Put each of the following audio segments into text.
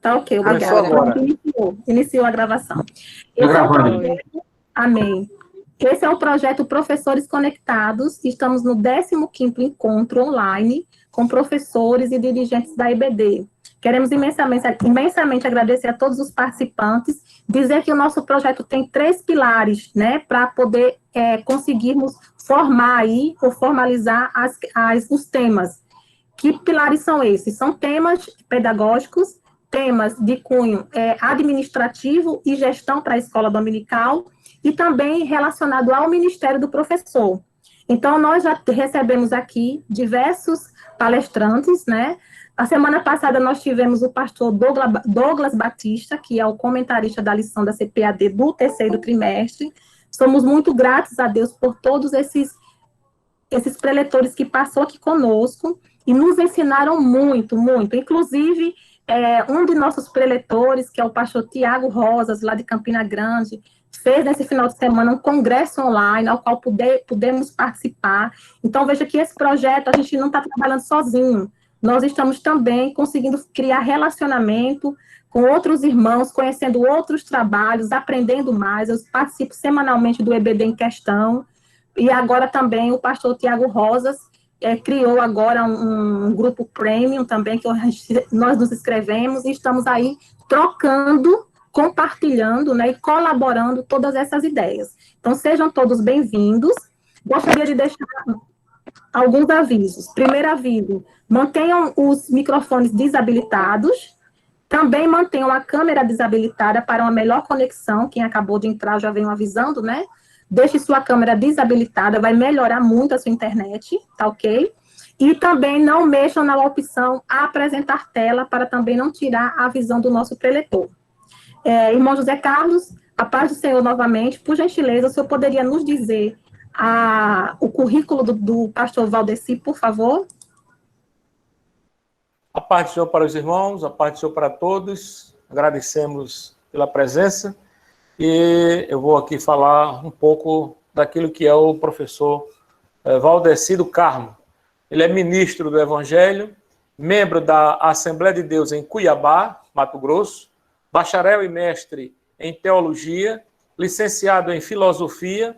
Tá ok, Começou obrigada. agora. Iniciou a gravação. Tô Esse é o gravando. projeto, amém. Esse é o projeto Professores Conectados. Estamos no 15º encontro online com professores e dirigentes da EBD. Queremos imensamente agradecer a todos os participantes, dizer que o nosso projeto tem 3 pilares, né, para poder conseguirmos formar aí, ou formalizar os temas. Que pilares são esses? São temas pedagógicos, temas de cunho administrativo e gestão para a escola dominical, e também relacionado ao Ministério do Professor. Então, nós já recebemos aqui diversos palestrantes, né? A semana passada nós tivemos o pastor Douglas Batista, que é o comentarista da lição da CPAD do 3º trimestre. Somos muito gratos a Deus por todos esses preletores que passou aqui conosco e nos ensinaram muito, muito. Inclusive, um de nossos preletores, que é o pastor Tiago Rosas, lá de Campina Grande, fez nesse final de semana um congresso online, ao qual pudemos participar. Então, veja que esse projeto, a gente não está trabalhando sozinho. Nós estamos também conseguindo criar relacionamento com outros irmãos, conhecendo outros trabalhos, aprendendo mais. Eu participo semanalmente do EBD em questão. E agora também o pastor Tiago Rosas criou agora um grupo premium também, que nós nos inscrevemos e estamos aí trocando, compartilhando, né, e colaborando todas essas ideias. Então, sejam todos bem-vindos. Gostaria de deixar alguns avisos. Primeiro aviso, mantenham os microfones desabilitados, também mantenham a câmera desabilitada para uma melhor conexão. Quem acabou de entrar já venho avisando, né? Deixe sua câmera desabilitada, vai melhorar muito a sua internet, tá ok? E também não mexam na opção apresentar tela, para também não tirar a visão do nosso preletor. Irmão José Carlos, a paz do Senhor novamente, por gentileza, o senhor poderia nos dizer o currículo do pastor Valdeci, por favor? A paz do Senhor para os irmãos, a paz do Senhor para todos. Agradecemos pela presença. E eu vou aqui falar um pouco daquilo que é o professor Valdeci do Carmo. Ele é ministro do Evangelho, membro da Assembleia de Deus em Cuiabá, Mato Grosso, bacharel e mestre em Teologia, licenciado em Filosofia,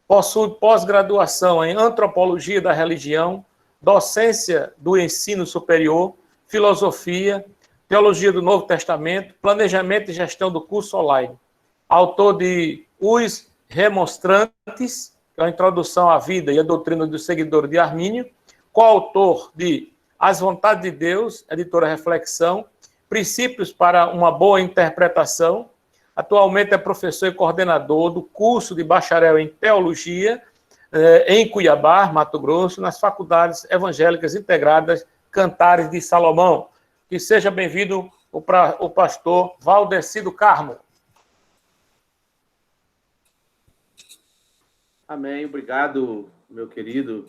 possui pós-graduação em Antropologia da Religião, docência do ensino superior, Filosofia, Teologia do Novo Testamento, Planejamento e Gestão do Curso Online. Autor de Os Remonstrantes, que é a introdução à vida e à doutrina do seguidor de Armínio, coautor de As Vontades de Deus, editora Reflexão, Princípios para uma Boa Interpretação. Atualmente é professor e coordenador do curso de bacharel em Teologia em Cuiabá, Mato Grosso, nas Faculdades Evangélicas Integradas Cantares de Salomão. Que seja bem-vindo o pastor Valdeci do Carmo. Amém. Obrigado, meu querido,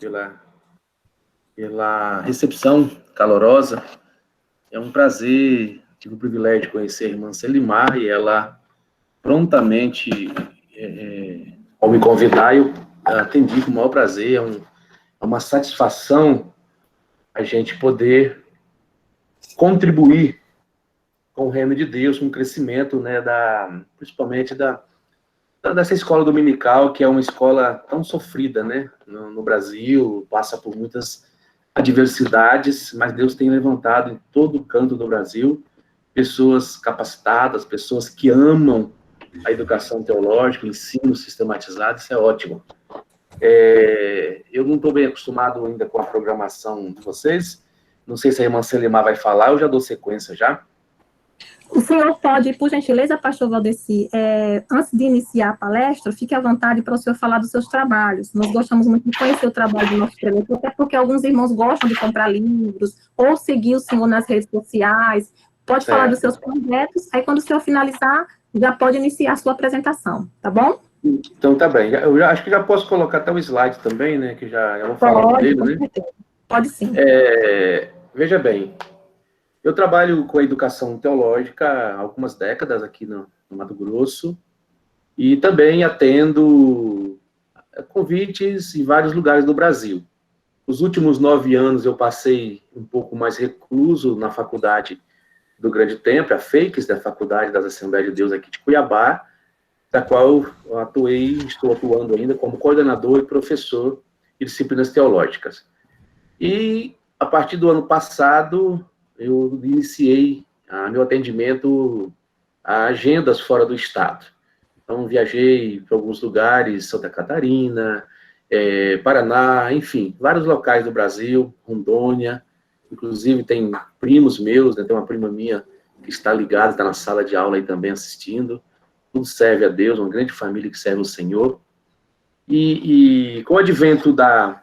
pela recepção calorosa. É um prazer, tive o privilégio de conhecer a irmã Celimar e ela prontamente, ao me convidar, eu atendi com o maior prazer. É uma satisfação a gente poder contribuir com o reino de Deus, com o crescimento, né, principalmente dessa escola dominical, que é uma escola tão sofrida, né, no Brasil, passa por muitas adversidades, mas Deus tem levantado em todo canto do Brasil pessoas capacitadas, pessoas que amam a educação teológica, o ensino sistematizado. Isso é ótimo. Eu não estou bem acostumado ainda com a programação de vocês, não sei se a irmã Celimar vai falar, eu já dou sequência já. O senhor pode, por gentileza, pastor Valdeci, antes de iniciar a palestra, fique à vontade para o senhor falar dos seus trabalhos. Nós gostamos muito de conhecer o trabalho do nosso preletor, até porque alguns irmãos gostam de comprar livros, ou seguir o senhor nas redes sociais. Pode falar dos seus projetos, aí quando o senhor finalizar, já pode iniciar a sua apresentação, tá bom? Então, tá bem. Eu acho que já posso colocar até o slide também, né, que eu vou falar dele, né? Pode sim. Veja bem, eu trabalho com a educação teológica há algumas décadas aqui no Mato Grosso e também atendo convites em vários lugares do Brasil. Os últimos 9 anos eu passei um pouco mais recluso na faculdade do Grande Tempo, a FEICS, da Faculdade das Assembleias de Deus aqui de Cuiabá, da qual eu estou atuando ainda como coordenador e professor de disciplinas teológicas. E, a partir do ano passado, eu iniciei meu atendimento a agendas fora do estado. Então, viajei para alguns lugares, Santa Catarina, Paraná, enfim, vários locais do Brasil, Rondônia, inclusive tem primos meus, né, tem uma prima minha que está ligada, está na sala de aula aí também assistindo. Tudo serve a Deus, uma grande família que serve o Senhor. E com o advento da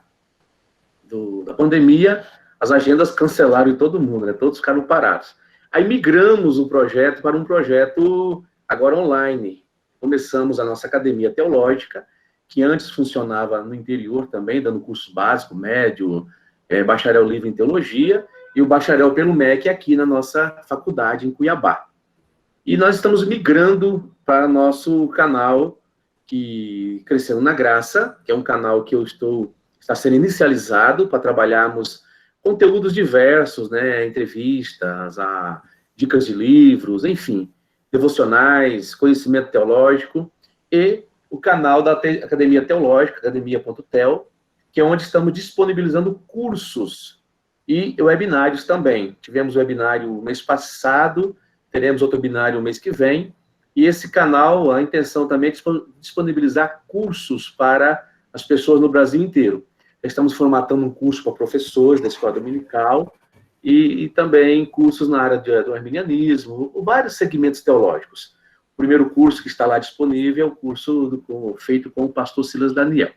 pandemia, as agendas cancelaram em todo mundo, né? Todos ficaram parados. Aí migramos o projeto para um projeto agora online. Começamos a nossa academia teológica, que antes funcionava no interior também, dando curso básico, médio, bacharel livre em teologia, e o bacharel pelo MEC aqui na nossa faculdade, em Cuiabá. E nós estamos migrando para nosso canal, que Crescendo na Graça, que é um canal que está sendo inicializado para trabalharmos conteúdos diversos, né, entrevistas, dicas de livros, enfim, devocionais, conhecimento teológico, e o canal da Academia Teológica, academia.tel, que é onde estamos disponibilizando cursos e webinários também. Tivemos webinário mês passado, teremos outro webinário mês que vem, e esse canal, a intenção também é disponibilizar cursos para as pessoas no Brasil inteiro. Estamos formatando um curso para professores da escola dominical e também cursos na área do arminianismo, vários segmentos teológicos. O primeiro curso que está lá disponível é o curso feito com o pastor Silas Daniel.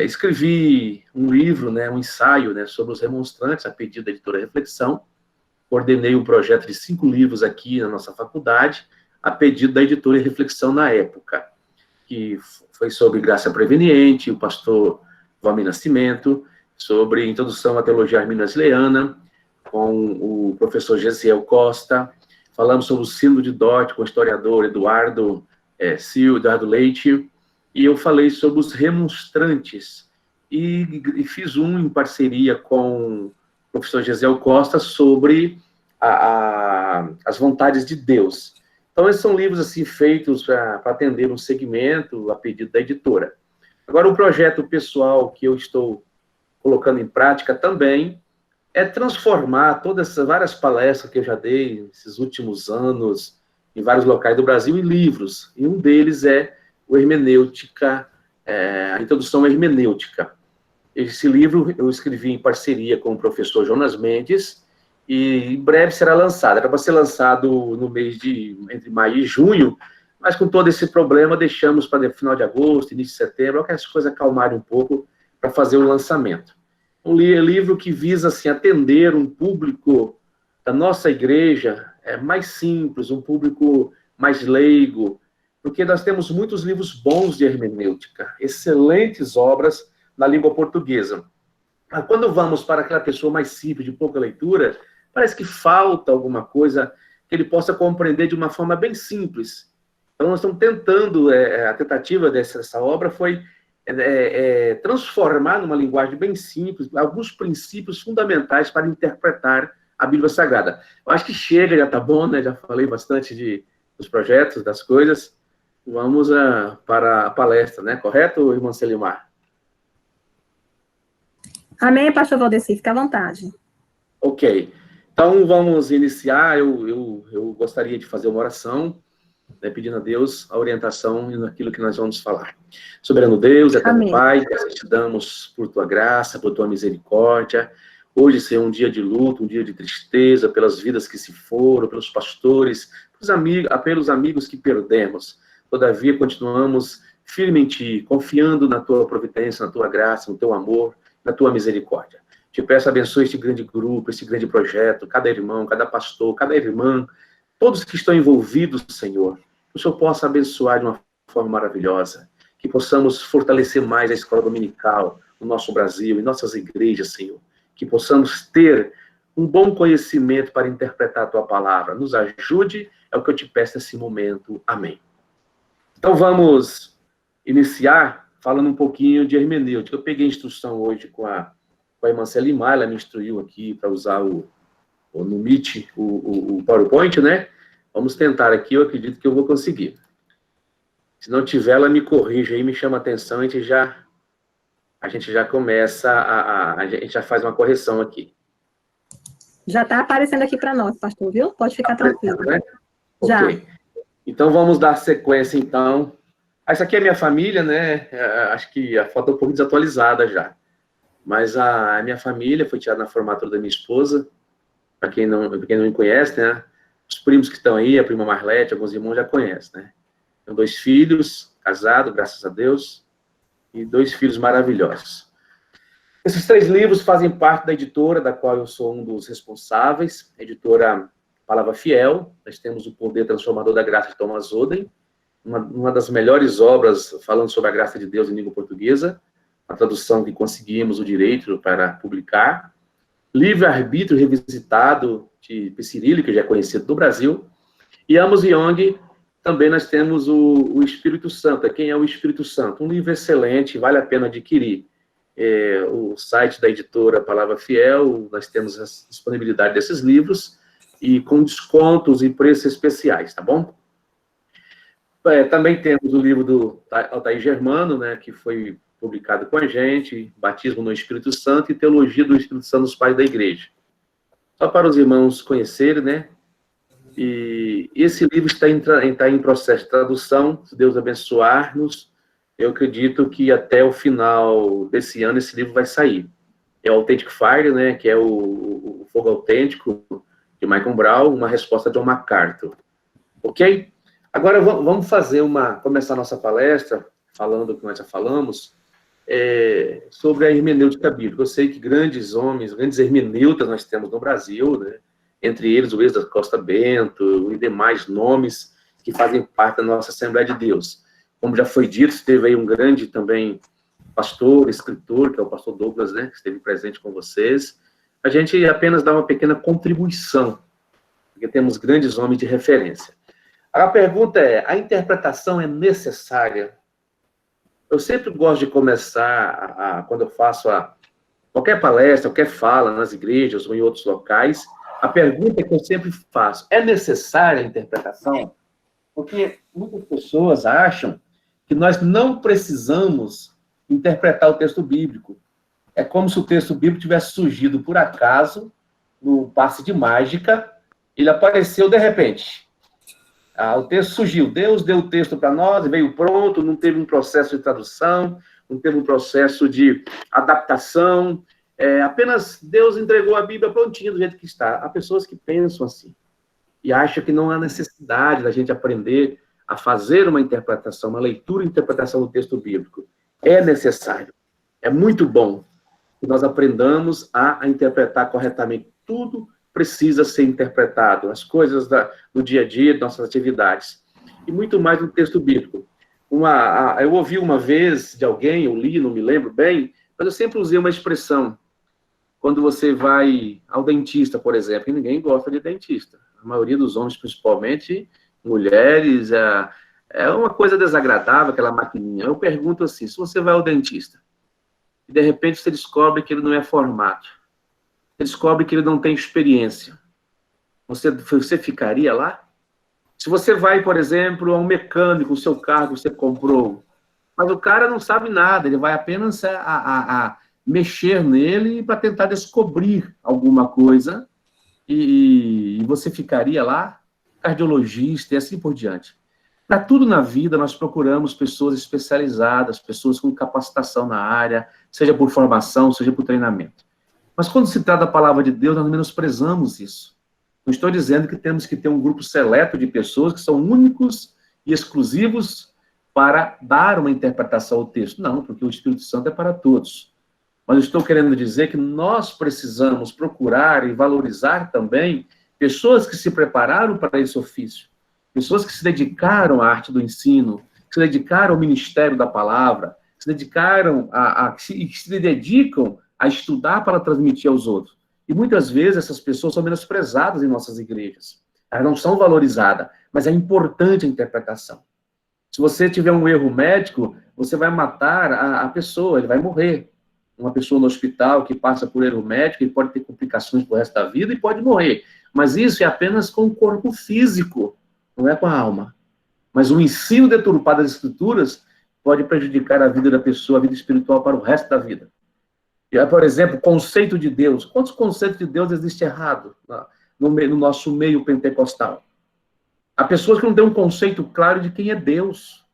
Escrevi um livro, né, um ensaio, né, sobre os remonstrantes, a pedido da editora Reflexão. Coordenei um projeto de 5 livros aqui na nossa faculdade, a pedido da editora Reflexão na época, que foi sobre graça preveniente, o pastor Valmir Nascimento, sobre introdução à teologia arminiana, com o professor Gesiel Costa. Falamos sobre o sínodo de Dort, com o historiador Eduardo Leite, e eu falei sobre os remonstrantes, e fiz em parceria com o professor Gesiel Costa sobre as vontades de Deus. Então, esses são livros assim, feitos para atender um segmento a pedido da editora. Agora, um projeto pessoal que eu estou colocando em prática também é transformar todas essas várias palestras que eu já dei nesses últimos anos, em vários locais do Brasil, em livros. E um deles é o Hermenêutica, a Introdução à Hermenêutica. Esse livro eu escrevi em parceria com o professor Jonas Mendes, e em breve será lançado. Era para ser lançado no mês entre maio e junho, mas com todo esse problema deixamos para final de agosto, início de setembro, para que as coisas acalmarem um pouco para fazer o lançamento. Um livro que visa assim, atender um público da nossa igreja mais simples, um público mais leigo, porque nós temos muitos livros bons de hermenêutica, excelentes obras na língua portuguesa. Mas quando vamos para aquela pessoa mais simples, de pouca leitura, parece que falta alguma coisa que ele possa compreender de uma forma bem simples. Então, nós estamos tentando, a tentativa dessa obra foi transformar numa linguagem bem simples alguns princípios fundamentais para interpretar a Bíblia Sagrada. Eu acho que chega, já está bom, né? Já falei bastante dos projetos, das coisas. Vamos para a palestra, né? Correto, irmã Selimar? Amém, pastor Valdeci, fica à vontade. Ok. Então, vamos iniciar. Eu gostaria de fazer uma oração, né, pedindo a Deus a orientação naquilo que nós vamos falar. Soberano Deus, eterno Pai, nós te damos por tua graça, por tua misericórdia. Hoje, Senhor, um dia de luto, um dia de tristeza, pelas vidas que se foram, pelos pastores, pelos amigos que perdemos. Todavia, continuamos firme em Ti, confiando na Tua providência, na Tua graça, no Teu amor, na Tua misericórdia. Te peço, abençoe este grande grupo, este grande projeto, cada irmão, cada pastor, cada irmã, todos que estão envolvidos, Senhor, que o Senhor possa abençoar de uma forma maravilhosa, que possamos fortalecer mais a escola dominical no nosso Brasil, em nossas igrejas, Senhor, que possamos ter um bom conhecimento para interpretar a Tua palavra. Nos ajude, é o que eu te peço nesse momento. Amém. Então, vamos iniciar falando um pouquinho de hermenêutica. Eu peguei a instrução hoje com a irmã Selimar, ela me instruiu aqui para usar o ou no Meet o PowerPoint, né? Vamos tentar aqui, eu acredito que eu vou conseguir. Se não tiver, ela me corrige aí, me chama a atenção, a gente já começa, a gente já faz uma correção aqui. Já está aparecendo aqui para nós, pastor, viu? Pode ficar tranquilo. Né? Já. Ok. Então, vamos dar sequência, então. Essa aqui é minha família, né? Acho que a foto é um pouco desatualizada já. Mas a minha família foi tirada na formatura da minha esposa. Para quem não me conhece, né? Os primos que estão aí, a prima Marlete, alguns irmãos já conhecem, né? Tenho 2 filhos, casado, graças a Deus, e 2 filhos maravilhosos. Esses 3 livros fazem parte da editora, da qual eu sou um dos responsáveis, a editora Palavra Fiel. Nós temos O Poder Transformador da Graça de Thomas Oden, uma das melhores obras falando sobre a graça de Deus em língua portuguesa, a tradução que conseguimos o direito para publicar. Livre-Arbítrio Revisitado, de Pissirili, que já é conhecido do Brasil. E Amos Yong, também nós temos o Espírito Santo. Quem é o Espírito Santo? Um livro excelente, vale a pena adquirir. O site da editora Palavra Fiel, nós temos a disponibilidade desses livros, e com descontos e preços especiais, tá bom? Também temos o livro do Altair Germano, né, que foi publicado com a gente, Batismo no Espírito Santo e Teologia do Espírito Santo dos Pais da Igreja. Só para os irmãos conhecerem, né? E esse livro está em processo de tradução, se Deus abençoar-nos, eu acredito que até o final desse ano esse livro vai sair. É o Authentic Fire, né, que é o Fogo Autêntico, de Michael Brown, uma resposta de John MacArthur. Ok? Agora vamos começar a nossa palestra, falando o que nós já falamos, sobre a hermenêutica bíblica. Eu sei que grandes homens, grandes hermeneutas nós temos no Brasil, né? Entre eles o ex da Costa Bento e demais nomes que fazem parte da nossa Assembleia de Deus. Como já foi dito, esteve aí um grande também pastor, escritor, que é o pastor Douglas, né? Que esteve presente com vocês. A gente apenas dá uma pequena contribuição, porque temos grandes homens de referência. A pergunta é, a interpretação é necessária? Eu sempre gosto de começar, quando eu faço qualquer palestra, qualquer fala nas igrejas ou em outros locais, a pergunta que eu sempre faço, é necessária a interpretação? Porque muitas pessoas acham que nós não precisamos interpretar o texto bíblico. É como se o texto bíblico tivesse surgido por acaso, no passe de mágica, ele apareceu de repente. O texto surgiu, Deus deu o texto para nós, veio pronto, não teve um processo de tradução, não teve um processo de adaptação, apenas Deus entregou a Bíblia prontinha do jeito que está. Há pessoas que pensam assim, e acham que não há necessidade da gente aprender a fazer uma interpretação, uma leitura e interpretação do texto bíblico. É necessário, é muito bom que nós aprendamos a interpretar corretamente. Tudo precisa ser interpretado, as coisas do dia a dia, de nossas atividades. E muito mais no texto bíblico. Eu ouvi uma vez de alguém, eu li, não me lembro bem, mas eu sempre usei uma expressão. Quando você vai ao dentista, por exemplo, e ninguém gosta de dentista. A maioria dos homens, principalmente, mulheres, é uma coisa desagradável, aquela maquininha. Eu pergunto assim, se você vai ao dentista, e de repente você descobre que ele não é formado, você descobre que ele não tem experiência, você ficaria lá? Se você vai, por exemplo, a um mecânico, o seu carro que você comprou, mas o cara não sabe nada, ele vai apenas a mexer nele para tentar descobrir alguma coisa, e você ficaria lá? Cardiologista e assim por diante. Para tudo na vida, nós procuramos pessoas especializadas, pessoas com capacitação na área, seja por formação, seja por treinamento. Mas quando se trata da palavra de Deus, nós menosprezamos isso. Não estou dizendo que temos que ter um grupo seleto de pessoas que são únicos e exclusivos para dar uma interpretação ao texto. Não, porque o Espírito Santo é para todos. Mas eu estou querendo dizer que nós precisamos procurar e valorizar também pessoas que se prepararam para esse ofício. Pessoas que se dedicaram à arte do ensino, que se dedicaram ao ministério da palavra, que se dedicaram que se dedicam a estudar para transmitir aos outros. E muitas vezes essas pessoas são menosprezadas em nossas igrejas. Elas não são valorizadas, mas é importante a interpretação. Se você tiver um erro médico, você vai matar a pessoa, ele vai morrer. uma pessoa no hospital que passa por erro médico e pode ter complicações pro resto da vida e pode morrer. Mas isso é apenas com o corpo físico, não é com a alma. Mas o ensino deturpado das Escrituras pode prejudicar a vida da pessoa, a vida espiritual para o resto da vida. E, por exemplo, conceito de Deus. Quantos conceitos de Deus existem errado no nosso meio pentecostal? Há pessoas que não têm um conceito claro de quem é Deus.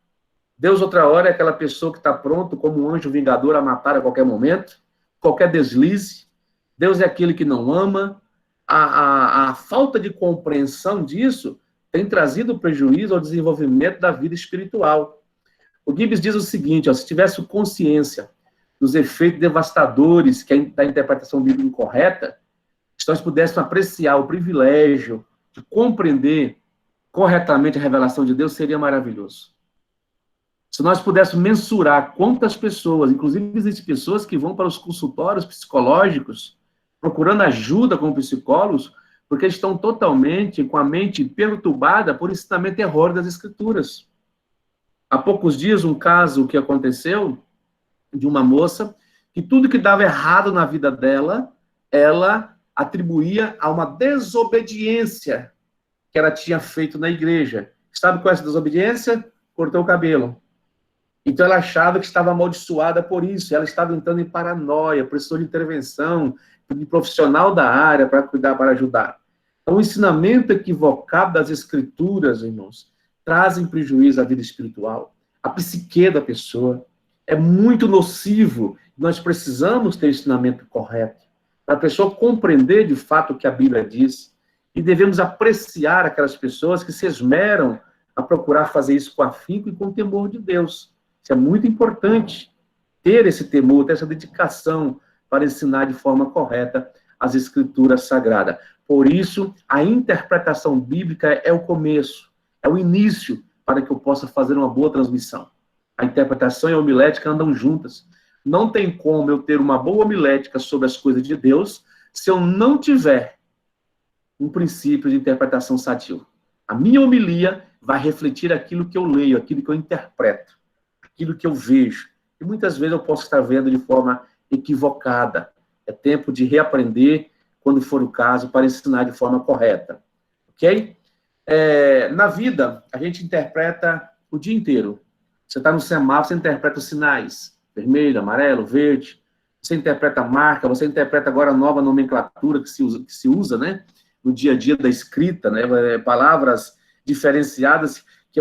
Deus, outra hora, é aquela pessoa que está pronto, como um anjo vingador, a matar a qualquer momento, qualquer deslize. Deus é aquele que não ama. A falta de compreensão disso tem trazido prejuízo ao desenvolvimento da vida espiritual. O Gibbs diz o seguinte, se tivesse consciência dos efeitos devastadores da interpretação bíblica incorreta, se nós pudéssemos apreciar o privilégio de compreender corretamente a revelação de Deus, seria maravilhoso. Se nós pudéssemos mensurar quantas pessoas, inclusive existem pessoas que vão para os consultórios psicológicos, procurando ajuda com psicólogos, porque estão totalmente com a mente perturbada por ensinamento errôneo das Escrituras. Há poucos dias, um caso que aconteceu de uma moça que tudo que dava errado na vida dela, ela atribuía a uma desobediência que ela tinha feito na igreja. Sabe qual é essa desobediência? Cortou o cabelo. Então ela achava que estava amaldiçoada por isso. Ela estava entrando em paranoia, precisou de intervenção, de profissional da área para cuidar, para ajudar. Então, o ensinamento equivocado das Escrituras, irmãos, trazem prejuízo à vida espiritual, à psique da pessoa. É muito nocivo. Nós precisamos ter o ensinamento correto, para a pessoa compreender de fato o que a Bíblia diz. E devemos apreciar aquelas pessoas que se esmeram a procurar fazer isso com afinco e com temor de Deus. Isso é muito importante, ter esse temor, ter essa dedicação para ensinar de forma correta as Escrituras Sagradas. Por isso, a interpretação bíblica é o começo, é o início para que eu possa fazer uma boa transmissão. A interpretação e a homilética andam juntas. Não tem como eu ter uma boa homilética sobre as coisas de Deus se eu não tiver um princípio de interpretação sadio. A minha homilia vai refletir aquilo que eu leio, aquilo que eu interpreto, aquilo que eu vejo. E muitas vezes eu posso estar vendo de forma equivocada. É tempo de reaprender, quando for o caso, para ensinar de forma correta. Ok? Na vida, a gente interpreta o dia inteiro. Você está no semáforo, você interpreta os sinais. Vermelho, amarelo, verde. Você interpreta a marca, você interpreta agora a nova nomenclatura que se usa, né? No dia a dia da escrita, né? Palavras diferenciadas que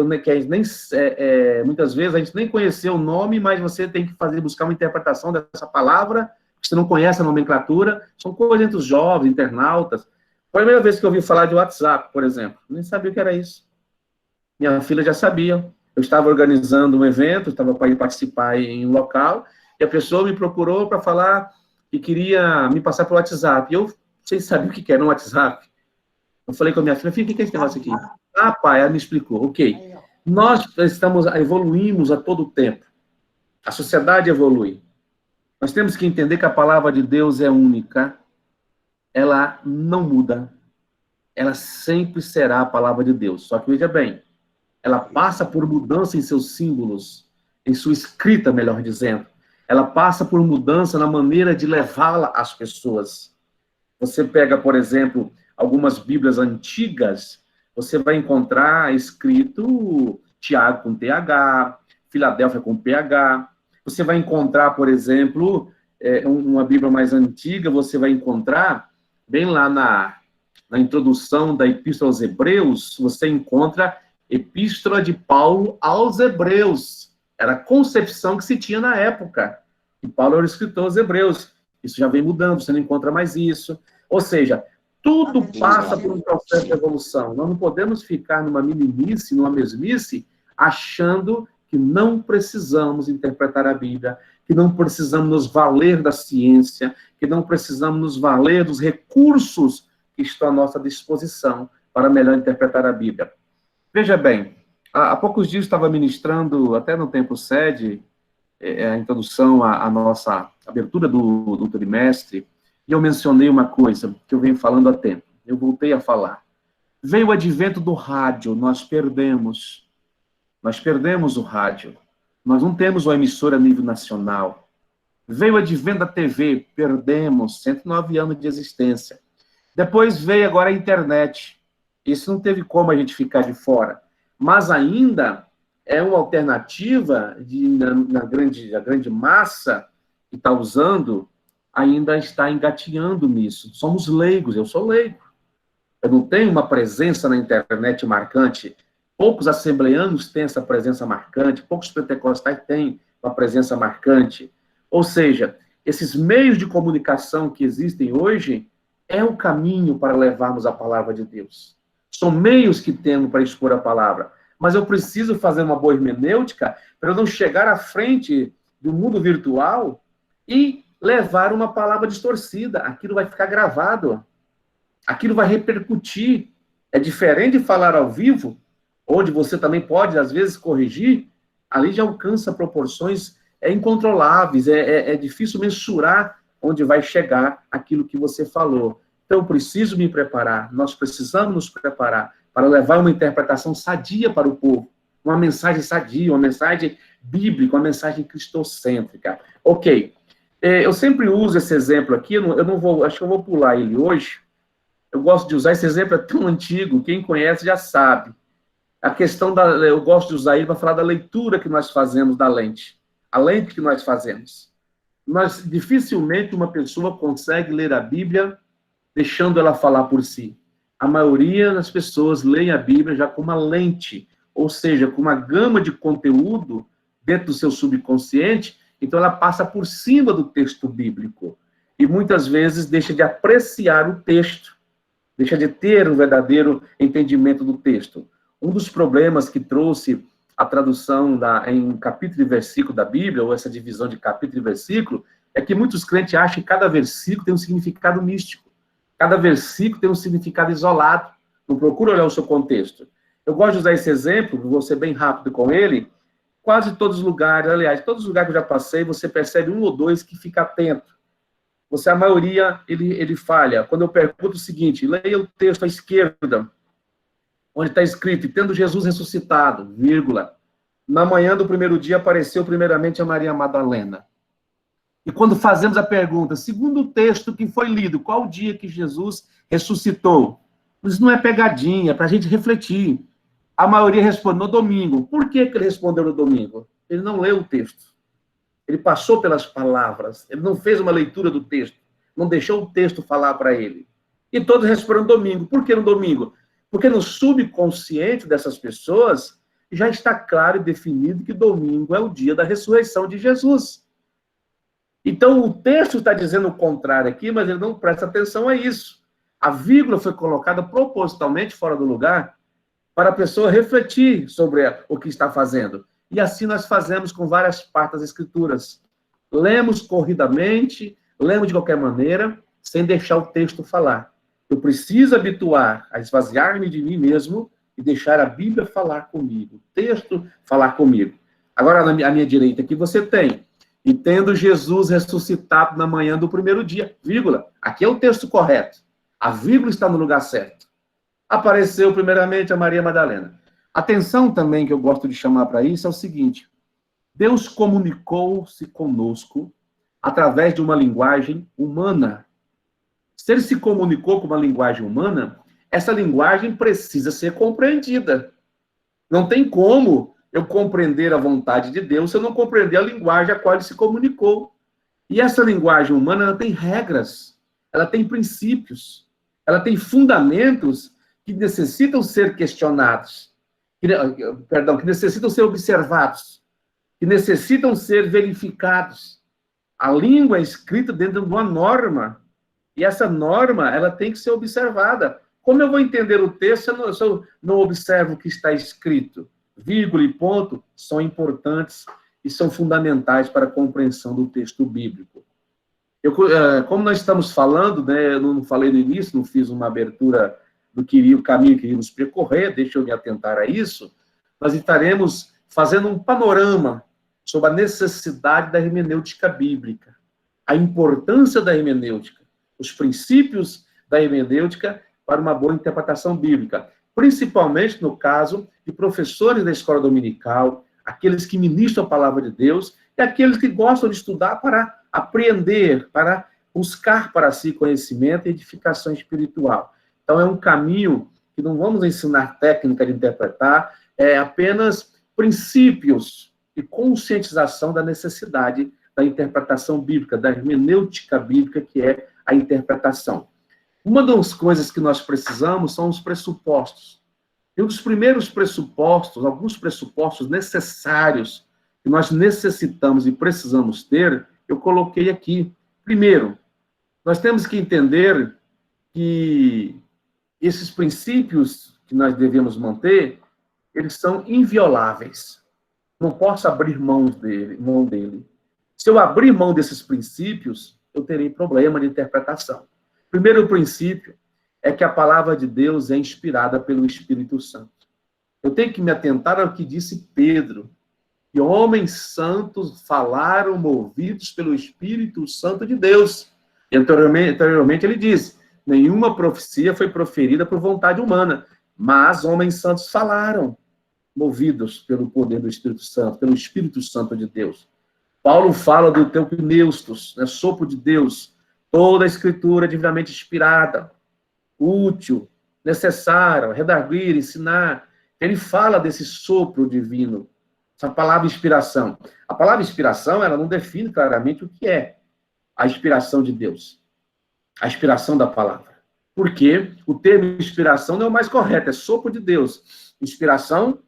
muitas vezes a gente nem conheceu o nome, mas você tem que buscar uma interpretação dessa palavra, você não conhece a nomenclatura, são coisas entre os jovens, internautas. Foi a primeira vez que eu ouvi falar de WhatsApp, por exemplo, nem sabia o que era isso. Minha filha já sabia. Eu estava organizando um evento, estava para ir participar em um local, e a pessoa me procurou para falar que queria me passar pelo WhatsApp. E eu, sem saber o que era um WhatsApp, eu falei com a minha filha, filha, o que é esse negócio aqui? Ah, pai, ela me explicou. Ok, nós evoluímos a todo tempo. A sociedade evolui. Nós temos que entender que a palavra de Deus é única. Ela não muda. Ela sempre será a palavra de Deus. Só que veja bem, ela passa por mudança em seus símbolos, em sua escrita, melhor dizendo. Ela passa por mudança na maneira de levá-la às pessoas. Você pega, por exemplo, algumas Bíblias antigas, você vai encontrar escrito Tiago com TH, Filadélfia com PH. Você vai encontrar, por exemplo, uma Bíblia mais antiga, você vai encontrar, bem lá na introdução da Epístola aos Hebreus, você encontra Epístola de Paulo aos Hebreus. Era a concepção que se tinha na época. E Paulo era o escritor aos Hebreus. Isso já vem mudando, você não encontra mais isso. Ou seja, tudo passa por um processo de evolução. Nós não podemos ficar numa meninice, numa mesmice, achando que não precisamos interpretar a Bíblia, que não precisamos nos valer da ciência, que não precisamos nos valer dos recursos que estão à nossa disposição para melhor interpretar a Bíblia. Veja bem, há poucos dias estava ministrando, até no Templo Sede, a introdução à nossa abertura do trimestre, e eu mencionei uma coisa que eu venho falando há tempo. Eu voltei a falar. Veio o advento do rádio, nós perdemos o rádio. Nós não temos uma emissora a nível nacional. Veio o advento da TV, perdemos 109 anos de existência. Depois veio agora a internet. Isso não teve como a gente ficar de fora. Mas ainda é uma alternativa a grande massa que está usando, ainda está engatinhando nisso. Somos leigos, eu sou leigo. Eu não tenho uma presença na internet marcante. Poucos assembleanos têm essa presença marcante, poucos pentecostais têm uma presença marcante. Ou seja, esses meios de comunicação que existem hoje é o caminho para levarmos a palavra de Deus. São meios que temos para expor a palavra. Mas eu preciso fazer uma boa hermenêutica para eu não chegar à frente do mundo virtual e levar uma palavra distorcida. Aquilo vai ficar gravado. Aquilo vai repercutir. É diferente de falar ao vivo, onde você também pode, às vezes, corrigir. Ali já alcança proporções incontroláveis. É difícil mensurar onde vai chegar aquilo que você falou. Então, eu preciso me preparar. Nós precisamos nos preparar para levar uma interpretação sadia para o povo. Uma mensagem sadia, uma mensagem bíblica, uma mensagem cristocêntrica. Ok. Eu sempre uso esse exemplo aqui, eu não vou, acho que eu vou pular ele hoje. Eu gosto de usar esse exemplo, é tão antigo, quem conhece já sabe. A questão eu gosto de usar ele para falar da leitura que nós fazemos da lente. A lente que nós fazemos. Mas dificilmente uma pessoa consegue ler a Bíblia deixando ela falar por si. A maioria das pessoas leem a Bíblia já com uma lente, ou seja, com uma gama de conteúdo dentro do seu subconsciente, então ela passa por cima do texto bíblico. E muitas vezes deixa de apreciar o texto, deixa de ter um verdadeiro entendimento do texto. Um dos problemas que trouxe a tradução em capítulo e versículo da Bíblia, ou essa divisão de capítulo e versículo, é que muitos crentes acham que cada versículo tem um significado místico. Cada versículo tem um significado isolado. Não procura olhar o seu contexto. Eu gosto de usar esse exemplo, vou ser bem rápido com ele. Quase todos os lugares, aliás, todos os lugares que eu já passei, você percebe um ou dois que fica atento. A maioria, ele falha. Quando eu pergunto o seguinte, leia o texto à esquerda, onde está escrito, e tendo Jesus ressuscitado, vírgula, na manhã do primeiro dia apareceu primeiramente a Maria Madalena. E quando fazemos a pergunta, segundo o texto que foi lido, qual o dia que Jesus ressuscitou? Isso não é pegadinha, é para a gente refletir. A maioria responde no domingo. Por que ele respondeu no domingo? Ele não leu o texto. Ele passou pelas palavras. Ele não fez uma leitura do texto. Não deixou o texto falar para ele. E todos respondem no domingo. Por que no domingo? Porque no subconsciente dessas pessoas já está claro e definido que domingo é o dia da ressurreição de Jesus. Então, o texto está dizendo o contrário aqui, mas ele não presta atenção a isso. A vírgula foi colocada propositalmente fora do lugar para a pessoa refletir sobre o que está fazendo. E assim nós fazemos com várias partes das Escrituras. Lemos corridamente, lemos de qualquer maneira, sem deixar o texto falar. Eu preciso habituar a esvaziar-me de mim mesmo e deixar a Bíblia falar comigo, o texto falar comigo. Agora, à minha direita aqui, você tem, e tendo Jesus ressuscitado na manhã do primeiro dia, vírgula, aqui é o texto correto. A vírgula está no lugar certo. Apareceu primeiramente a Maria Madalena. Atenção também que eu gosto de chamar para isso é o seguinte, Deus comunicou-se conosco através de uma linguagem humana. Se ele se comunicou com uma linguagem humana, essa linguagem precisa ser compreendida. Não tem como eu compreender a vontade de Deus se eu não compreender a linguagem a qual ele se comunicou. E essa linguagem humana, ela tem regras, ela tem princípios, ela tem fundamentos que necessitam ser questionados, que necessitam ser observados, que necessitam ser verificados. A língua é escrita dentro de uma norma, e essa norma, ela tem que ser observada. Como eu vou entender o texto se eu não observo o que está escrito? Vírgula e ponto são importantes e são fundamentais para a compreensão do texto bíblico. Como nós estamos falando, né, eu não falei no início, não fiz uma abertura do caminho que iríamos percorrer, deixa eu me atentar a isso, nós estaremos fazendo um panorama sobre a necessidade da hermenêutica bíblica, a importância da hermenêutica, os princípios da hermenêutica para uma boa interpretação bíblica, principalmente no caso de professores da escola dominical, aqueles que ministram a palavra de Deus e aqueles que gostam de estudar para apreender, para buscar para si conhecimento e edificação espiritual. Então, é um caminho que não vamos ensinar técnica de interpretar, é apenas princípios e conscientização da necessidade da interpretação bíblica, da hermenêutica bíblica, que é a interpretação. Uma das coisas que nós precisamos são os pressupostos. E um dos primeiros pressupostos, alguns pressupostos necessários que nós necessitamos e precisamos ter, eu coloquei aqui. Primeiro, nós temos que entender que esses princípios que nós devemos manter, eles são invioláveis. Não posso abrir mão dele. Se eu abrir mão desses princípios, eu terei problema de interpretação. Primeiro princípio é que a palavra de Deus é inspirada pelo Espírito Santo. Eu tenho que me atentar ao que disse Pedro, que homens santos falaram movidos pelo Espírito Santo de Deus. E anteriormente ele disse, nenhuma profecia foi proferida por vontade humana, mas homens santos falaram, movidos pelo poder do Espírito Santo, pelo Espírito Santo de Deus. Paulo fala do teopneustos, né, sopro de Deus, toda a escritura divinamente inspirada, útil, necessária, redarguir, ensinar. Ele fala desse sopro divino, essa palavra inspiração. A palavra inspiração, ela não define claramente o que é a inspiração de Deus, a inspiração da palavra. Porque o termo inspiração não é o mais correto, é sopro de Deus. Inspiração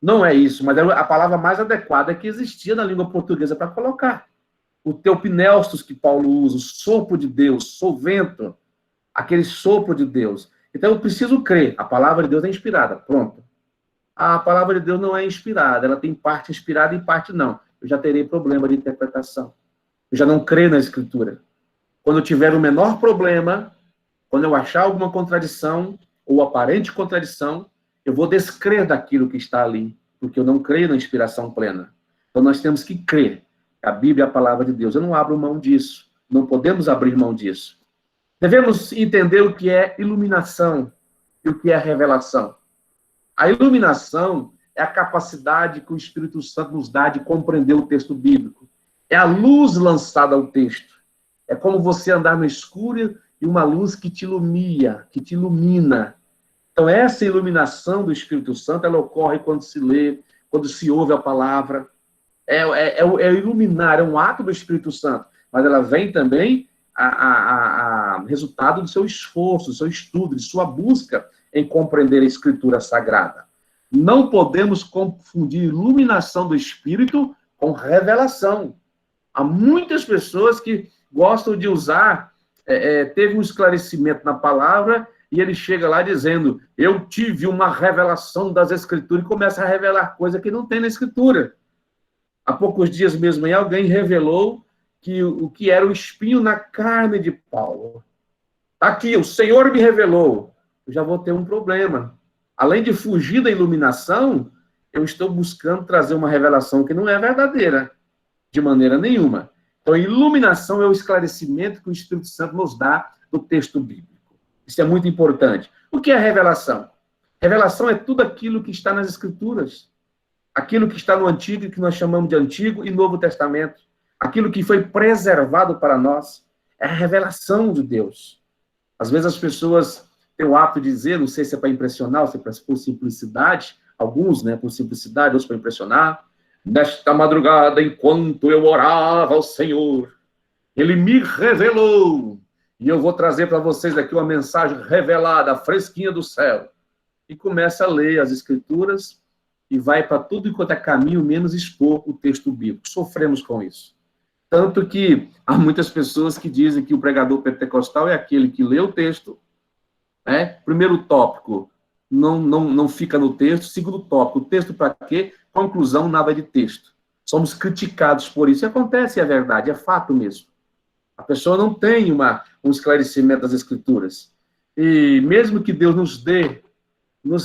não é isso, mas é a palavra mais adequada que existia na língua portuguesa para colocar. O teopneustos que Paulo usa, o sopro de Deus, solvento, aquele sopro de Deus. Então eu preciso crer, a palavra de Deus é inspirada, pronto. A palavra de Deus não é inspirada, ela tem parte inspirada e parte não. Eu já terei problema de interpretação. Eu já não creio na Escritura. Quando eu tiver o menor problema, quando eu achar alguma contradição, ou aparente contradição, eu vou descrer daquilo que está ali, porque eu não creio na inspiração plena. Então nós temos que crer. A Bíblia é a palavra de Deus. Eu não abro mão disso. Não podemos abrir mão disso. Devemos entender o que é iluminação e o que é revelação. A iluminação é a capacidade que o Espírito Santo nos dá de compreender o texto bíblico. É a luz lançada ao texto. É como você andar no escuro e uma luz que te ilumina, que te ilumina. Então, essa iluminação do Espírito Santo, ela ocorre quando se lê, quando se ouve a palavra. É iluminar, é um ato do Espírito Santo. Mas ela vem também a resultado do seu esforço, do seu estudo, de sua busca em compreender a Escritura Sagrada. Não podemos confundir iluminação do Espírito com revelação. Há muitas pessoas que gostam de usar, teve um esclarecimento na palavra, e ele chega lá dizendo, eu tive uma revelação das Escrituras, e começa a revelar coisa que não tem na Escritura. Há poucos dias mesmo aí, alguém revelou que o que era o espinho na carne de Paulo. Aqui, o Senhor me revelou. Eu já vou ter um problema. Além de fugir da iluminação, eu estou buscando trazer uma revelação que não é verdadeira, de maneira nenhuma. Então, a iluminação é o esclarecimento que o Espírito Santo nos dá no texto bíblico. Isso é muito importante. O que é revelação? Revelação é tudo aquilo que está nas Escrituras. Aquilo que está no Antigo, que nós chamamos de Antigo e Novo Testamento. Aquilo que foi preservado para nós. É a revelação de Deus. Às vezes as pessoas têm o hábito de dizer, não sei se é para impressionar ou se é por simplicidade, alguns, né, por simplicidade, outros para impressionar. Nesta madrugada, enquanto eu orava ao Senhor, Ele me revelou. E eu vou trazer para vocês aqui uma mensagem revelada, fresquinha do céu. E começa a ler as Escrituras e vai para tudo enquanto é caminho, menos expor o texto bíblico. Sofremos com isso. Tanto que há muitas pessoas que dizem que o pregador pentecostal é aquele que lê o texto, né? Primeiro tópico, não fica no texto. Segundo tópico, o texto para quê? Conclusão, nada de texto. Somos criticados por isso. E acontece, é verdade, é fato mesmo. A pessoa não tem um esclarecimento das Escrituras. E mesmo que Deus nos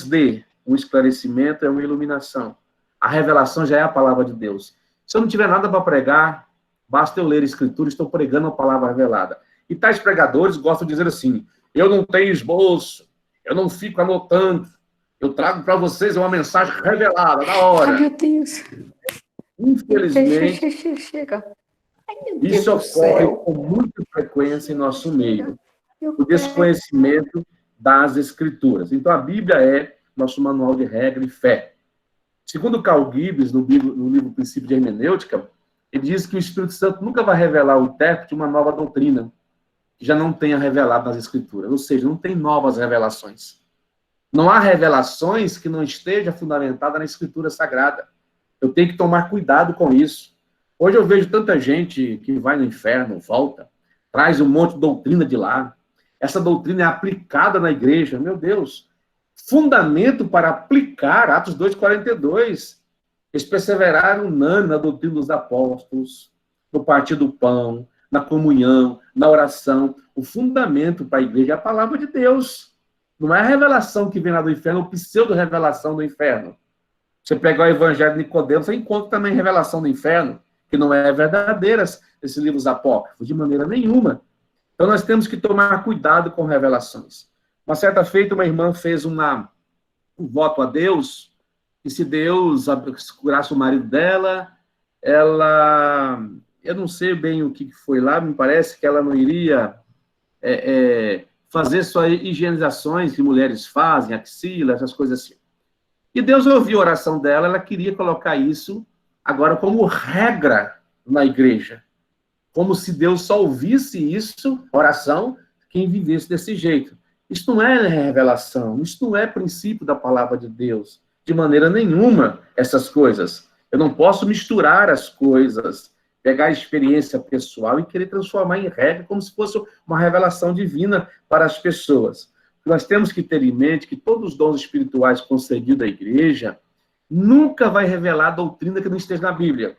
dê um esclarecimento, é uma iluminação. A revelação já é a palavra de Deus. Se eu não tiver nada para pregar, basta eu ler a Escritura, estou pregando a palavra revelada. E tais pregadores gostam de dizer assim, eu não tenho esboço, eu não fico anotando, eu trago para vocês uma mensagem revelada, na hora. Ai, meu Deus. Infelizmente, Chega. Isso ocorre com muita frequência em nosso meio, o desconhecimento das Escrituras. Então, a Bíblia é nosso manual de regra e fé. Segundo Carl Gibbs, no livro Princípio de Hermenêutica, ele diz que o Espírito Santo nunca vai revelar o intérprete de uma nova doutrina que já não tenha revelado nas Escrituras. Ou seja, não tem novas revelações. Não há revelações que não esteja fundamentada na Escritura Sagrada. Eu tenho que tomar cuidado com isso. Hoje eu vejo tanta gente que vai no inferno, volta, traz um monte de doutrina de lá. Essa doutrina é aplicada na igreja. Meu Deus! Fundamento para aplicar Atos 2,42. Eles perseveraram unânime na doutrina dos apóstolos, no partir do pão, na comunhão, na oração. O fundamento para a igreja é a palavra de Deus. Não é a revelação que vem lá do inferno, ou pseudo-revelação do inferno. Você pegar o Evangelho de Nicodemo, você encontra também revelação do inferno, que não é verdadeira, esses livros apócrifos, de maneira nenhuma. Então, nós temos que tomar cuidado com revelações. Uma certa feita, uma irmã fez um voto a Deus, e se Deus curasse o marido dela, eu não sei bem o que foi lá, me parece que ela não iria fazer só higienizações que mulheres fazem, axila, essas coisas assim. E Deus ouviu a oração dela, ela queria colocar isso agora como regra na igreja. Como se Deus só ouvisse isso, oração, quem vivesse desse jeito. Isso não é revelação, isso não é princípio da palavra de Deus. De maneira nenhuma, essas coisas. Eu não posso misturar as coisas, pegar a experiência pessoal e querer transformar em regra como se fosse uma revelação divina para as pessoas. Nós temos que ter em mente que todos os dons espirituais concedidos à igreja nunca vai revelar a doutrina que não esteja na Bíblia.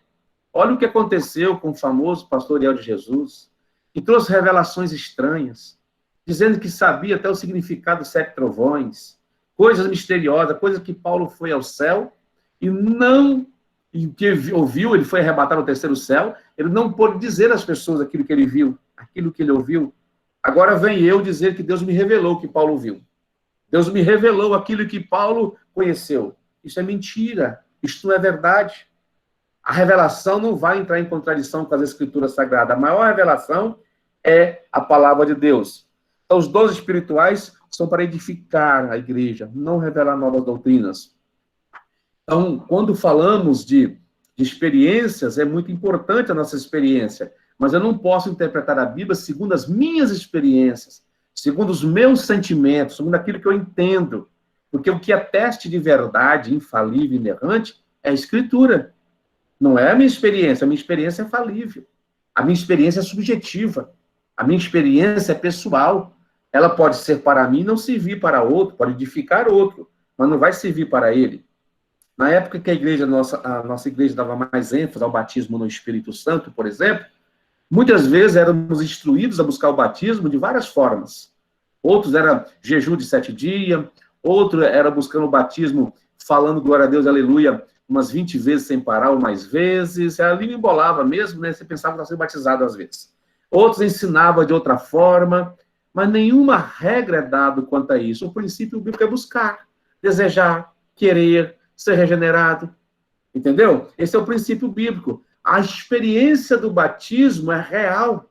Olha o que aconteceu com o famoso pastor Eliel de Jesus, que trouxe revelações estranhas, dizendo que sabia até o significado dos 7 trovões, coisas misteriosas, coisas que Paulo foi ao céu e que ouviu, ele foi arrebatado ao 3º céu, ele não pôde dizer às pessoas aquilo que ele viu, aquilo que ele ouviu. Agora vem eu dizer que Deus me revelou o que Paulo viu. Deus me revelou aquilo que Paulo conheceu. Isso é mentira, isso não é verdade. A revelação não vai entrar em contradição com as Escrituras Sagradas. A maior revelação é a palavra de Deus. Então, os dons espirituais são para edificar a igreja, não revelar novas doutrinas. Então, quando falamos de experiências, é muito importante a nossa experiência, mas eu não posso interpretar a Bíblia segundo as minhas experiências, segundo os meus sentimentos, segundo aquilo que eu entendo, porque o que ateste de verdade, infalível e inerrante, é a Escritura. Não é a minha experiência é falível. A minha experiência é subjetiva. A minha experiência é pessoal. Ela pode ser para mim e não servir para outro, pode edificar outro, mas não vai servir para ele. Na época que a nossa igreja dava mais ênfase ao batismo no Espírito Santo, por exemplo, muitas vezes éramos instruídos a buscar o batismo de várias formas. Outros era jejum de 7 dias, outro era buscando o batismo, falando glória a Deus, aleluia, umas 20 vezes sem parar ou mais vezes. Ali me embolava mesmo, né? Você pensava que estava sendo batizado às vezes. Outros ensinavam de outra forma, mas nenhuma regra é dada quanto a isso. O princípio bíblico é buscar, desejar, querer, ser regenerado. Entendeu? Esse é o princípio bíblico. A experiência do batismo é real,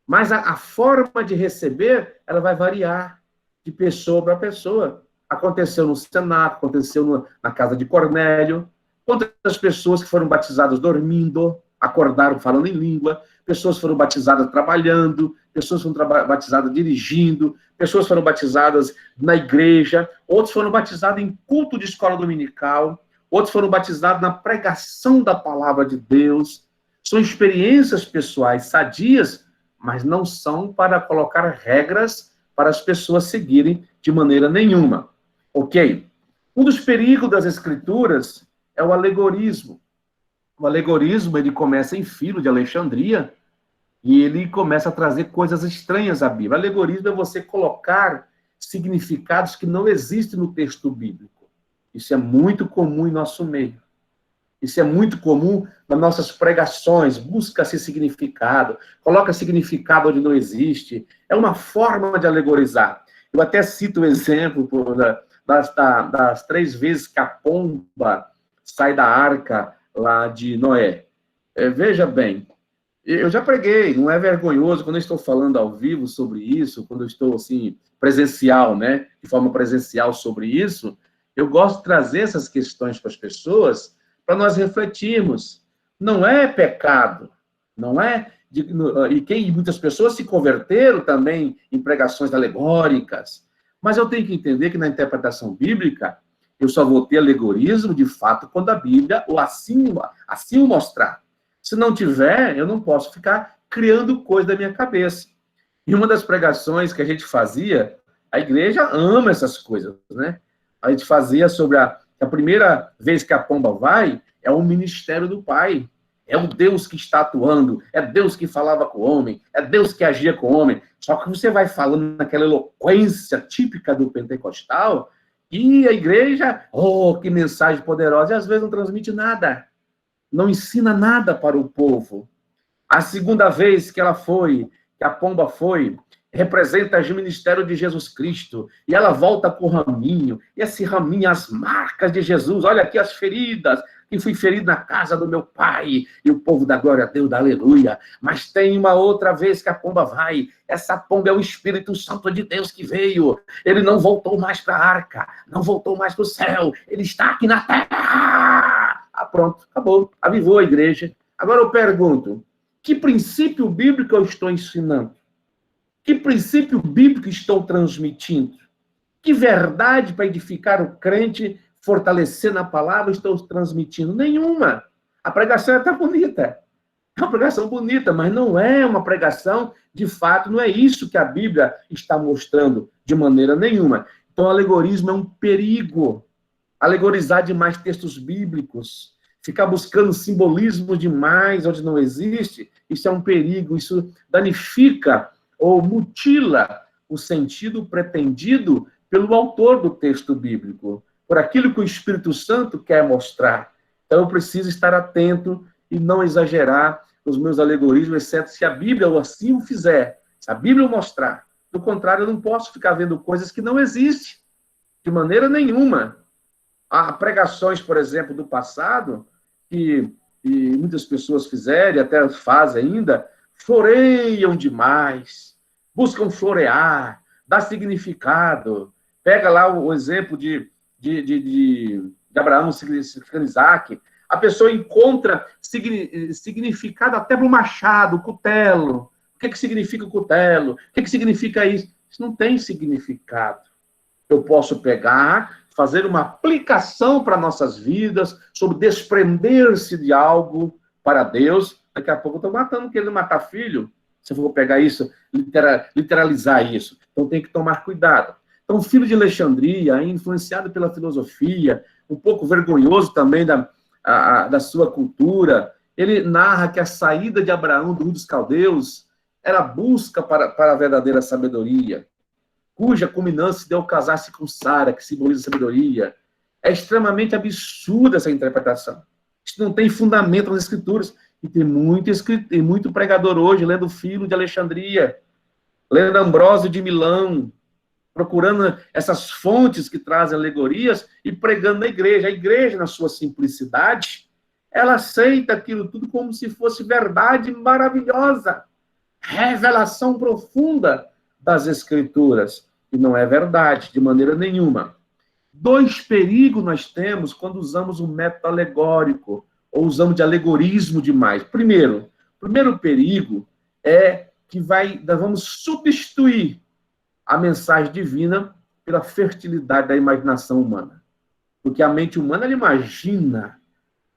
mas a forma de receber, ela vai variar de pessoa para pessoa. Aconteceu no Senado, aconteceu na casa de Cornélio. Quantas pessoas que foram batizadas dormindo, acordaram falando em língua, pessoas foram batizadas trabalhando, pessoas foram batizadas dirigindo, pessoas foram batizadas na igreja, outros foram batizados em culto de escola dominical, outros foram batizados na pregação da palavra de Deus. São experiências pessoais sadias, mas não são para colocar regras para as pessoas seguirem de maneira nenhuma. Ok? Um dos perigos das Escrituras é o alegorismo. O alegorismo, ele começa em Filo de Alexandria e ele começa a trazer coisas estranhas à Bíblia. O alegorismo é você colocar significados que não existem no texto bíblico. Isso é muito comum em nosso meio. Isso é muito comum nas nossas pregações. Busca-se significado, coloca significado onde não existe. É uma forma de alegorizar. Eu até cito o exemplo das 3 vezes que a pomba sai da arca lá de Noé. Veja bem, Eu já preguei, não é vergonhoso quando eu estou falando ao vivo sobre isso, quando eu estou, assim, presencial, né? De forma presencial sobre isso, eu gosto de trazer essas questões para as pessoas, para nós refletirmos. Não é pecado, não é... E muitas pessoas se converteram também em pregações alegóricas, mas eu tenho que entender que na interpretação bíblica, eu só vou ter alegorismo, de fato, quando a Bíblia assim o mostrar. Se não tiver, eu não posso ficar criando coisa da minha cabeça. E uma das pregações que a gente fazia, a igreja ama essas coisas, né? A gente fazia sobre a primeira vez que a pomba vai, é o ministério do Pai. É o Deus que está atuando, é Deus que falava com o homem, é Deus que agia com o homem. Só que você vai falando naquela eloquência típica do pentecostal, e a igreja, oh, que mensagem poderosa, e às vezes não transmite nada, não ensina nada para o povo. A segunda vez que ela foi, que a pomba foi, representa o ministério de Jesus Cristo, e ela volta com o raminho, e esse raminho, as marcas de Jesus, olha aqui as feridas, que fui ferido na casa do meu pai, e o povo da glória a Deus, da aleluia. Mas tem uma outra vez que a pomba vai, essa pomba é o Espírito Santo de Deus que veio, ele não voltou mais para a arca, não voltou mais para o céu, ele está aqui na terra. Ah, pronto, acabou, avivou a igreja. Agora eu pergunto, que princípio bíblico eu estou ensinando? Que princípio bíblico estou transmitindo? Que verdade para edificar o crente, fortalecer na palavra, estou transmitindo? Nenhuma. A pregação é até bonita. É uma pregação bonita, mas não é uma pregação, de fato, não é isso que a Bíblia está mostrando de maneira nenhuma. Então, o alegorismo é um perigo. Alegorizar demais textos bíblicos, ficar buscando simbolismo demais onde não existe, isso é um perigo, isso danifica ou mutila o sentido pretendido pelo autor do texto bíblico, por aquilo que o Espírito Santo quer mostrar. Então, eu preciso estar atento e não exagerar os meus alegorismos, exceto se a Bíblia assim o fizer, se a Bíblia o mostrar. Do contrário, eu não posso ficar vendo coisas que não existem, de maneira nenhuma. Há pregações, por exemplo, do passado, que muitas pessoas fizeram, e até fazem ainda, floreiam demais, buscam florear, dar significado. Pega lá o exemplo de Abraão significando Isaac. A pessoa encontra significado até para o machado, o cutelo. O que significa o cutelo? O que significa isso? Isso não tem significado. Eu posso pegar, fazer uma aplicação para nossas vidas, sobre desprender-se de algo para Deus. Daqui a pouco eu estou querendo matar filho, se eu for pegar isso, literalizar isso. Então tem que tomar cuidado. Então, o filho de Alexandria, influenciado pela filosofia, um pouco vergonhoso também da sua cultura, ele narra que a saída de Abraão do Ur dos Caldeus era a busca para a verdadeira sabedoria, cuja culminância deu casar-se com Sara, que simboliza sabedoria. É extremamente absurda essa interpretação. Isso não tem fundamento nas Escrituras. E tem muito pregador hoje lendo o Filho de Alexandria, lendo Ambrósio de Milão, procurando essas fontes que trazem alegorias e pregando na igreja. A igreja, na sua simplicidade, ela aceita aquilo tudo como se fosse verdade maravilhosa, revelação profunda das Escrituras. E não é verdade, de maneira nenhuma. 2 perigos nós temos quando usamos um método alegórico, ou usamos de alegorismo demais. Primeiro perigo é que nós vamos substituir a mensagem divina pela fertilidade da imaginação humana. Porque a mente humana, ela imagina.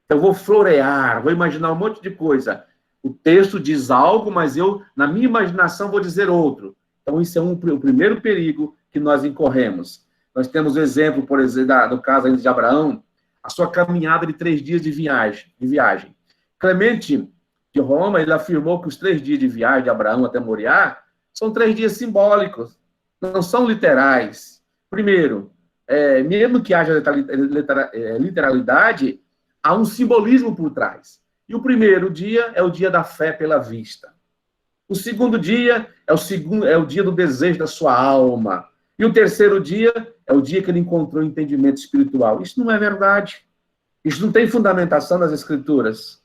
Eu vou florear, vou imaginar um monte de coisa. O texto diz algo, mas eu, na minha imaginação, vou dizer outro. Então, isso é o primeiro perigo que nós incorremos. Nós temos o exemplo, por exemplo, do caso ainda de Abraão, a sua caminhada de 3 dias de viagem. Clemente de Roma, ele afirmou que os 3 dias de viagem de Abraão até Moriá são 3 dias simbólicos, não são literais. Primeiro, mesmo que haja literalidade, há um simbolismo por trás. E o primeiro dia é o dia da fé pela vista. O segundo dia é o dia do desejo da sua alma. E o terceiro dia é o dia que ele encontrou entendimento espiritual. Isso não é verdade. Isso não tem fundamentação nas Escrituras.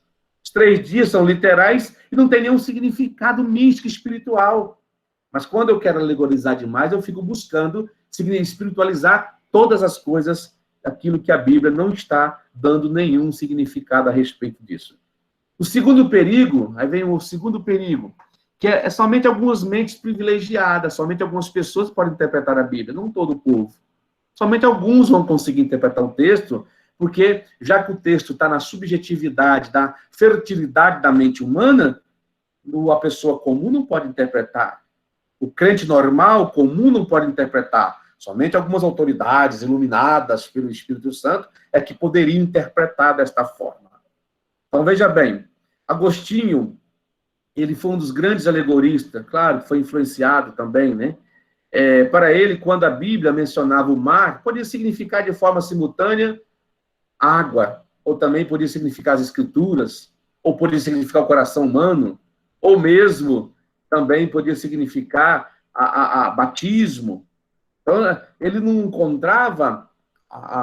Os 3 dias são literais e não tem nenhum significado místico espiritual. Mas quando eu quero alegorizar demais, eu fico buscando espiritualizar todas as coisas, aquilo que a Bíblia não está dando nenhum significado a respeito disso. O segundo perigo, aí vem o segundo perigo, que é somente algumas mentes privilegiadas, somente algumas pessoas podem interpretar a Bíblia, não todo o povo. Somente alguns vão conseguir interpretar o texto, porque já que o texto está na subjetividade, da fertilidade da mente humana, a pessoa comum não pode interpretar. O crente normal, comum, não pode interpretar. Somente algumas autoridades iluminadas pelo Espírito Santo é que poderiam interpretar desta forma. Então, veja bem, Agostinho, ele foi um dos grandes alegoristas, claro, foi influenciado também, né? Para ele, quando a Bíblia mencionava o mar, podia significar de forma simultânea água, ou também podia significar as escrituras, ou podia significar o coração humano, ou mesmo também podia significar a batismo. Então, ele não encontrava,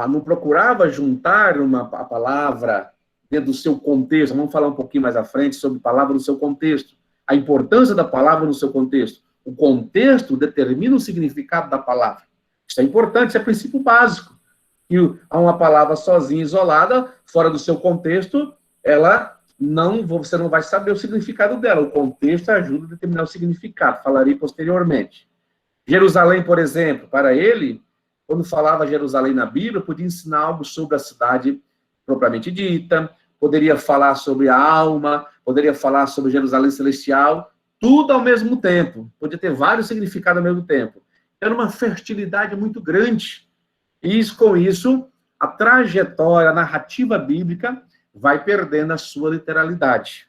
não procurava juntar a palavra dentro do seu contexto. Vamos falar um pouquinho mais à frente sobre palavra no seu contexto. A importância da palavra no seu contexto. O contexto determina o significado da palavra. Isso é importante, isso é princípio básico. E uma palavra sozinha, isolada, fora do seu contexto, você não vai saber o significado dela. O contexto ajuda a determinar o significado. Falarei posteriormente. Jerusalém, por exemplo, para ele, quando falava Jerusalém na Bíblia, podia ensinar algo sobre a cidade propriamente dita, poderia falar sobre a alma, poderia falar sobre Jerusalém celestial, tudo ao mesmo tempo. Podia ter vários significados ao mesmo tempo. Era uma fertilidade muito grande. E com isso, a trajetória, a narrativa bíblica vai perdendo a sua literalidade.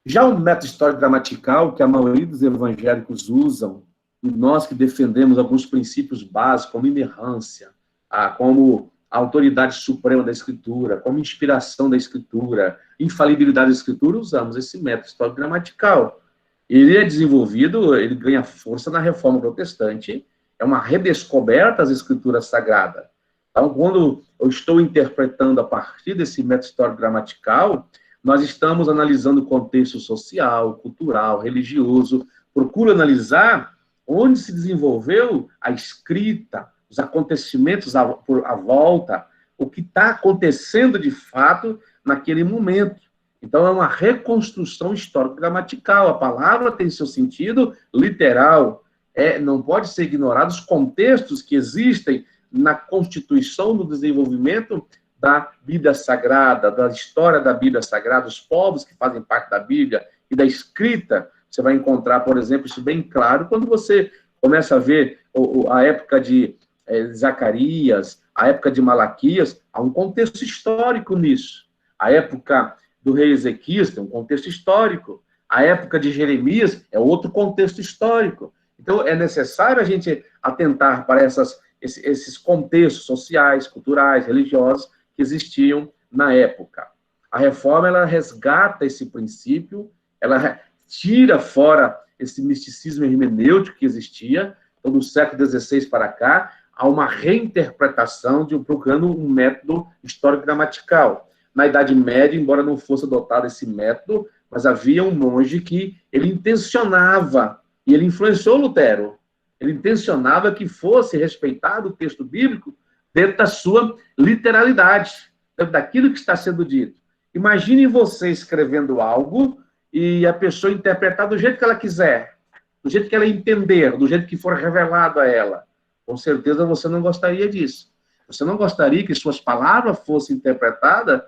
Já o método histórico-gramatical, que a maioria dos evangélicos usam, e nós que defendemos alguns princípios básicos, como inerrância, como a autoridade suprema da Escritura, como inspiração da Escritura, infalibilidade da Escritura, usamos esse método histórico-gramatical. Ele é desenvolvido, ele ganha força na Reforma Protestante, é uma redescoberta das Escrituras Sagradas. Então, quando eu estou interpretando a partir desse método histórico-gramatical, nós estamos analisando o contexto social, cultural, religioso, procuro analisar onde se desenvolveu a escrita, os acontecimentos à volta, o que está acontecendo de fato naquele momento. Então, é uma reconstrução histórico-gramatical. A palavra tem seu sentido literal. Não pode ser ignorado os contextos que existem na constituição do desenvolvimento da Bíblia Sagrada, da história da Bíblia Sagrada, os povos que fazem parte da Bíblia e da escrita. Você vai encontrar, por exemplo, isso bem claro quando você começa a ver a época de Zacarias, a época de Malaquias, há um contexto histórico nisso. A época do rei Ezequias tem um contexto histórico. A época de Jeremias é outro contexto histórico. Então, é necessário a gente atentar para esses contextos sociais, culturais, religiosos que existiam na época. A reforma, ela resgata esse princípio, ela tira fora esse misticismo hermenêutico que existia. Então, do século XVI para cá, há uma reinterpretação procurando um método histórico-gramatical. Na Idade Média, embora não fosse adotado esse método, mas havia um monge que ele intencionava, e ele influenciou Lutero, ele intencionava que fosse respeitado o texto bíblico dentro da sua literalidade, dentro daquilo que está sendo dito. Imagine você escrevendo algo e a pessoa interpretar do jeito que ela quiser, do jeito que ela entender, do jeito que for revelado a ela. Com certeza você não gostaria disso. Você não gostaria que suas palavras fossem interpretadas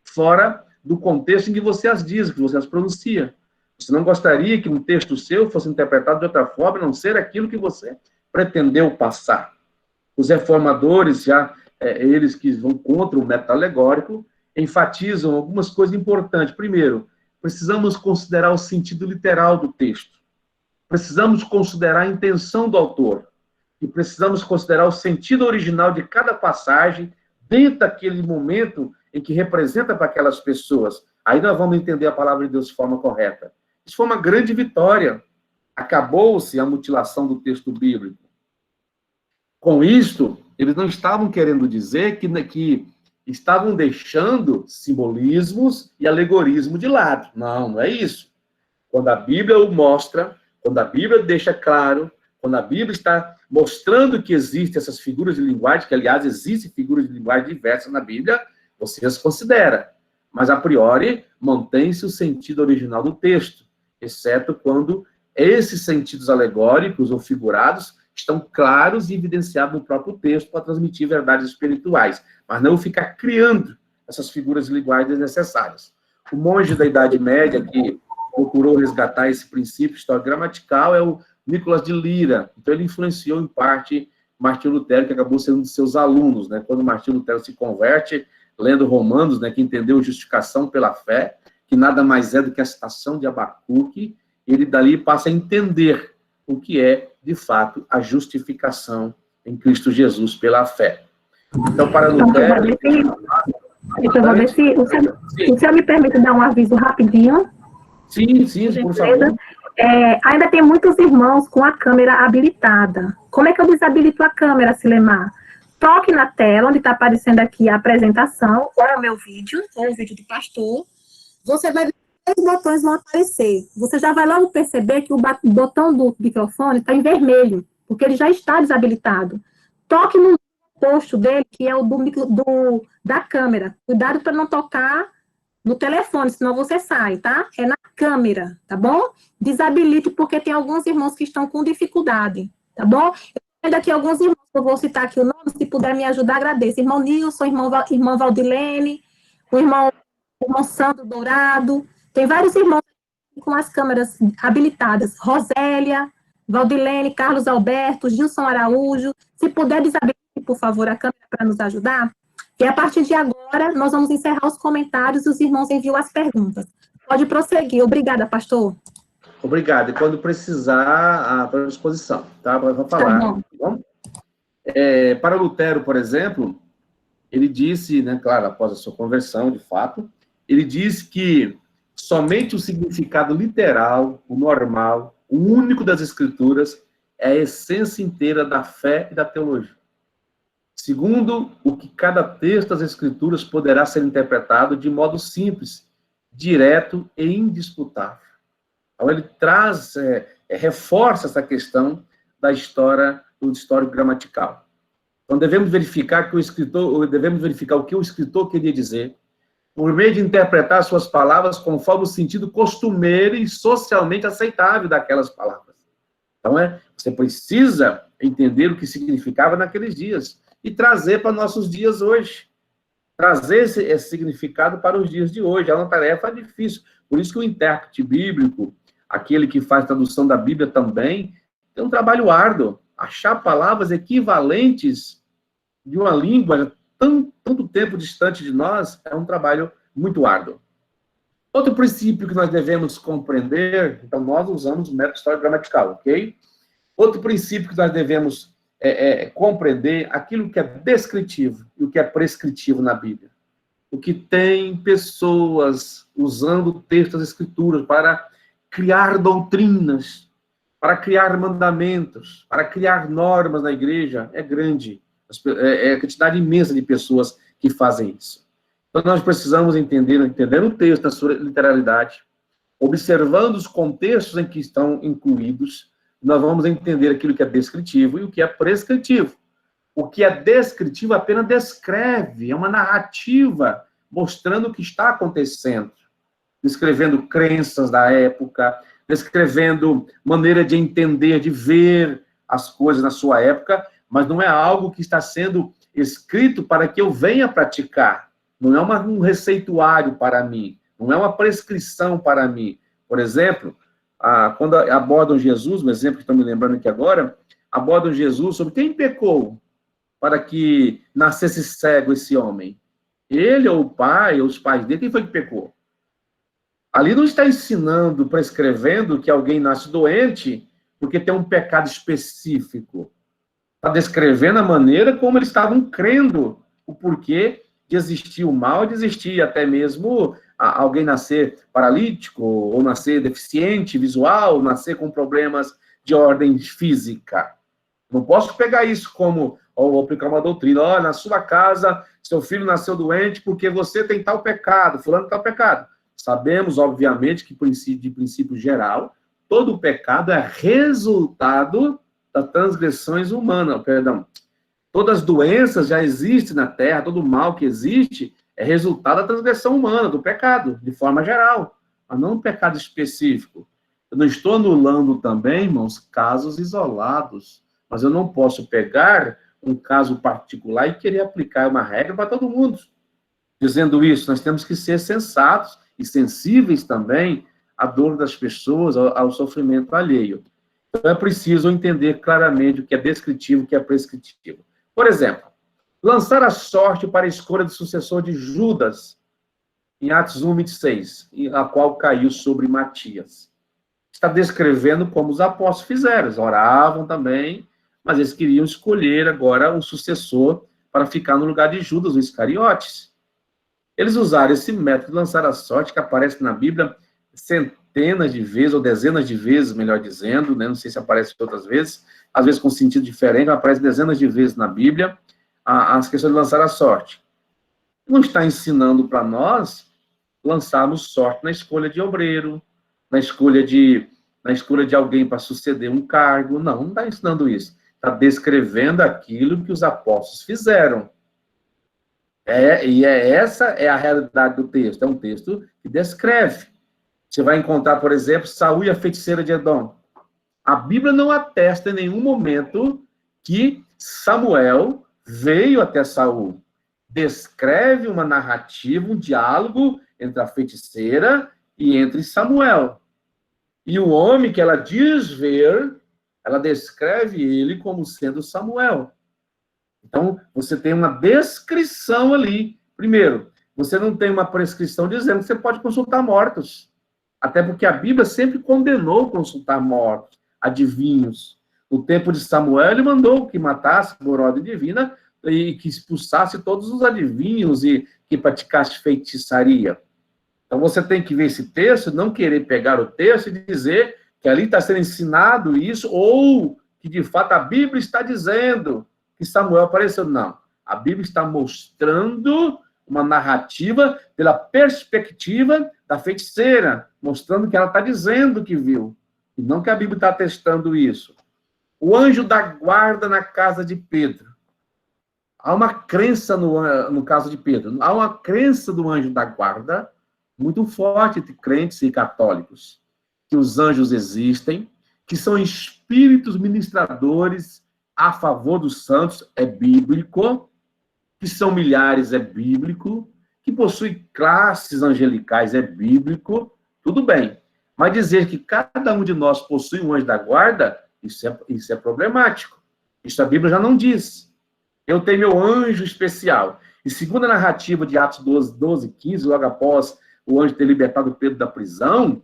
fora do contexto em que você as diz, que você as pronuncia. Você não gostaria que um texto seu fosse interpretado de outra forma, a não ser aquilo que você pretendeu passar. Os reformadores, eles que vão contra o método alegórico, enfatizam algumas coisas importantes. Primeiro, precisamos considerar o sentido literal do texto. Precisamos considerar a intenção do autor. E precisamos considerar o sentido original de cada passagem dentro daquele momento em que representa para aquelas pessoas. Aí nós vamos entender a palavra de Deus de forma correta. Isso foi uma grande vitória. Acabou-se a mutilação do texto bíblico. Com isto, eles não estavam querendo dizer que estavam deixando simbolismos e alegorismo de lado. Não, não é isso. Quando a Bíblia o mostra, quando a Bíblia deixa claro, quando a Bíblia está mostrando que existem essas figuras de linguagem, que, aliás, existem figuras de linguagem diversas na Bíblia, você as considera. Mas, a priori, mantém-se o sentido original do texto, exceto quando esses sentidos alegóricos ou figurados estão claros e evidenciados no próprio texto para transmitir verdades espirituais, mas não ficar criando essas figuras de linguagem desnecessárias. O monge da Idade Média que procurou resgatar esse princípio histórico-gramatical é o Nicolas de Lyra. Então, ele influenciou, em parte, Martinho Lutero, que acabou sendo um dos seus alunos, né? Quando Martinho Lutero se converte, lendo Romanos, né, que entendeu justificação pela fé, que nada mais é do que a citação de Abacuque, ele dali passa a entender o que é, de fato, a justificação em Cristo Jesus pela fé. Então, para Lutero... Eu vou ver se o senhor me permite dar um aviso rapidinho. Sim, por favor. Ainda tem muitos irmãos com a câmera habilitada. Como é que eu desabilito a câmera, Silemar? Toque na tela, onde está aparecendo aqui a apresentação, ou é o meu vídeo, ou é o vídeo do pastor. Você vai ver que os botões vão aparecer. Você já vai logo perceber que o botão do microfone está em vermelho, porque ele já está desabilitado. Toque no posto dele, que é o da câmera. Cuidado para não tocar no telefone, senão você sai, tá? É na câmera, tá bom? Desabilite, porque tem alguns irmãos que estão com dificuldade, tá bom? Eu tenho aqui alguns irmãos, eu vou citar aqui o nome, se puder me ajudar, agradeço. Irmão Nilson, irmão Valdilene, o irmão Sandro Dourado, tem vários irmãos com as câmeras habilitadas. Rosélia, Valdilene, Carlos Alberto, Gilson Araújo. Se puder desabilitar, por favor, a câmera para nos ajudar. E a partir de agora, nós vamos encerrar os comentários e os irmãos enviam as perguntas. Pode prosseguir. Obrigada, pastor. Obrigado. E quando precisar, à disposição, tá? Para falar. Tá bom? Para Lutero, por exemplo, ele disse, né, claro, após a sua conversão, de fato, ele disse que somente o significado literal, o normal, o único das Escrituras, é a essência inteira da fé e da teologia. Segundo, o que cada texto das Escrituras poderá ser interpretado de modo simples, direto e indisputável. Então, ele traz, reforça essa questão da história, do histórico gramatical. Então, devemos verificar o que o escritor queria dizer, por meio de interpretar suas palavras conforme o sentido costumeiro e socialmente aceitável daquelas palavras. Então, você precisa entender o que significava naqueles dias e trazer para nossos dias hoje. Trazer esse significado para os dias de hoje. É uma tarefa difícil. Por isso que o intérprete bíblico, aquele que faz tradução da Bíblia também, tem um trabalho árduo. Achar palavras equivalentes de uma língua tanto tempo distante de nós é um trabalho muito árduo. Outro princípio que nós devemos compreender, então nós usamos o método histórico gramatical, ok? Outro princípio que nós devemos compreender aquilo que é descritivo e o que é prescritivo na Bíblia. O que tem pessoas usando o texto das Escrituras para criar doutrinas, para criar mandamentos, para criar normas na igreja, é grande. É a quantidade imensa de pessoas que fazem isso. Então, nós precisamos entender o texto na sua literalidade, observando os contextos em que estão incluídos, nós vamos entender aquilo que é descritivo e o que é prescritivo. O que é descritivo apenas descreve, é uma narrativa mostrando o que está acontecendo, descrevendo crenças da época, descrevendo maneira de entender, de ver as coisas na sua época, mas não é algo que está sendo escrito para que eu venha praticar. Não é um receituário para mim, não é uma prescrição para mim. Por exemplo, quando abordam Jesus, um exemplo que estou me lembrando aqui agora, abordam Jesus sobre quem pecou para que nascesse cego esse homem. Ele ou o pai, ou os pais dele, quem foi que pecou? Ali não está ensinando, prescrevendo que alguém nasce doente porque tem um pecado específico. Está descrevendo a maneira como eles estavam crendo o porquê de existir o mal, de existir até mesmo alguém nascer paralítico, ou nascer deficiente visual, ou nascer com problemas de ordem física. Não posso pegar isso como, ou vou aplicar uma doutrina, olha, na sua casa, seu filho nasceu doente porque você tem tal pecado, fulano tal pecado. Sabemos, obviamente, que de princípio geral, todo pecado é resultado das transgressões humanas, perdão. Todas as doenças já existem na Terra, todo mal que existe é resultado da transgressão humana, do pecado, de forma geral, mas não um pecado específico. Eu não estou anulando também, irmãos, casos isolados, mas eu não posso pegar um caso particular e querer aplicar uma regra para todo mundo. Dizendo isso, nós temos que ser sensatos e sensíveis também à dor das pessoas, ao sofrimento alheio. Então é preciso entender claramente o que é descritivo e o que é prescritivo. Por exemplo, lançar a sorte para a escolha do sucessor de Judas, em Atos 1:26, a qual caiu sobre Matias. Está descrevendo como os apóstolos fizeram. Eles oravam também, mas eles queriam escolher agora um sucessor para ficar no lugar de Judas, o Iscariotes. Eles usaram esse método de lançar a sorte, que aparece na Bíblia centenas de vezes, ou dezenas de vezes, melhor dizendo, né? Não sei se aparece outras vezes, às vezes com sentido diferente, mas aparece dezenas de vezes na Bíblia, as questões de lançar a sorte. Não está ensinando para nós lançarmos sorte na escolha de obreiro, na escolha de alguém para suceder um cargo. Não está ensinando isso. Está descrevendo aquilo que os apóstolos fizeram. Essa é a realidade do texto. É um texto que descreve. Você vai encontrar, por exemplo, Saul e a feiticeira de Edom. A Bíblia não atesta em nenhum momento que Samuel veio até Saul. Descreve uma narrativa, um diálogo entre a feiticeira e entre Samuel. E o homem que ela diz ver, ela descreve ele como sendo Samuel. Então, você tem uma descrição ali. Primeiro, você não tem uma prescrição dizendo que você pode consultar mortos. Até porque a Bíblia sempre condenou consultar mortos, adivinhos. No tempo de Samuel, ele mandou que matasse por ordem divina e que expulsasse todos os adivinhos e que praticasse feitiçaria. Então, você tem que ver esse texto, não querer pegar o texto e dizer que ali está sendo ensinado isso, ou que, de fato, a Bíblia está dizendo que Samuel apareceu. Não. A Bíblia está mostrando uma narrativa pela perspectiva da feiticeira, mostrando que ela está dizendo que viu, e não que a Bíblia está atestando isso. O anjo da guarda na casa de Pedro. Há uma crença no caso de Pedro, há uma crença do anjo da guarda muito forte entre crentes e católicos, que os anjos existem, que são espíritos ministradores a favor dos santos, é bíblico, que são milhares, é bíblico, que possuem classes angelicais, é bíblico, tudo bem. Mas dizer que cada um de nós possui um anjo da guarda, isso é problemático. Isso a Bíblia já não diz. Eu tenho meu anjo especial. E segundo a narrativa de Atos 12:15, logo após o anjo ter libertado Pedro da prisão,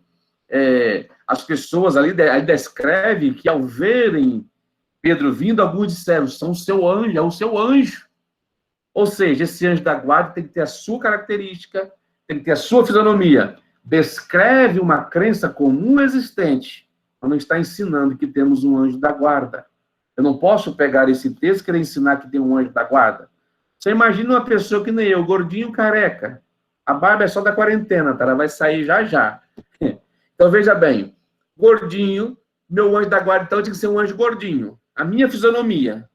as pessoas ali descrevem que ao verem Pedro vindo, alguns disseram, são o seu anjo, é o seu anjo. Ou seja, esse anjo da guarda tem que ter a sua característica, tem que ter a sua fisionomia. Descreve uma crença comum existente, mas não está ensinando que temos um anjo da guarda. Eu não posso pegar esse texto e querer ensinar que tem um anjo da guarda. Você imagina uma pessoa que nem eu, gordinho, careca. A barba é só da quarentena, tá? Ela vai sair já já. Então, veja bem, gordinho, meu anjo da guarda, então, tinha que ser um anjo gordinho. A minha fisionomia,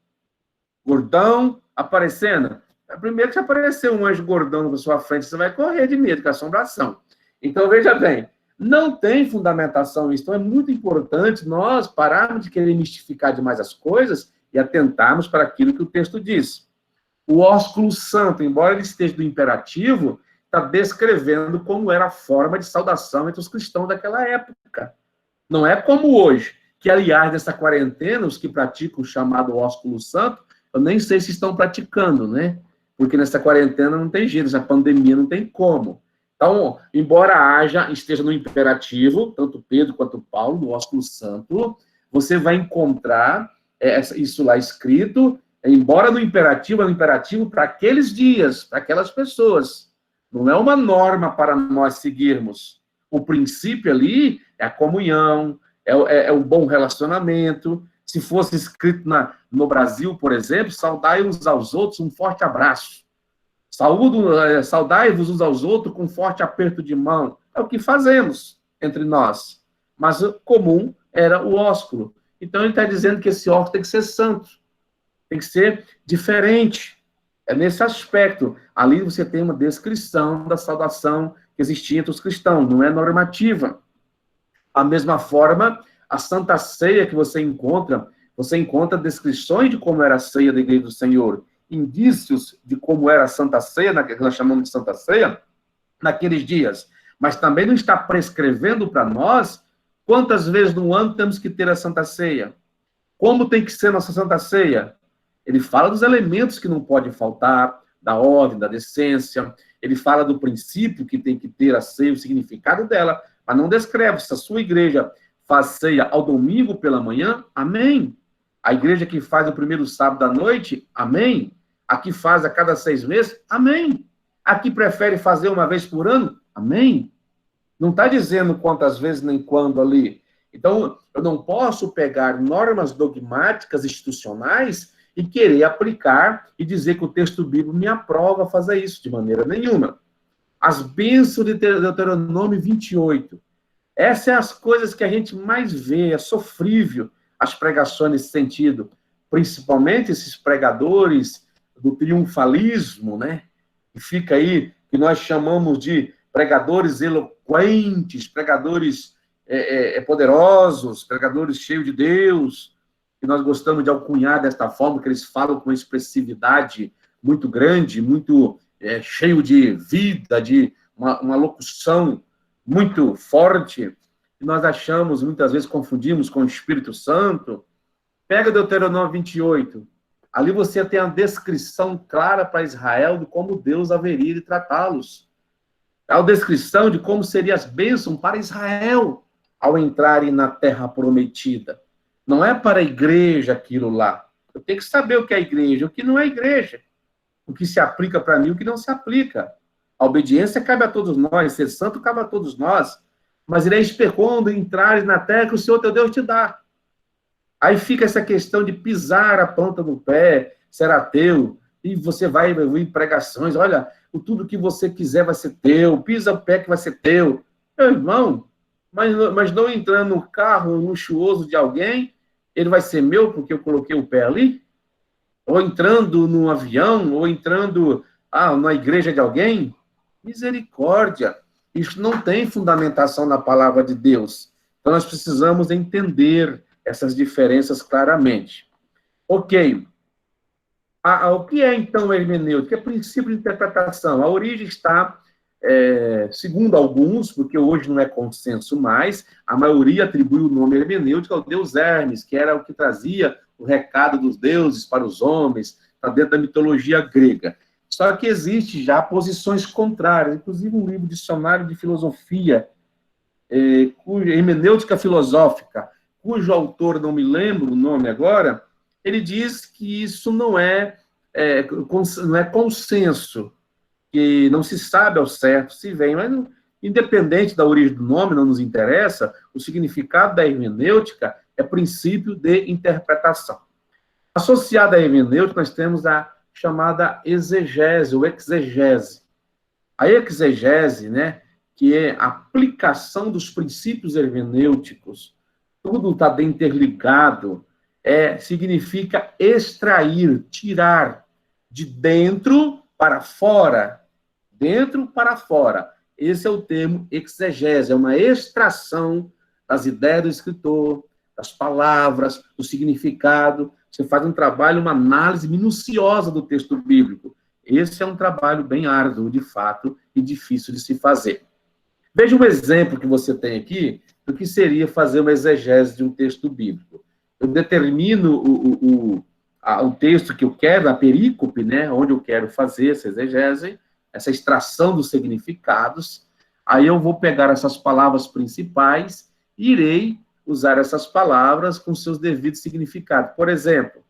gordão, aparecendo. Primeiro que se aparecer um anjo gordão na sua frente, você vai correr de medo, com assombração. Então, veja bem, não tem fundamentação isso. Então, é muito importante nós pararmos de querer mistificar demais as coisas e atentarmos para aquilo que o texto diz. O ósculo santo, embora ele esteja do imperativo, está descrevendo como era a forma de saudação entre os cristãos daquela época. Não é como hoje, que, aliás, nessa quarentena, os que praticam o chamado ósculo santo, eu nem sei se estão praticando, né? Porque nessa quarentena não tem jeito, nessa pandemia não tem como. Então, embora esteja no imperativo, tanto Pedro quanto Paulo, no ósculo santo, você vai encontrar isso lá escrito, embora no imperativo, é um imperativo para aqueles dias, para aquelas pessoas. Não é uma norma para nós seguirmos. O princípio ali é a comunhão, é o bom relacionamento. Se fosse escrito no Brasil, por exemplo, saudai uns aos outros, um forte abraço. Saudai-vos uns aos outros com um forte aperto de mão. É o que fazemos entre nós. Mas o comum era o ósculo. Então, ele está dizendo que esse ósculo tem que ser santo. Tem que ser diferente. É nesse aspecto. Ali você tem uma descrição da saudação que existia entre os cristãos. Não é normativa. Da mesma forma, a Santa Ceia que você encontra descrições de como era a ceia da Igreja do Senhor, indícios de como era a Santa Ceia, que nós chamamos de Santa Ceia, naqueles dias. Mas também não está prescrevendo para nós quantas vezes no ano temos que ter a Santa Ceia. Como tem que ser nossa Santa Ceia? Ele fala dos elementos que não pode faltar, da ordem, da decência. Ele fala do princípio que tem que ter a ceia, o significado dela, mas não descreve. Se a sua igreja faz ceia ao domingo pela manhã, amém. A igreja que faz o primeiro sábado à noite, amém. A que faz a cada 6 meses, amém. A que prefere fazer uma vez por ano, amém. Não está dizendo quantas vezes nem quando ali. Então, eu não posso pegar normas dogmáticas institucionais e querer aplicar e dizer que o texto bíblico me aprova fazer isso, de maneira nenhuma. As bênçãos de Deuteronômio 28. Essas são as coisas que a gente mais vê, é sofrível as pregações nesse sentido. Principalmente esses pregadores do triunfalismo, né? Que fica aí, que nós chamamos de pregadores eloquentes, pregadores poderosos, pregadores cheios de Deus, que nós gostamos de alcunhar desta forma, que eles falam com uma expressividade muito grande, muito cheio de vida, de uma locução muito forte, que nós achamos, muitas vezes confundimos com o Espírito Santo. Pega Deuteronômio 28, ali você tem a descrição clara para Israel de como Deus haveria de tratá-los. A descrição de como seriam as bênçãos para Israel ao entrarem na terra prometida. Não é para a igreja aquilo lá. Eu tenho que saber o que é igreja, o que não é igreja. O que se aplica para mim, o que não se aplica. A obediência cabe a todos nós, ser santo cabe a todos nós. Mas ireis quando entrares na terra que o Senhor teu Deus te dá. Aí fica essa questão de pisar a planta do pé, será teu, e você vai ouvir pregações, olha, tudo que você quiser vai ser teu, pisa o pé que vai ser teu. Meu irmão, mas não entrando no carro luxuoso de alguém, ele vai ser meu porque eu coloquei o pé ali? Ou entrando num avião, ou entrando na igreja de alguém? Misericórdia! Isso não tem fundamentação na palavra de Deus. Então, nós precisamos entender essas diferenças claramente. Ok. O que é, então, hermenêutica? É princípio de interpretação. A origem está, segundo alguns, porque hoje não é consenso mais, a maioria atribui o nome hermenêutica ao deus Hermes, que era o que trazia o recado dos deuses para os homens, está dentro da mitologia grega. Só que existe já posições contrárias, inclusive um livro dicionário de filosofia, hermenêutica filosófica, cujo autor, não me lembro o nome agora, ele diz que isso não é consenso, que não se sabe ao certo se vem, mas independente da origem do nome, não nos interessa, o significado da hermenêutica é princípio de interpretação. Associada à hermenêutica, nós temos a chamada exegese, ou exegese. A exegese, né, que é a aplicação dos princípios hermenêuticos, tudo está interligado, significa extrair, tirar de dentro para fora. Dentro para fora. Esse é o termo exegese, é uma extração das ideias do escritor, das palavras, do significado. Você faz um trabalho, uma análise minuciosa do texto bíblico. Esse é um trabalho bem árduo, de fato, e difícil de se fazer. Veja um exemplo que você tem aqui do que seria fazer uma exegese de um texto bíblico. Eu determino o texto que eu quero, a perícope, né, onde eu quero fazer essa exegese, essa extração dos significados. Aí eu vou pegar essas palavras principais e irei usar essas palavras com seus devidos significados. Por exemplo,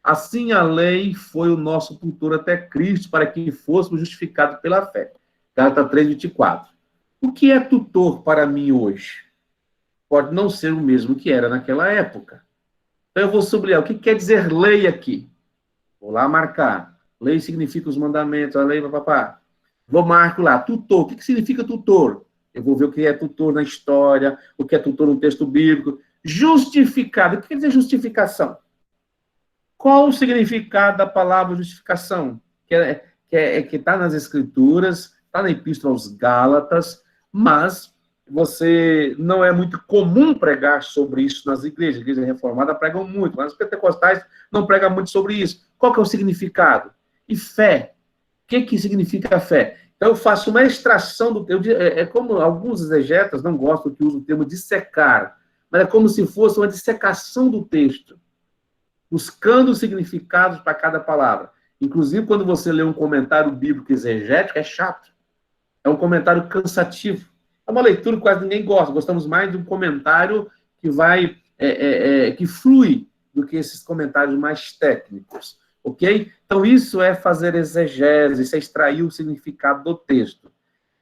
assim a lei foi o nosso tutor até Cristo, para que fôssemos justificados pela fé. Gálatas 3:24. O que é tutor para mim hoje? Pode não ser o mesmo que era naquela época. Então, eu vou sublinhar. O que quer dizer lei aqui? Vou lá marcar. Lei significa os mandamentos, a lei, papapá. Vou marcar lá. Tutor. O que significa tutor? Eu vou ver o que é tutor na história, o que é tutor no texto bíblico. Justificado. O que quer dizer justificação? Qual o significado da palavra justificação? Que está nas Escrituras, está na Epístola aos Gálatas, mas você não é muito comum pregar sobre isso nas igrejas. A igreja reformada pregam muito, mas os pentecostais não pregam muito sobre isso. Qual que é o significado? E fé. O que significa fé? Então, eu faço uma extração do termo. É como alguns exegetas não gostam que usem o termo dissecar, mas é como se fosse uma dissecação do texto, buscando significados para cada palavra. Inclusive, quando você lê um comentário bíblico exegético, é chato. É um comentário cansativo. É uma leitura que quase ninguém gosta. Gostamos mais de um comentário que vai, que flui, do que esses comentários mais técnicos. Ok? Então, isso é fazer exegese, isso é extrair o significado do texto.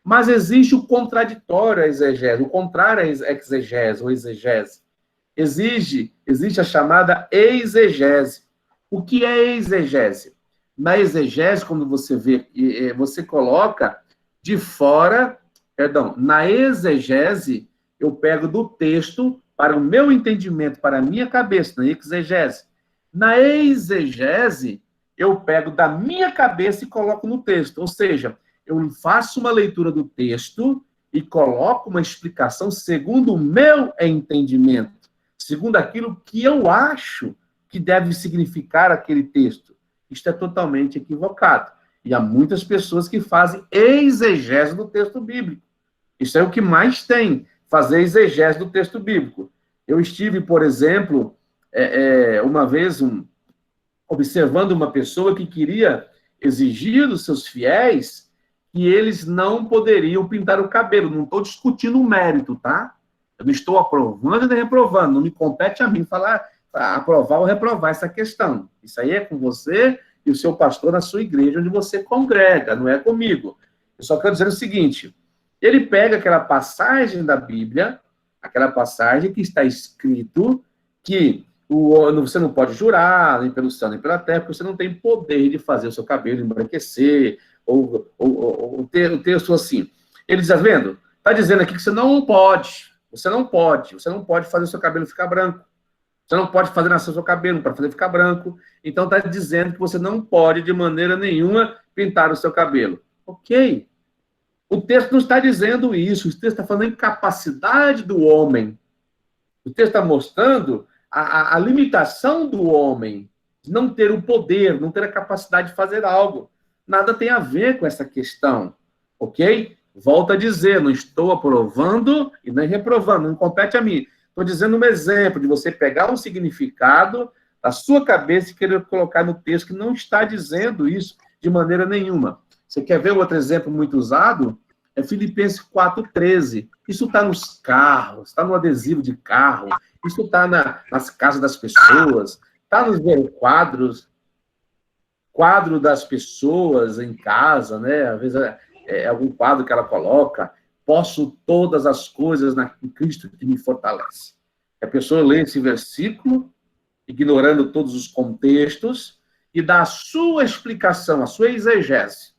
Mas existe o contraditório à exegese, o contrário à exegese ou exegese. Existe a chamada exegese. O que é exegese? Na exegese, quando você vê, você coloca de fora, na exegese, eu pego do texto para o meu entendimento, para a minha cabeça, na exegese. Na exegese, eu pego da minha cabeça e coloco no texto. Ou seja, eu faço uma leitura do texto e coloco uma explicação segundo o meu entendimento, segundo aquilo que eu acho que deve significar aquele texto. Isto é totalmente equivocado. E há muitas pessoas que fazem exegese do texto bíblico. Isso é o que mais tem, fazer exegese do texto bíblico. Eu estive, por exemplo, uma vez observando uma pessoa que queria exigir dos seus fiéis que eles não poderiam pintar o cabelo. Não estou discutindo o mérito, tá? Eu não estou aprovando nem reprovando. Não me compete a mim falar, aprovar ou reprovar essa questão. Isso aí é com você e o seu pastor na sua igreja, onde você congrega, não é comigo. Eu só quero dizer o seguinte, ele pega aquela passagem da Bíblia, aquela passagem que está escrito que você não pode jurar, nem pelo céu, nem pela terra, porque você não tem poder de fazer o seu cabelo embranquecer, ou ter o texto assim. Ele diz, tá vendo? Está dizendo aqui que você não pode fazer o seu cabelo ficar branco. Você não pode fazer nascer o seu cabelo para fazer ficar branco. Então está dizendo que você não pode, de maneira nenhuma, pintar o seu cabelo. Ok. O texto não está dizendo isso. O texto está falando da incapacidade do homem. O texto está mostrando a limitação do homem de não ter o poder, não ter a capacidade de fazer algo. Nada tem a ver com essa questão. Ok? Volto a dizer, não estou aprovando e nem reprovando. Não compete a mim. Estou dizendo um exemplo de você pegar um significado da sua cabeça e querer colocar no texto que não está dizendo isso de maneira nenhuma. Você quer ver outro exemplo muito usado? É Filipenses 4,13. Isso está nos carros, está no adesivo de carro, isso está nas casas das pessoas, está nos quadro das pessoas em casa, né? Às vezes é algum quadro que ela coloca. Posso todas as coisas em Cristo que me fortalece. A pessoa lê esse versículo, ignorando todos os contextos, e dá a sua explicação, a sua exegese.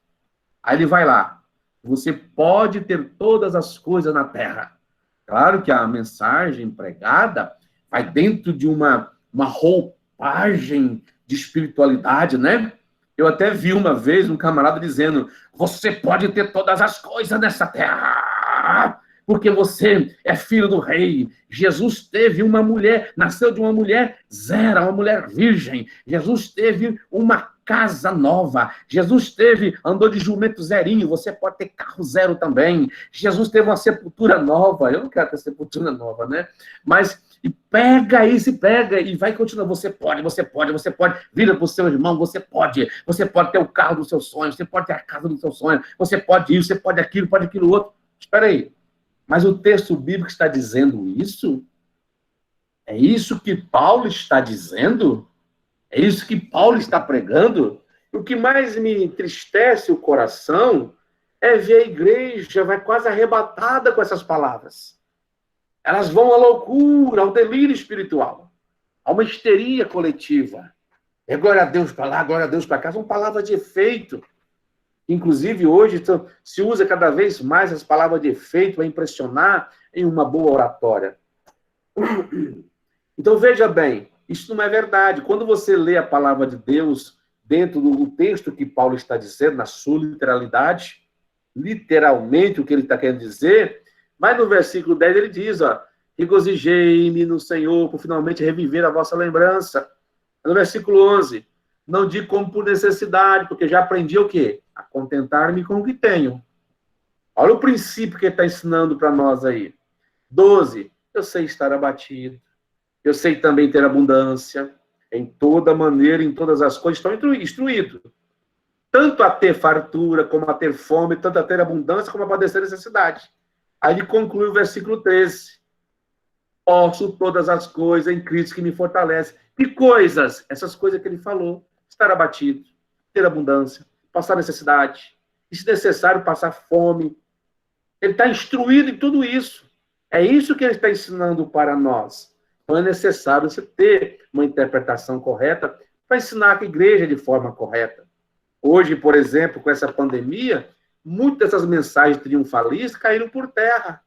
Aí ele vai lá. Você pode ter todas as coisas na terra. Claro que a mensagem pregada vai dentro de uma roupagem de espiritualidade, né? Eu até vi uma vez um camarada dizendo, você pode ter todas as coisas nessa terra, porque você é filho do rei. Jesus teve uma mulher, nasceu de uma mulher zero, uma mulher virgem. Jesus teve uma casa nova. Jesus andou de jumento zerinho, você pode ter carro zero também. Jesus teve uma sepultura nova. Eu não quero ter sepultura nova, né? Mas pega isso e vai continuar. Você pode. Vira para o seu irmão, você pode ter o carro do seu sonho, você pode ter a casa do seu sonho, você pode isso, você pode aquilo outro. Espera aí. Mas o texto bíblico está dizendo isso? É isso que Paulo está dizendo? É isso que Paulo está pregando? O que mais me entristece o coração é ver a igreja vai quase arrebatada com essas palavras. Elas vão à loucura, ao delírio espiritual. Há uma histeria coletiva. É glória a Deus para lá, glória a Deus para cá. São palavras de efeito. Inclusive, hoje, se usa cada vez mais as palavras de efeito para impressionar em uma boa oratória. Então, veja bem, isso não é verdade. Quando você lê a palavra de Deus dentro do texto que Paulo está dizendo, na sua literalidade, literalmente o que ele está querendo dizer, mas no versículo 10 ele diz, ó, regozijei-me no Senhor por finalmente reviver a vossa lembrança. No versículo 11, não digo como por necessidade, porque já aprendi o quê? A contentar-me com o que tenho. Olha o princípio que ele está ensinando para nós aí. 12, eu sei estar abatido. Eu sei também ter abundância. Em toda maneira, em todas as coisas, estou instruído. Tanto a ter fartura, como a ter fome, tanto a ter abundância, como a padecer necessidade. Aí ele conclui o versículo 13. Posso todas as coisas em Cristo que me fortalece. Que coisas? Essas coisas que ele falou. Estar abatido, ter abundância, passar necessidade, e se necessário, passar fome. Ele está instruído em tudo isso. É isso que ele está ensinando para nós. Então é necessário você ter uma interpretação correta para ensinar a igreja de forma correta. Hoje, por exemplo, com essa pandemia, muitas dessas mensagens triunfalistas caíram por terra.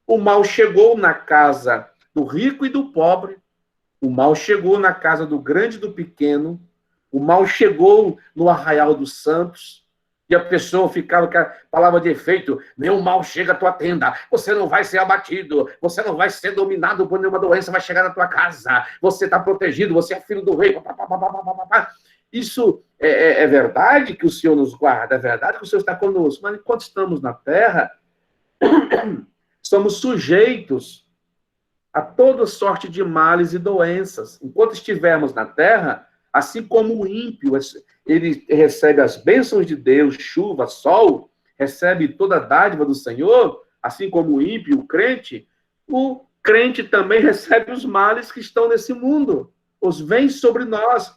O mal chegou na casa do rico e do pobre. O mal chegou na casa do grande e do pequeno. O mal chegou no arraial dos santos. E a pessoa ficava com a palavra de efeito, nenhum mal chega à tua tenda, você não vai ser abatido, você não vai ser dominado por nenhuma doença, vai chegar na tua casa, você está protegido, você é filho do rei. Isso é verdade que o Senhor nos guarda, é verdade que o Senhor está conosco, mas enquanto estamos na terra, somos sujeitos a toda sorte de males e doenças. Enquanto estivermos na terra, assim como o ímpio, ele recebe as bênçãos de Deus, chuva, sol, recebe toda a dádiva do Senhor, assim como o ímpio, o crente também recebe os males que estão nesse mundo. Os vêm sobre nós.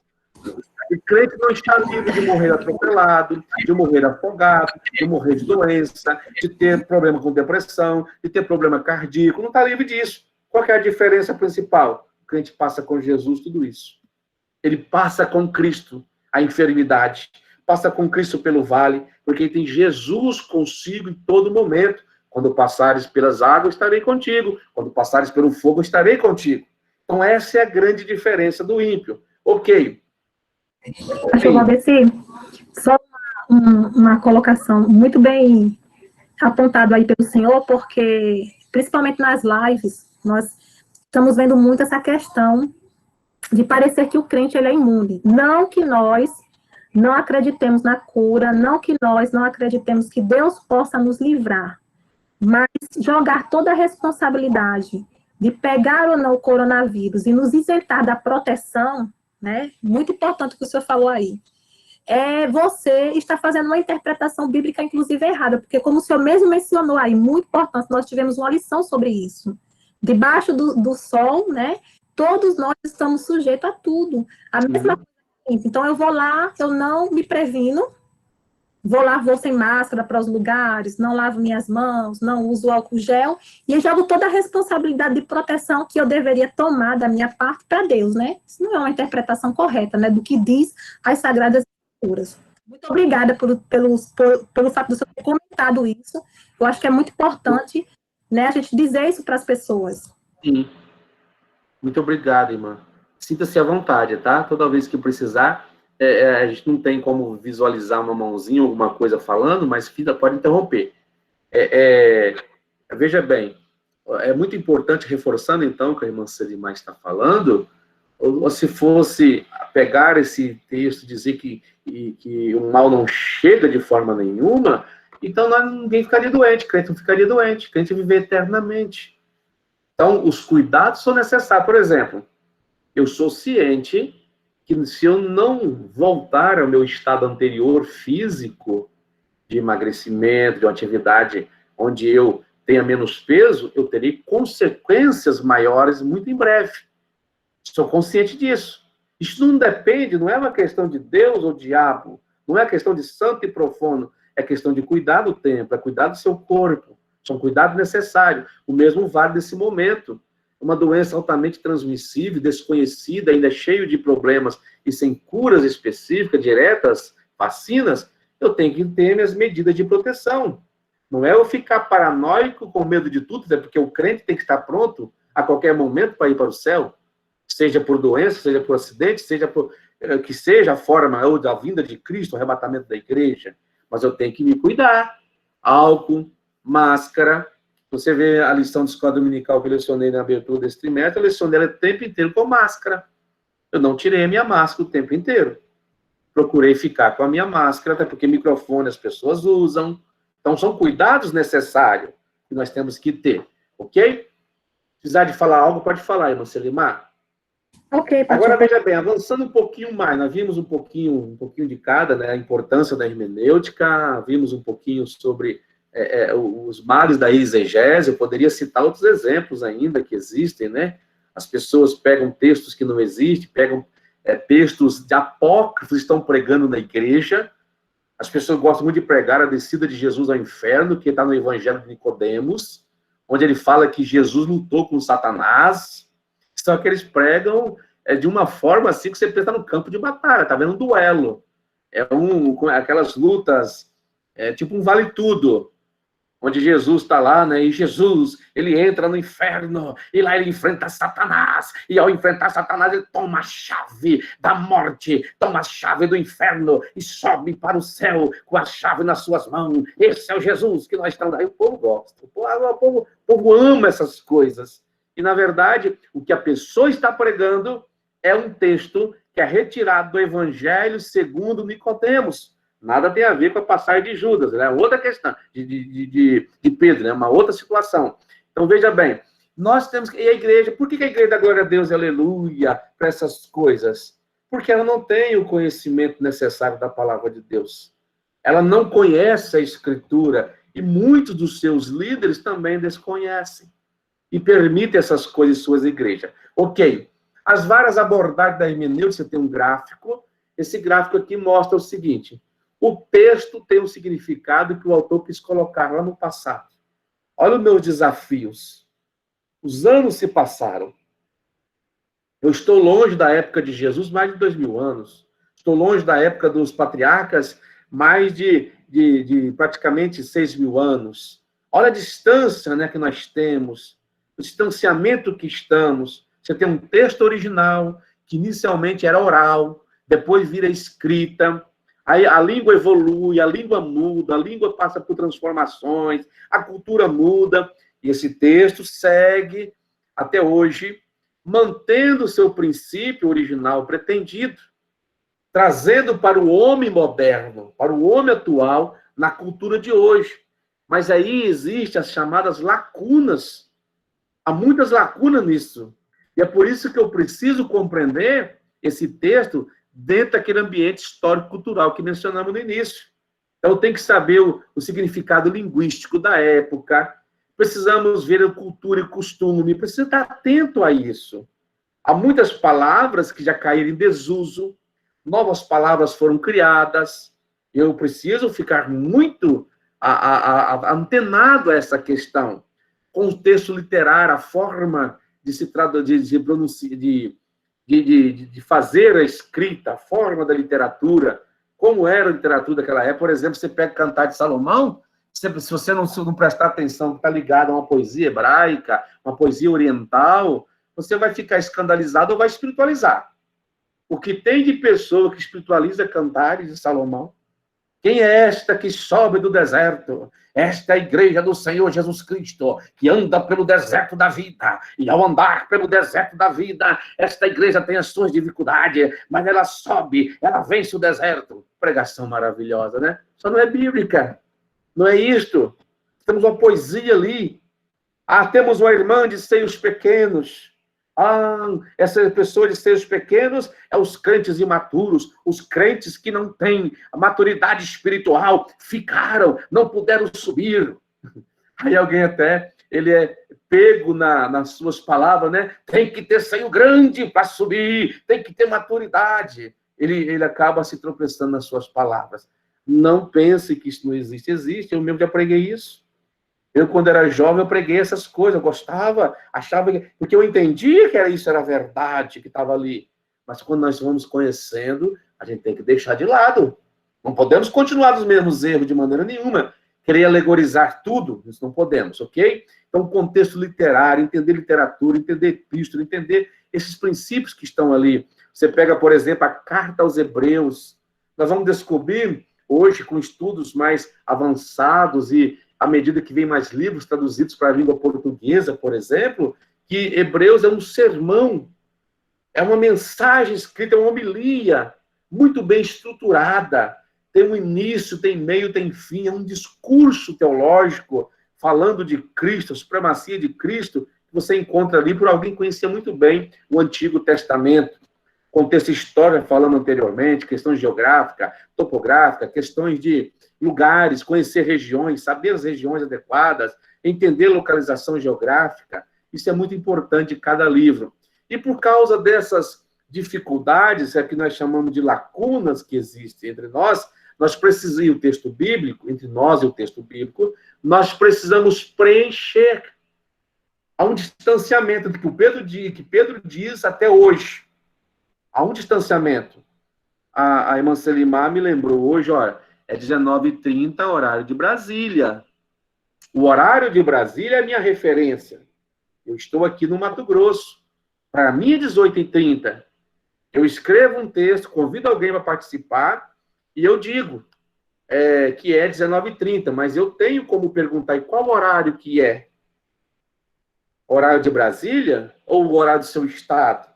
O crente não está livre de morrer atropelado, de morrer afogado, de morrer de doença, de ter problema com depressão, de ter problema cardíaco. Não está livre disso. Qual que é a diferença principal? O crente passa com Jesus tudo isso. Ele passa com Cristo a enfermidade, passa com Cristo pelo vale, porque tem Jesus consigo em todo momento. Quando passares pelas águas, estarei contigo. Quando passares pelo fogo, estarei contigo. Então, essa é a grande diferença do ímpio. Ok. Deixa eu ver se só uma colocação muito bem apontado aí pelo senhor, porque, principalmente nas lives, nós estamos vendo muito essa questão de parecer que o crente ele é imune. Não que nós não acreditemos na cura, não que nós não acreditemos que Deus possa nos livrar, mas jogar toda a responsabilidade de pegar ou não o coronavírus e nos isentar da proteção, né? Muito importante o que o senhor falou aí. Você está fazendo uma interpretação bíblica, inclusive, errada, porque como o senhor mesmo mencionou aí, muito importante, nós tivemos uma lição sobre isso. Debaixo do sol, né? Todos nós estamos sujeitos a tudo. A mesma coisa. Então, eu vou lá, eu não me previno, vou sem máscara para os lugares, não lavo minhas mãos, não uso álcool gel, e eu jogo toda a responsabilidade de proteção que eu deveria tomar da minha parte para Deus, né? Isso não é uma interpretação correta, né? Do que diz as Sagradas Escrituras. Muito obrigada pelo fato de você ter comentado isso. Eu acho que é muito importante, né, a gente dizer isso para as pessoas. Sim. Muito obrigado, irmã. Sinta-se à vontade, tá? Toda vez que precisar, a gente não tem como visualizar uma mãozinha, alguma coisa falando, mas pode interromper. Veja bem, é muito importante, reforçando então o que a irmã Selimar está falando, ou se fosse pegar esse texto e dizer que o mal não chega de forma nenhuma, então ninguém ficaria doente, crente não ficaria doente, crente viver eternamente. Então, os cuidados são necessários. Por exemplo, eu sou ciente que se eu não voltar ao meu estado anterior físico, de emagrecimento, de uma atividade onde eu tenha menos peso, eu terei consequências maiores muito em breve. Sou consciente disso. Isso não depende, não é uma questão de Deus ou diabo, não é questão de santo e profano, é questão de cuidar do templo, é cuidar do seu corpo. São cuidados necessários. O mesmo vale nesse momento. uma doença altamente transmissível, desconhecida, ainda cheio de problemas e sem curas específicas, diretas, vacinas, eu tenho que ter minhas medidas de proteção. Não é eu ficar paranoico com medo de tudo, até porque o crente tem que estar pronto a qualquer momento para ir para o céu, seja por doença, seja por acidente, seja por que seja a forma ou da vinda de Cristo, o arrebatamento da igreja. Mas eu tenho que me cuidar. Álcool, máscara. Você vê a lição de escola dominical que eu lecionei na abertura desse trimestre, eu lecionei ela o tempo inteiro com máscara. Eu não tirei a minha máscara o tempo inteiro. Procurei ficar com a minha máscara, até porque microfone as pessoas usam. Então, são cuidados necessários que nós temos que ter, ok? Se precisar de falar algo, pode falar, irmã Selimar. Ok, Agora, veja bem, avançando um pouquinho mais, nós vimos um pouquinho de cada, né, a importância da hermenêutica, vimos um pouquinho sobre os males da exegese, eu poderia citar outros exemplos ainda que existem, né? As pessoas pegam textos que não existem, pegam textos de apócrifos, estão pregando na igreja. As pessoas gostam muito de pregar a descida de Jesus ao inferno, que está no Evangelho de Nicodemos, onde ele fala que Jesus lutou com Satanás. Só que eles pregam de uma forma assim que você pensa no campo de batalha, está vendo um duelo. Aquelas lutas, tipo um vale-tudo, onde Jesus está lá, né? E Jesus, ele entra no inferno, e lá ele enfrenta Satanás, e ao enfrentar Satanás, ele toma a chave da morte, toma a chave do inferno, e sobe para o céu com a chave nas suas mãos. Esse é o Jesus que nós estamos aí. O povo gosta, o povo ama essas coisas. E, na verdade, o que a pessoa está pregando é um texto que é retirado do Evangelho segundo Nicodemos. Nada tem a ver com a passagem de Judas, né? Outra questão, de Pedro, né? Uma outra situação. Então, veja bem, nós temos que... E a igreja, por que a igreja dá glória a Deus, aleluia, para essas coisas? Porque ela não tem o conhecimento necessário da palavra de Deus. Ela não conhece a Escritura, e muitos dos seus líderes também desconhecem. E permitem essas coisas em suas igrejas. Ok, as várias abordagens da hermenêutica, você tem um gráfico, esse gráfico aqui mostra o seguinte... O texto tem um significado que o autor quis colocar lá no passado. Olha os meus desafios. Os anos se passaram. Eu estou longe da época de Jesus, mais de 2000 anos. Estou longe da época dos patriarcas, mais de praticamente 6.000 anos. Olha a distância, né, que nós temos, o distanciamento que estamos. Você tem um texto original, que inicialmente era oral, depois vira escrita. Aí a língua evolui, a língua muda, a língua passa por transformações, a cultura muda, e esse texto segue até hoje, mantendo o seu princípio original pretendido, trazendo para o homem moderno, para o homem atual, na cultura de hoje. Mas aí existem as chamadas lacunas. Há muitas lacunas nisso. E é por isso que eu preciso compreender esse texto dentro daquele ambiente histórico-cultural que mencionamos no início. Então, tem que saber o significado linguístico da época, precisamos ver a cultura e costume, precisa estar atento a isso. Há muitas palavras que já caíram em desuso, novas palavras foram criadas, eu preciso ficar muito antenado a essa questão. Contexto literário, a forma de se pronunciar, de fazer a escrita, a forma da literatura, como era a literatura daquela época. Por exemplo, você pega Cantar de Salomão, se você não prestar atenção, que está ligado a uma poesia hebraica, uma poesia oriental, você vai ficar escandalizado ou vai espiritualizar. O que tem de pessoa que espiritualiza Cantares de Salomão? Quem é esta que sobe do deserto? Esta é a igreja do Senhor Jesus Cristo, que anda pelo deserto da vida. E ao andar pelo deserto da vida, esta igreja tem as suas dificuldades, mas ela sobe, ela vence o deserto. Pregação maravilhosa, né? Só não é bíblica. Não é isto. Temos uma poesia ali. Temos uma irmã de seios pequenos. Essa pessoa de seios pequenos é os crentes imaturos, os crentes que não têm a maturidade espiritual, ficaram, não puderam subir. Aí alguém ele é pego nas suas palavras, né? Tem que ter seio grande para subir, tem que ter maturidade. Ele acaba se tropeçando nas suas palavras. Não pense que isso não existe. Existe, eu mesmo já preguei isso. Eu, quando era jovem, eu preguei essas coisas, eu gostava, achava, porque eu entendia que isso era verdade, que estava ali. Mas quando nós vamos conhecendo, a gente tem que deixar de lado. Não podemos continuar nos mesmos erros de maneira nenhuma. Querer alegorizar tudo, isso não podemos, ok? Então, contexto literário, entender literatura, entender epístola, entender esses princípios que estão ali. Você pega, por exemplo, a Carta aos Hebreus. Nós vamos descobrir, hoje, com estudos mais avançados e à medida que vem mais livros traduzidos para a língua portuguesa, por exemplo, que Hebreus é um sermão, é uma mensagem escrita, é uma homilia, muito bem estruturada, tem um início, tem meio, tem fim, é um discurso teológico falando de Cristo, a supremacia de Cristo, que você encontra ali por alguém que conhecia muito bem o Antigo Testamento. Contexto histórico, falando anteriormente, questões geográficas, topográficas, questões de lugares, conhecer regiões, saber as regiões adequadas, entender localização geográfica. Isso é muito importante em cada livro. E por causa dessas dificuldades, é que nós chamamos de lacunas que existem entre nós precisamos, o texto bíblico, entre nós e o texto bíblico, nós precisamos preencher. Há um distanciamento que Pedro diz até hoje. Há um distanciamento. A irmã Selimar me lembrou hoje, olha, é 19h30, horário de Brasília. O horário de Brasília é a minha referência. Eu estou aqui no Mato Grosso. Para mim é 18h30. Eu escrevo um texto, convido alguém para participar e eu digo que é 19h30, mas eu tenho como perguntar, e qual horário que é? Horário de Brasília ou o horário do seu estado?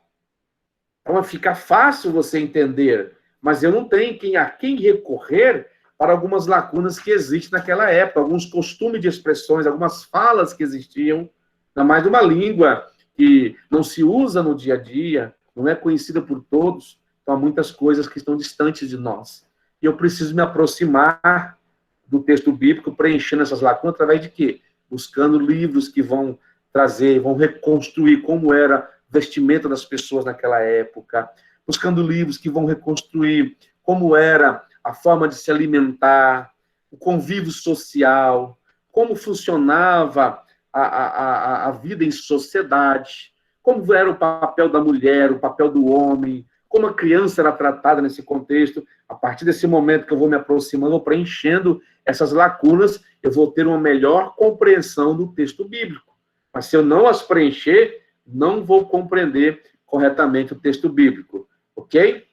Então fica fácil você entender, mas eu não tenho a quem recorrer para algumas lacunas que existem naquela época, alguns costumes de expressões, algumas falas que existiam, ainda mais de uma língua que não se usa no dia a dia, não é conhecida por todos, então há muitas coisas que estão distantes de nós. E eu preciso me aproximar do texto bíblico, preenchendo essas lacunas, através de quê? Buscando livros que vão trazer, vão reconstruir como era a vestimenta das pessoas naquela época, buscando livros que vão reconstruir como era a forma de se alimentar, o convívio social, como funcionava a vida em sociedade, como era o papel da mulher, o papel do homem, como a criança era tratada nesse contexto. A partir desse momento que eu vou me aproximando, vou preenchendo essas lacunas, eu vou ter uma melhor compreensão do texto bíblico. Mas se eu não as preencher, não vou compreender corretamente o texto bíblico, ok?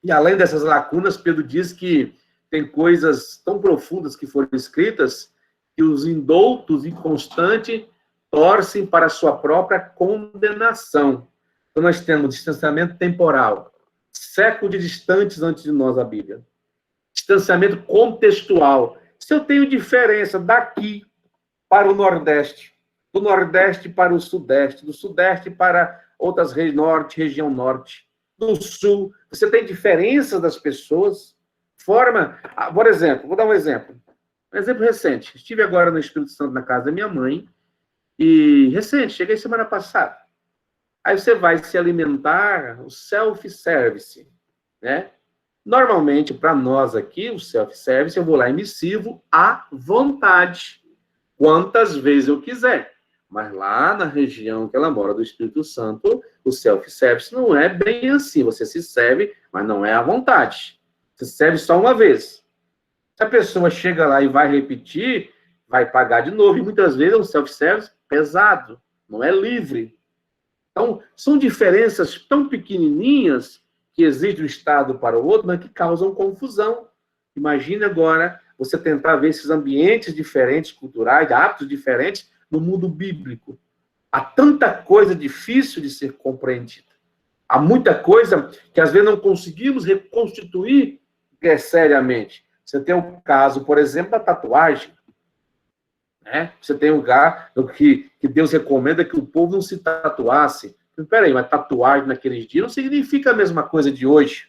E além dessas lacunas, Pedro diz que tem coisas tão profundas que foram escritas que os indoutos inconstantes torcem para a sua própria condenação. Então nós temos distanciamento temporal, séculos de distantes antes de nós a Bíblia. Distanciamento contextual. Se eu tenho diferença daqui para o Nordeste, do Nordeste para o Sudeste, do Sudeste para outras regiões, Norte, região Norte, do Sul, você tem diferenças das pessoas, por exemplo, vou dar um exemplo recente. Estive agora no Espírito Santo, na casa da minha mãe, e recente, cheguei semana passada. Aí você vai se alimentar, o self-service, né? Normalmente, para nós aqui, o self-service, eu vou lá e me sirvo à vontade, quantas vezes eu quiser. Mas lá na região que ela mora, do Espírito Santo, o self-service não é bem assim. Você se serve, mas não é à vontade. Você serve só uma vez. Se a pessoa chega lá e vai repetir, vai pagar de novo. E muitas vezes é um self-service pesado, não é livre. Então, são diferenças tão pequenininhas que existem de um estado para o outro, mas que causam confusão. Imagine agora você tentar ver esses ambientes diferentes, culturais, hábitos diferentes, no mundo bíblico. Há tanta coisa difícil de ser compreendida. Há muita coisa que, às vezes, não conseguimos reconstituir seriamente. Você tem o caso, por exemplo, da tatuagem. Né? Você tem um lugar que Deus recomenda que o povo não se tatuasse. Peraí, mas tatuagem naqueles dias não significa a mesma coisa de hoje.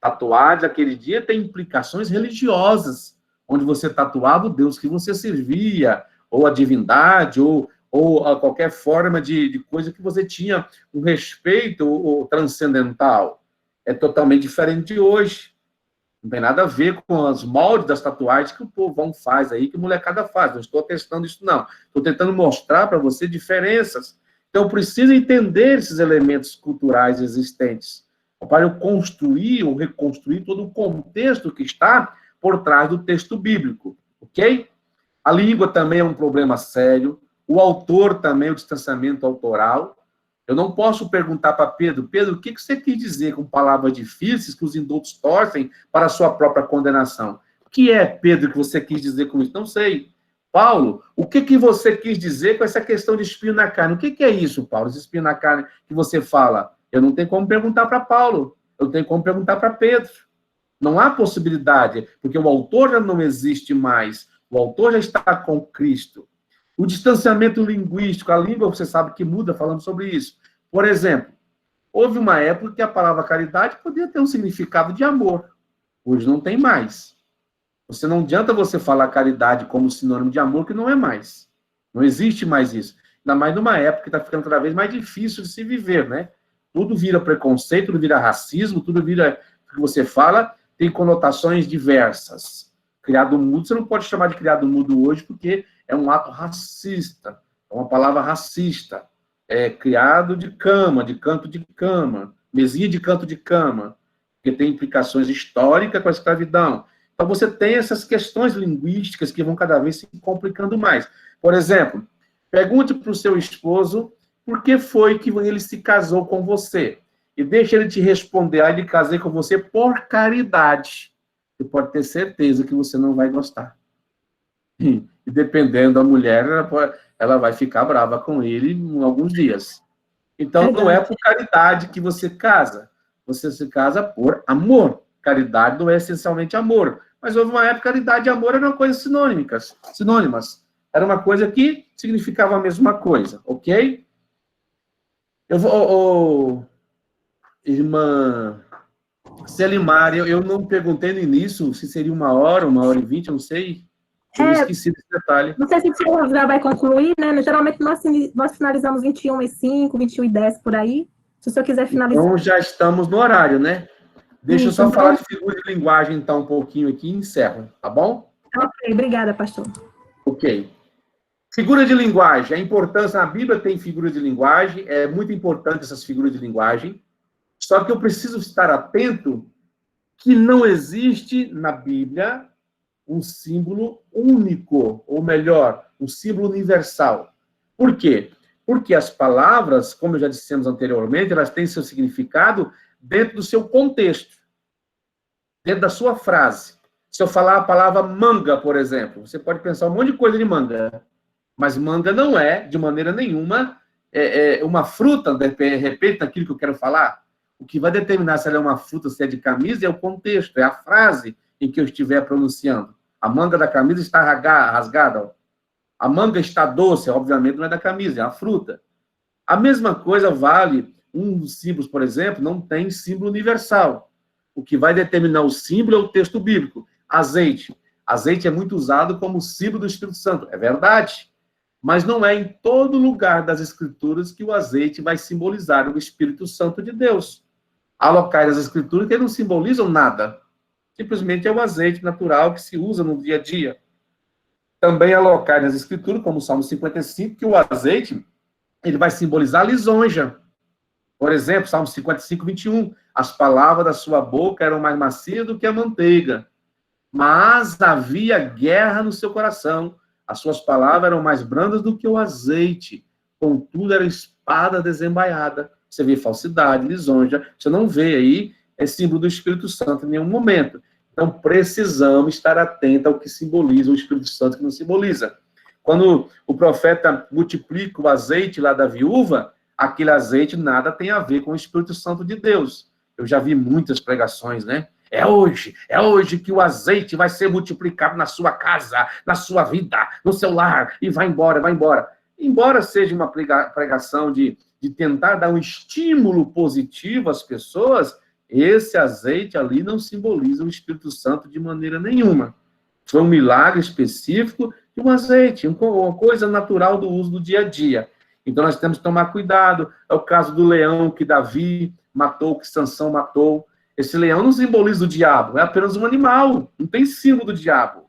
Tatuagem naquele dia tem implicações religiosas, onde você tatuava o Deus que você servia, ou a divindade, ou a qualquer forma de coisa que você tinha um respeito ou transcendental. É totalmente diferente de hoje. Não tem nada a ver com os moldes das tatuagens que o povão faz aí, que a molecada faz. Não estou testando isso, não. Estou tentando mostrar para você diferenças. Então, precisa entender esses elementos culturais existentes para eu construir ou reconstruir todo o contexto que está por trás do texto bíblico, ok? A língua também é um problema sério. O autor também, o distanciamento autoral. Eu não posso perguntar para Pedro, Pedro, o que você quis dizer com palavras difíceis que os indultos torcem para a sua própria condenação? O que é, Pedro, que você quis dizer com isso? Não sei. Paulo, o que você quis dizer com essa questão de espinho na carne? O que é isso, Paulo, esse espinho na carne que você fala? Eu não tenho como perguntar para Paulo, eu tenho como perguntar para Pedro. Não há possibilidade, porque o autor já não existe mais, o autor já está com Cristo. O distanciamento linguístico, a língua, você sabe que muda falando sobre isso. Por exemplo, houve uma época que a palavra caridade podia ter um significado de amor. Hoje não tem mais. Não adianta você falar caridade como sinônimo de amor, que não é mais. Não existe mais isso. Ainda mais numa época que está ficando cada vez mais difícil de se viver, né? Tudo vira preconceito, tudo vira racismo, tudo vira... O que você fala tem conotações diversas. Criado mudo, você não pode chamar de criado mudo hoje, porque é um ato racista, é uma palavra racista. É criado de cama, de canto de cama, mesinha de canto de cama, que tem implicações históricas com a escravidão. Então, você tem essas questões linguísticas que vão cada vez se complicando mais. Por exemplo, pergunte para o seu esposo por que foi que ele se casou com você. E deixe ele te responder, ele casei com você por caridade. Você pode ter certeza que você não vai gostar. E dependendo da mulher, ela vai ficar brava com ele em alguns dias. Então, não é por caridade que você casa. Você se casa por amor. Caridade não é essencialmente amor. Mas houve uma época que caridade e amor eram coisas sinônimas. Era uma coisa que significava a mesma coisa, ok? Eu vou... irmã Selimar, eu não perguntei no início se seria 1h e 20, eu não sei. Eu esqueci desse detalhe. Não sei se você já vai concluir, né? Geralmente nós finalizamos 21h05, 21h10, por aí. Se o senhor quiser finalizar. Então já estamos no horário, né? Deixa eu só falar de figura de linguagem, então, um pouquinho aqui e encerro, tá bom? Ok, obrigada, pastor. Ok. Figura de linguagem. A importância, na Bíblia tem figura de linguagem, é muito importante essas figuras de linguagem, só que eu preciso estar atento que não existe na Bíblia um símbolo único, ou melhor, um símbolo universal. Por quê? Porque as palavras, como já dissemos anteriormente, elas têm seu significado dentro do seu contexto, dentro da sua frase. Se eu falar a palavra manga, por exemplo, você pode pensar um monte de coisa de manga, mas manga não é, de maneira nenhuma, uma fruta, de repente, naquilo que eu quero falar. O que vai determinar se ela é uma fruta, se é de camisa, é o contexto, é a frase em que eu estiver pronunciando. A manga da camisa está rasgada. Ó. A manga está doce, obviamente não é da camisa, é a fruta. A mesma coisa vale, um dos símbolos, por exemplo, não tem símbolo universal. O que vai determinar o símbolo é o texto bíblico. Azeite. Azeite é muito usado como símbolo do Espírito Santo. É verdade. Mas não é em todo lugar das Escrituras que o azeite vai simbolizar o Espírito Santo de Deus. Há locais das Escrituras que não simbolizam nada. Simplesmente é o azeite natural que se usa no dia a dia. Também há locais nas Escrituras, como o Salmo 55, que o azeite ele vai simbolizar a lisonja. Por exemplo, Salmo 55, 21. As palavras da sua boca eram mais macias do que a manteiga, mas havia guerra no seu coração. As suas palavras eram mais brandas do que o azeite, contudo era espada desembaiada. Você vê falsidade, lisonja, você não vê aí símbolo do Espírito Santo em nenhum momento. Então, precisamos estar atentos ao que simboliza o Espírito Santo que não simboliza. Quando o profeta multiplica o azeite lá da viúva, aquele azeite nada tem a ver com o Espírito Santo de Deus. Eu já vi muitas pregações, né? É hoje que o azeite vai ser multiplicado na sua casa, na sua vida, no seu lar, e vai embora, vai embora. Embora seja uma pregação de tentar dar um estímulo positivo às pessoas, esse azeite ali não simboliza o Espírito Santo de maneira nenhuma. Foi um milagre específico de um azeite, uma coisa natural do uso do dia a dia. Então nós temos que tomar cuidado. É o caso do leão que Davi matou, que Sansão matou. Esse leão não simboliza o diabo, é apenas um animal, não tem símbolo do diabo,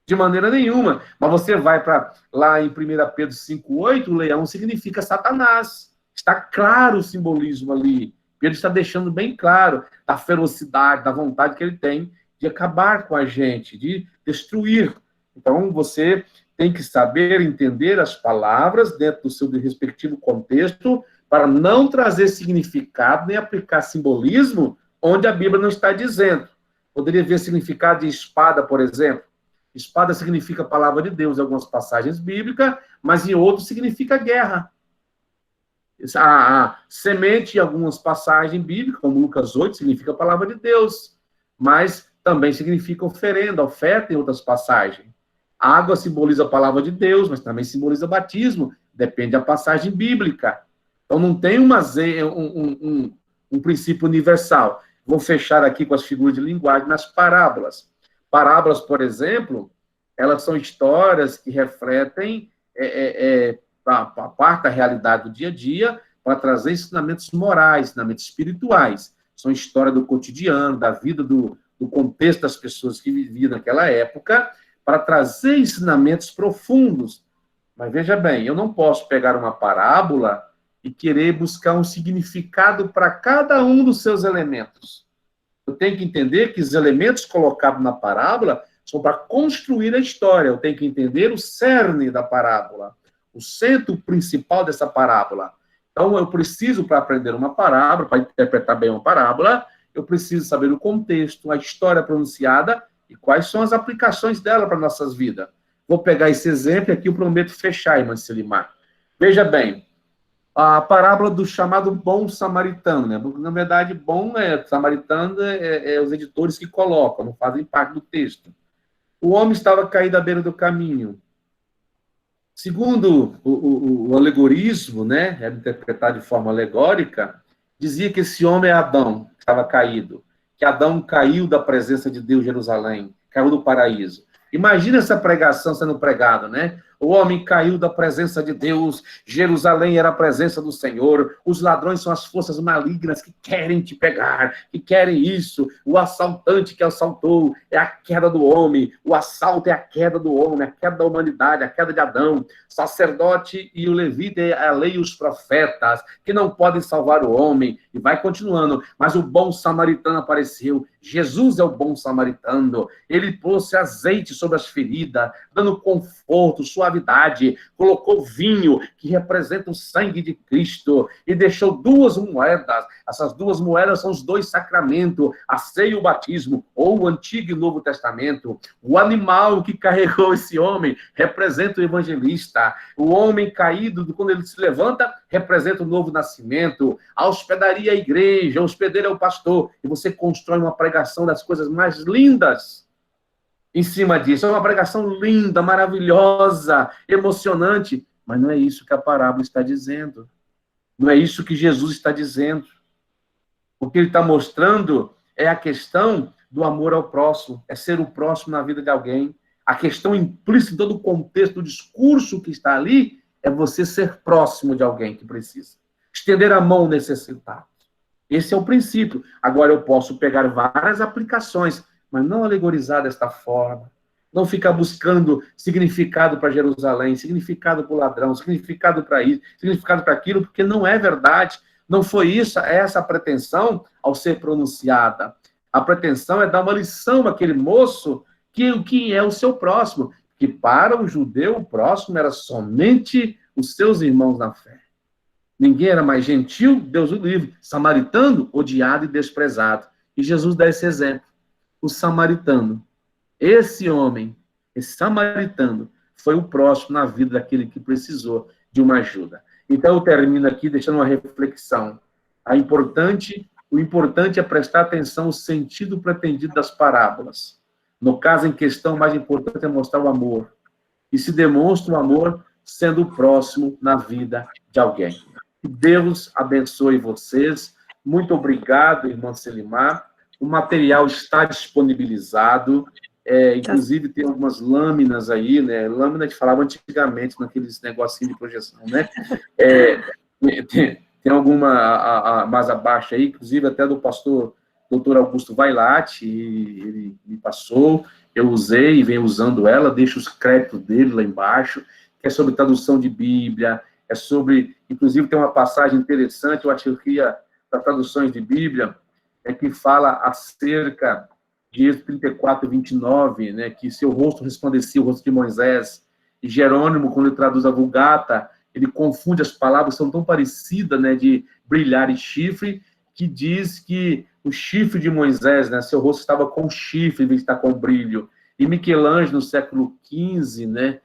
de maneira nenhuma. Mas você vai para lá em 1 Pedro 5,8, o leão significa Satanás. Está claro o simbolismo ali. Pedro está deixando bem claro da ferocidade, da vontade que ele tem de acabar com a gente, de destruir. Então, você tem que saber entender as palavras dentro do seu respectivo contexto para não trazer significado nem aplicar simbolismo onde a Bíblia não está dizendo. Poderia ver significado de espada, por exemplo. Espada significa palavra de Deus em algumas passagens bíblicas, mas em outros significa guerra. A semente em algumas passagens bíblicas, como Lucas 8, significa palavra de Deus, mas também significa oferenda, oferta em outras passagens. A água simboliza a palavra de Deus, mas também simboliza batismo, depende da passagem bíblica. Então não tem um princípio universal. Vou fechar aqui com as figuras de linguagem nas parábolas. Parábolas, por exemplo, elas são histórias que refletem a parte da realidade do dia a dia para trazer ensinamentos morais, ensinamentos espirituais. São histórias do cotidiano, da vida, do contexto das pessoas que viviam naquela época, para trazer ensinamentos profundos. Mas veja bem, eu não posso pegar uma parábola e querer buscar um significado para cada um dos seus elementos. Eu tenho que entender que os elementos colocados na parábola são para construir a história. Eu tenho que entender o cerne da parábola, o centro principal dessa parábola. Então, eu preciso, para aprender uma parábola, para interpretar bem uma parábola, eu preciso saber o contexto, a história pronunciada e quais são as aplicações dela para nossas vidas. Vou pegar esse exemplo aqui, eu prometo fechar, irmã Selimar. Veja bem, a parábola do chamado bom samaritano, né? Porque, na verdade, bom samaritano é os editores que colocam, não fazem parte do texto. O homem estava caído à beira do caminho. Segundo o alegorismo, né? Era interpretado de forma alegórica, dizia que esse homem é Adão, que estava caído. Que Adão caiu da presença de Deus em Jerusalém, caiu do paraíso. Imagina essa pregação sendo pregada, né? O homem caiu da presença de Deus, Jerusalém era a presença do Senhor, os ladrões são as forças malignas que querem te pegar, que querem isso, o assaltante que assaltou é a queda do homem, o assalto é a queda do homem, a queda da humanidade, a queda de Adão, sacerdote e o levita é a lei e os profetas, que não podem salvar o homem, e vai continuando, mas o bom samaritano apareceu, Jesus é o bom samaritano, ele pôs azeite sobre as feridas, dando conforto, suavidade, colocou vinho, que representa o sangue de Cristo, e deixou 2 moedas. Essas 2 moedas são os 2 sacramentos, a ceia e o batismo, ou o Antigo e o Novo Testamento. O animal que carregou esse homem representa o evangelista. O homem caído, quando ele se levanta, representa o novo nascimento. A hospedaria é a igreja, o hospedeiro é o pastor, e você constrói uma pregação das coisas mais lindas em cima disso. É uma pregação linda, maravilhosa, emocionante, mas não é isso que a parábola está dizendo. Não é isso que Jesus está dizendo. O que ele está mostrando é a questão do amor ao próximo, é ser o próximo na vida de alguém. A questão implícita do contexto do discurso que está ali é você ser próximo de alguém que precisa. Estender a mão necessitado. Esse é o princípio. Agora eu posso pegar várias aplicações, mas não alegorizar desta forma. Não ficar buscando significado para Jerusalém, significado para o ladrão, significado para isso, significado para aquilo, porque não é verdade. Não foi isso, essa a pretensão ao ser pronunciada. A pretensão é dar uma lição àquele moço que é o seu próximo. Que para o judeu, o próximo era somente os seus irmãos na fé. Ninguém era mais gentil, Deus o livre. Samaritano, odiado e desprezado. E Jesus dá esse exemplo. O samaritano, esse homem, esse samaritano, foi o próximo na vida daquele que precisou de uma ajuda. Então, eu termino aqui deixando uma reflexão. O importante é prestar atenção ao sentido pretendido das parábolas. No caso em questão, o mais importante é mostrar o amor. E se demonstra o amor sendo o próximo na vida de alguém. Que Deus abençoe vocês. Muito obrigado, irmã Selimar. O material está disponibilizado, inclusive tem algumas lâminas aí, né? Lâmina que falava antigamente naqueles negocinhos de projeção, né? Tem alguma mais abaixo aí, inclusive até do pastor doutor Augusto Vailate, ele me passou, eu usei e venho usando ela, deixo os créditos dele lá embaixo, que é sobre tradução de Bíblia, é sobre, inclusive tem uma passagem interessante, eu acho que das traduções de Bíblia, que fala acerca de Êxodo 34, 29, né, que seu rosto resplandecia o rosto de Moisés, e Jerônimo, quando ele traduz a Vulgata, ele confunde as palavras, são tão parecidas, né, de brilhar e chifre, que diz que o chifre de Moisés, né, seu rosto estava com chifre, em vez de estar com brilho. E Michelangelo, no século XV, né,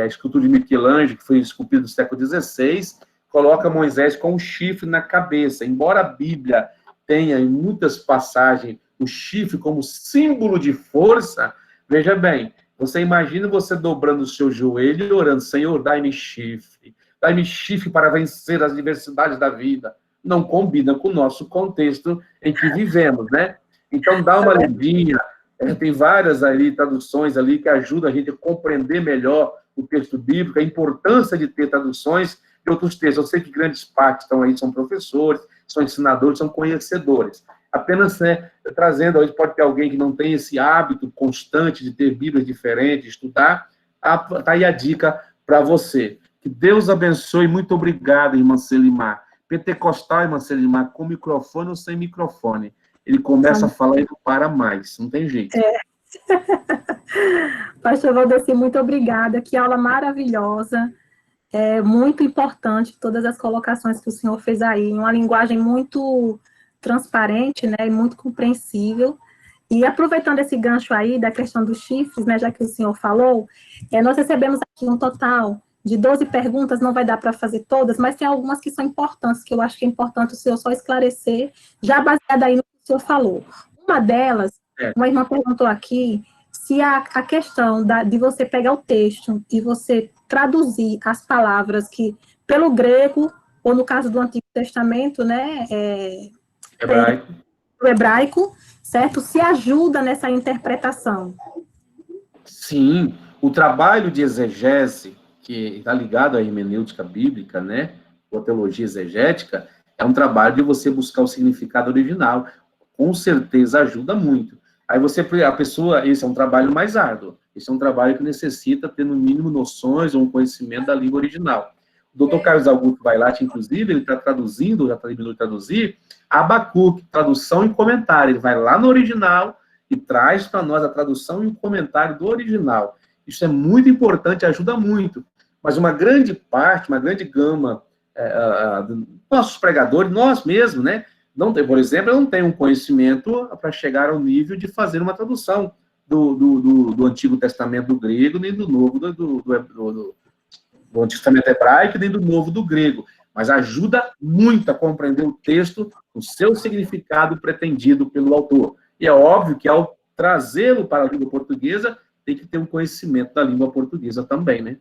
a escultura de Michelangelo, que foi esculpida no século XVI, coloca Moisés com um chifre na cabeça. Embora a Bíblia tenha, em muitas passagens, o chifre como símbolo de força, veja bem, você imagina você dobrando o seu joelho e orando, Senhor, dai-me chifre para vencer as adversidades da vida. Não combina com o nosso contexto em que vivemos, né? Então, dá uma olhadinha, tem várias ali traduções ali que ajudam a gente a compreender melhor o texto bíblico, a importância de ter traduções de outros textos. Eu sei que grandes partes estão aí, são professores, são ensinadores, são conhecedores. Apenas, né, trazendo, hoje pode ter alguém que não tem esse hábito constante de ter Bíblias diferentes, de estudar, tá aí a dica para você. Que Deus abençoe, muito obrigado, irmã Celimar. Pentecostal, irmã Celimar, com microfone ou sem microfone. Ele começa a falar e não para mais, não tem jeito. Pastor Valdeci, muito obrigada, que aula maravilhosa, muito importante, todas as colocações que o senhor fez aí, em uma linguagem muito transparente, né, e muito compreensível. E aproveitando esse gancho aí da questão dos chifres, né, já que o senhor falou, nós recebemos aqui um total de 12 perguntas, não vai dar para fazer todas, mas tem algumas que são importantes, que eu acho que é importante o senhor só esclarecer, já baseada aí no que o senhor falou. Uma delas, uma irmã perguntou aqui, se a questão de você pegar o texto e você traduzir as palavras que, pelo grego, ou no caso do Antigo Testamento, né, hebraico, certo? Se ajuda nessa interpretação. Sim, o trabalho de exegese, que está ligado à hermenêutica bíblica, né, ou teologia exegética, é um trabalho de você buscar o significado original. Com certeza ajuda muito. Aí a pessoa, esse é um trabalho mais árduo. Esse é um trabalho que necessita ter, no mínimo, noções ou um conhecimento da língua original. O Dr. Carlos Augusto Vailate, inclusive, ele está traduzindo, já terminou de traduzir, Abacuque, tradução e comentário. Ele vai lá no original e traz para nós a tradução e o comentário do original. Isso é muito importante, ajuda muito. Mas uma grande parte, uma grande gama nossos pregadores, nós mesmos, né? Não tem, por exemplo, eu não tenho um conhecimento para chegar ao nível de fazer uma tradução do Antigo Testamento do grego, nem do Novo do Antigo Testamento hebraico, nem do Novo do grego. Mas ajuda muito a compreender o texto, o seu significado pretendido pelo autor. E é óbvio que, ao trazê-lo para a língua portuguesa, tem que ter um conhecimento da língua portuguesa também, né?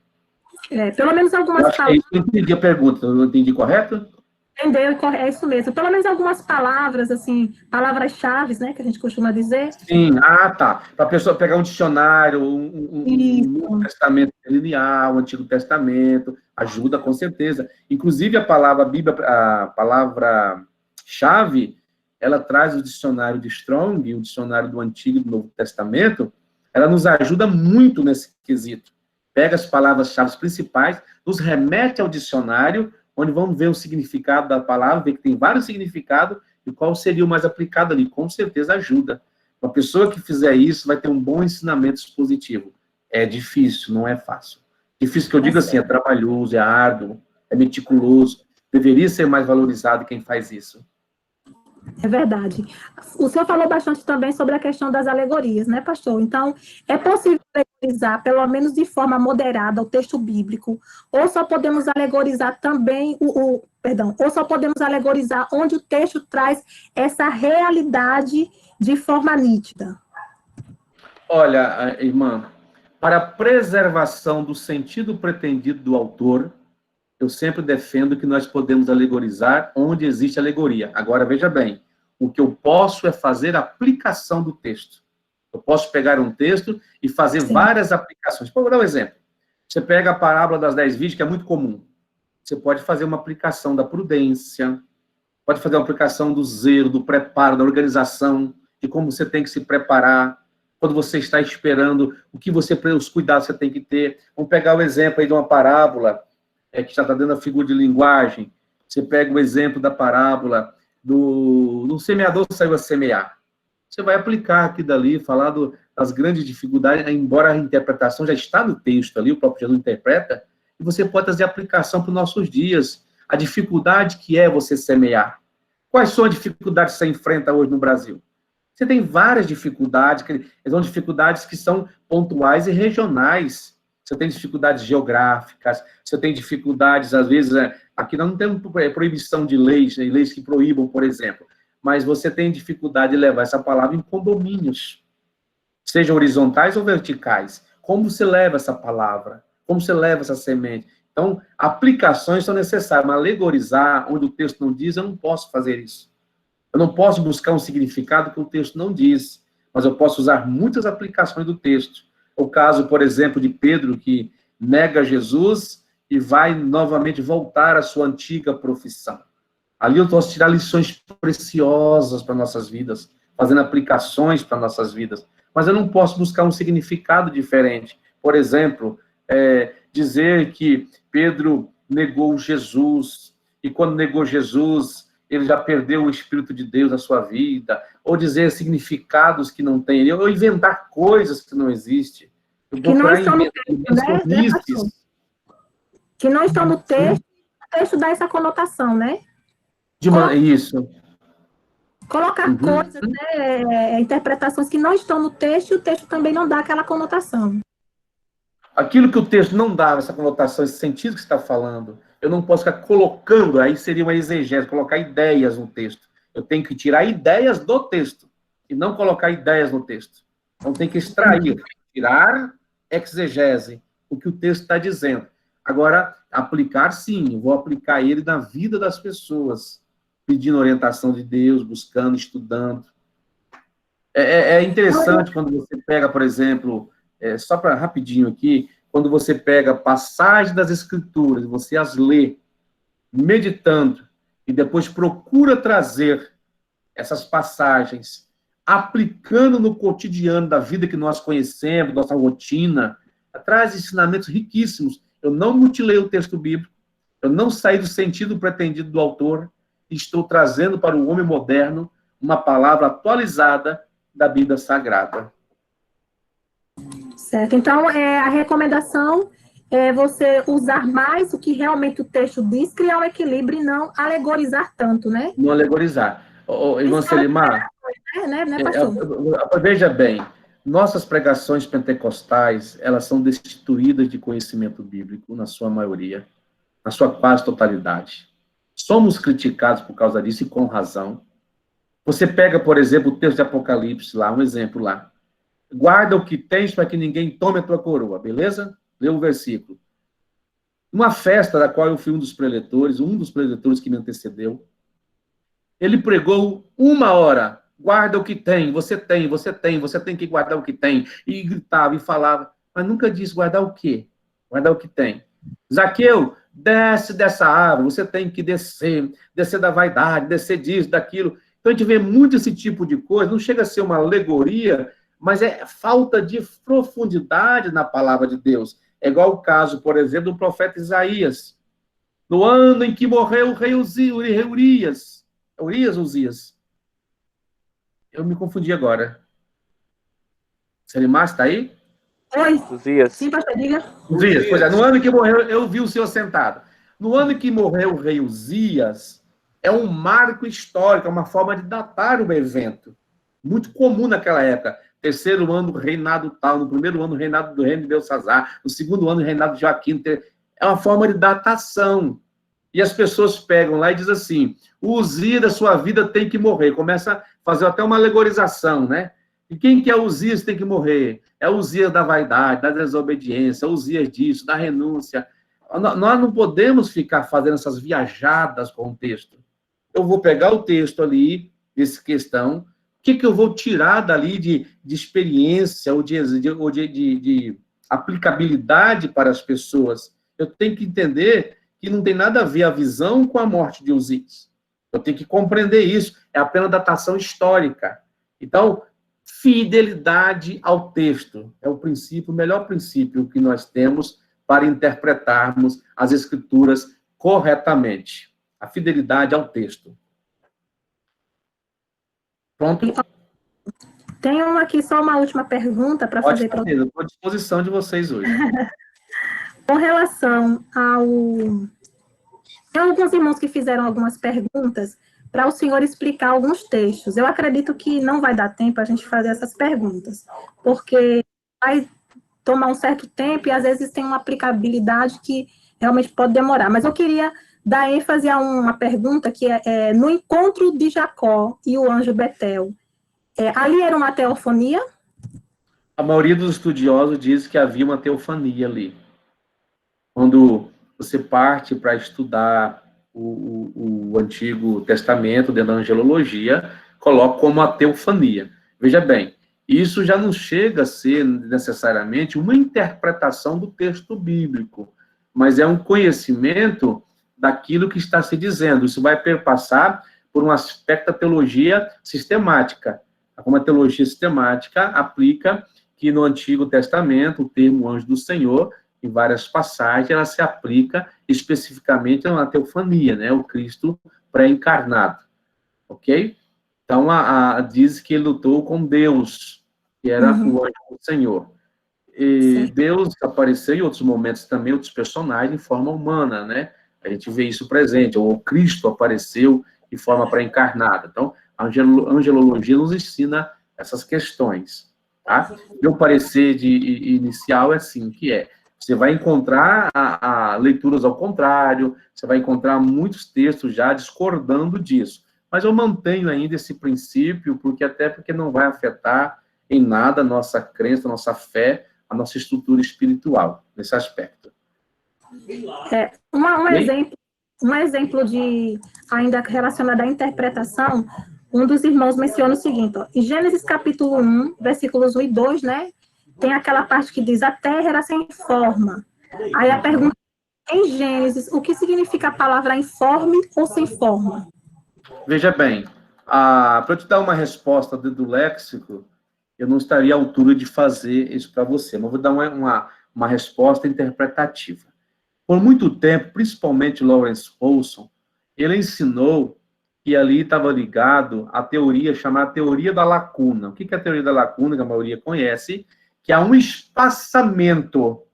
Pelo menos algumas palavras... É isso que eu entendi a pergunta, eu entendi correto? Entendeu? É isso mesmo. Pelo menos algumas palavras, assim, palavras-chave, né, que a gente costuma dizer. Sim, tá. Para a pessoa pegar um dicionário, um Novo Testamento linear, um Antigo Testamento, ajuda com certeza. Inclusive, a palavra Bíblia, a palavra-chave, ela traz o dicionário de Strong, o dicionário do Antigo e do Novo Testamento, ela nos ajuda muito nesse quesito. Pega as palavras-chave principais, nos remete ao dicionário, onde vamos ver o significado da palavra, ver que tem vários significados, e qual seria o mais aplicado ali. Com certeza ajuda. Uma pessoa que fizer isso vai ter um bom ensinamento expositivo. É difícil, não é fácil. Difícil que eu digo assim, é trabalhoso, é árduo, é meticuloso. Deveria ser mais valorizado quem faz isso. É verdade. O senhor falou bastante também sobre a questão das alegorias, né, pastor? Então, é possível alegorizar, pelo menos de forma moderada, o texto bíblico, ou só podemos alegorizar também ou só podemos alegorizar onde o texto traz essa realidade de forma nítida? Olha, irmã, para a preservação do sentido pretendido do autor, eu sempre defendo que nós podemos alegorizar onde existe alegoria. Agora, veja bem, o que eu posso é fazer a aplicação do texto. Eu posso pegar um texto e fazer várias aplicações. Vou dar um exemplo. Você pega a parábola das 10 virgens, que é muito comum. Você pode fazer uma aplicação da prudência, pode fazer uma aplicação do zelo, do preparo, da organização, de como você tem que se preparar, quando você está esperando, os cuidados que você tem que ter. Vamos pegar o exemplo aí de uma parábola, que já está dando a figura de linguagem. Você pega o exemplo da parábola do semeador que saiu a semear. Você vai aplicar aqui dali, falar das grandes dificuldades, embora a interpretação já está no texto ali, o próprio Jesus interpreta, e você pode trazer aplicação para os nossos dias. A dificuldade que é você semear. Quais são as dificuldades que você enfrenta hoje no Brasil? Você tem várias dificuldades, são dificuldades que são pontuais e regionais. Você tem dificuldades geográficas, você tem dificuldades, às vezes, aqui nós não temos proibição de leis, né, leis que proíbam, por exemplo, mas você tem dificuldade de levar essa palavra em condomínios, sejam horizontais ou verticais. Como você leva essa palavra? Como você leva essa semente? Então, aplicações são necessárias, mas alegorizar, onde o texto não diz, eu não posso fazer isso. Eu não posso buscar um significado que o texto não diz, mas eu posso usar muitas aplicações do texto. O caso, por exemplo, de Pedro, que nega Jesus e vai novamente voltar à sua antiga profissão. Ali eu posso tirar lições preciosas para nossas vidas, fazendo aplicações para nossas vidas. Mas eu não posso buscar um significado diferente. Por exemplo, dizer que Pedro negou Jesus, e quando negou Jesus, ele já perdeu o Espírito de Deus na sua vida, ou dizer significados que não tem, ou inventar coisas que não existem. Que não estão no texto, né? Que não estão no texto, o texto dá essa conotação, né? Isso. Colocar coisas, né, interpretações que não estão no texto, e o texto também não dá aquela conotação. Aquilo que o texto não dá, essa conotação, esse sentido que você está falando, eu não posso ficar colocando, aí seria uma exegese, colocar ideias no texto. Eu tenho que tirar ideias do texto, e não colocar ideias no texto. Então tem que extrair, tirar exegese, o que o texto está dizendo. Agora, aplicar, sim, eu vou aplicar ele na vida das pessoas, pedindo orientação de Deus, buscando, estudando. É interessante quando você pega, por exemplo, só para rapidinho aqui, quando você pega passagens das Escrituras, você as lê, meditando, e depois procura trazer essas passagens, aplicando no cotidiano da vida que nós conhecemos, nossa rotina, traz ensinamentos riquíssimos. Eu não mutilei o texto bíblico, eu não saí do sentido pretendido do autor, estou trazendo para o homem moderno uma palavra atualizada da Bíblia Sagrada. Certo. Então, a recomendação é você usar mais o que realmente o texto diz, criar um equilíbrio e não alegorizar tanto, né? Não alegorizar. Irmã Selimar, veja bem, nossas pregações pentecostais, elas são destituídas de conhecimento bíblico, na sua maioria, na sua quase totalidade. Somos criticados por causa disso, e com razão. Você pega, por exemplo, o texto de Apocalipse, lá, um exemplo lá. Guarda o que tens para que ninguém tome a tua coroa, beleza? Lê o versículo. Uma festa da qual eu fui um dos preletores que me antecedeu, ele pregou 1 hora. Guarda o que tem, você tem que guardar o que tem. E gritava e falava, mas nunca disse guardar o quê? Guardar o que tem. Zaqueu, desce dessa árvore, você tem que descer da vaidade, descer disso, daquilo. Então a gente vê muito esse tipo de coisa, não chega a ser uma alegoria, mas é falta de profundidade na palavra de Deus. É igual o caso, por exemplo, do profeta Isaías. No ano em que morreu o rei Urias. Uzias. Eu me confundi agora. Selimar, está aí? Oi. Uzias. Sim, pastor, diga. Uzias, pois é. No ano em que morreu, eu vi o senhor sentado. No ano em que morreu o rei Uzias, é um marco histórico, é uma forma de datar o evento. Muito comum naquela época. 3º ano, reinado tal. No 1º ano, reinado do reino de Belsazar. No 2º ano, reinado de Joaquim. É uma forma de datação. E as pessoas pegam lá e dizem assim, o Uzias da sua vida tem que morrer. Começa a fazer até uma alegorização, né? E quem que é o Uzias tem que morrer? É o Uzias da vaidade, da desobediência, o Uzias disso, da renúncia. Nós não podemos ficar fazendo essas viajadas com o texto. Eu vou pegar o texto ali, dessa questão, o que eu vou tirar dali de experiência ou de aplicabilidade para as pessoas? Eu tenho que entender que não tem nada a ver a visão com a morte de Uzias. Eu tenho que compreender isso. É apenas datação histórica. Então, fidelidade ao texto é o princípio, o melhor princípio que nós temos para interpretarmos as escrituras corretamente. A fidelidade ao texto. Pronto? Tenho aqui só uma última pergunta para fazer para eu estou à disposição de vocês hoje. Com relação ao... Tem alguns irmãos que fizeram algumas perguntas para o senhor explicar alguns textos. Eu acredito que não vai dar tempo a gente fazer essas perguntas, porque vai tomar um certo tempo e às vezes tem uma aplicabilidade que realmente pode demorar. Mas eu queria dar ênfase a uma pergunta que é no encontro de Jacó e o anjo Betel. Ali era uma teofonia? A maioria dos estudiosos diz que havia uma teofania ali. Quando você parte para estudar o Antigo Testamento, dentro da angelologia, coloca como a teofania. Veja bem, isso já não chega a ser necessariamente uma interpretação do texto bíblico, mas é um conhecimento daquilo que está se dizendo. Isso vai perpassar por um aspecto da teologia sistemática. Como a teologia sistemática aplica que no Antigo Testamento o termo anjo do Senhor, em várias passagens, ela se aplica especificamente na teofania, né? O Cristo pré-encarnado, ok? Então, diz que ele lutou com Deus, que era o anjo do Senhor. E Deus apareceu em outros momentos também, outros personagens, em forma humana, né? A gente vê isso presente, ou Cristo apareceu em forma pré-encarnada. Então, a angelologia nos ensina essas questões, tá? Meu parecer inicial é assim, que você vai encontrar leituras ao contrário, você vai encontrar muitos textos já discordando disso. Mas eu mantenho ainda esse princípio, porque não vai afetar em nada a nossa crença, a nossa fé, a nossa estrutura espiritual, nesse aspecto. Um exemplo de, ainda relacionado à interpretação, um dos irmãos menciona o seguinte, ó, em Gênesis capítulo 1, versículos 1 e 2, né, tem aquela parte que diz, a terra era sem forma. Aí a pergunta, em Gênesis, o que significa a palavra informe ou sem forma? Veja bem, para eu te dar uma resposta do léxico, eu não estaria à altura de fazer isso para você, mas vou dar uma resposta interpretativa. Por muito tempo, principalmente Lawrence Paulson, ele ensinou que ali estava ligado à teoria chamada teoria da lacuna. O que é a teoria da lacuna, que a maioria conhece? Que há um espaçamento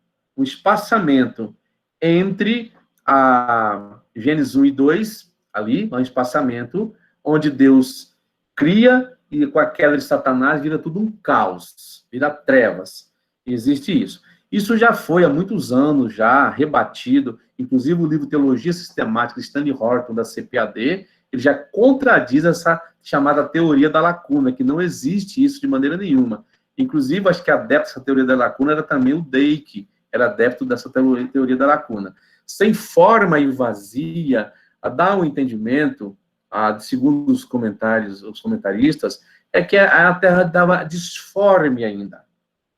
entre a Gênesis 1 e 2, ali, um espaçamento, onde Deus cria e com a queda de Satanás vira tudo um caos, vira trevas. Existe isso. Isso já foi há muitos anos já rebatido, inclusive o livro Teologia Sistemática de Stanley Horton, da CPAD, ele já contradiz essa chamada teoria da lacuna, que não existe isso de maneira nenhuma. Inclusive, acho que adepto dessa teoria da lacuna era também o Dake, era adepto dessa teoria da lacuna. Sem forma e vazia, dá um entendimento, segundo os comentaristas, é que a Terra estava disforme ainda.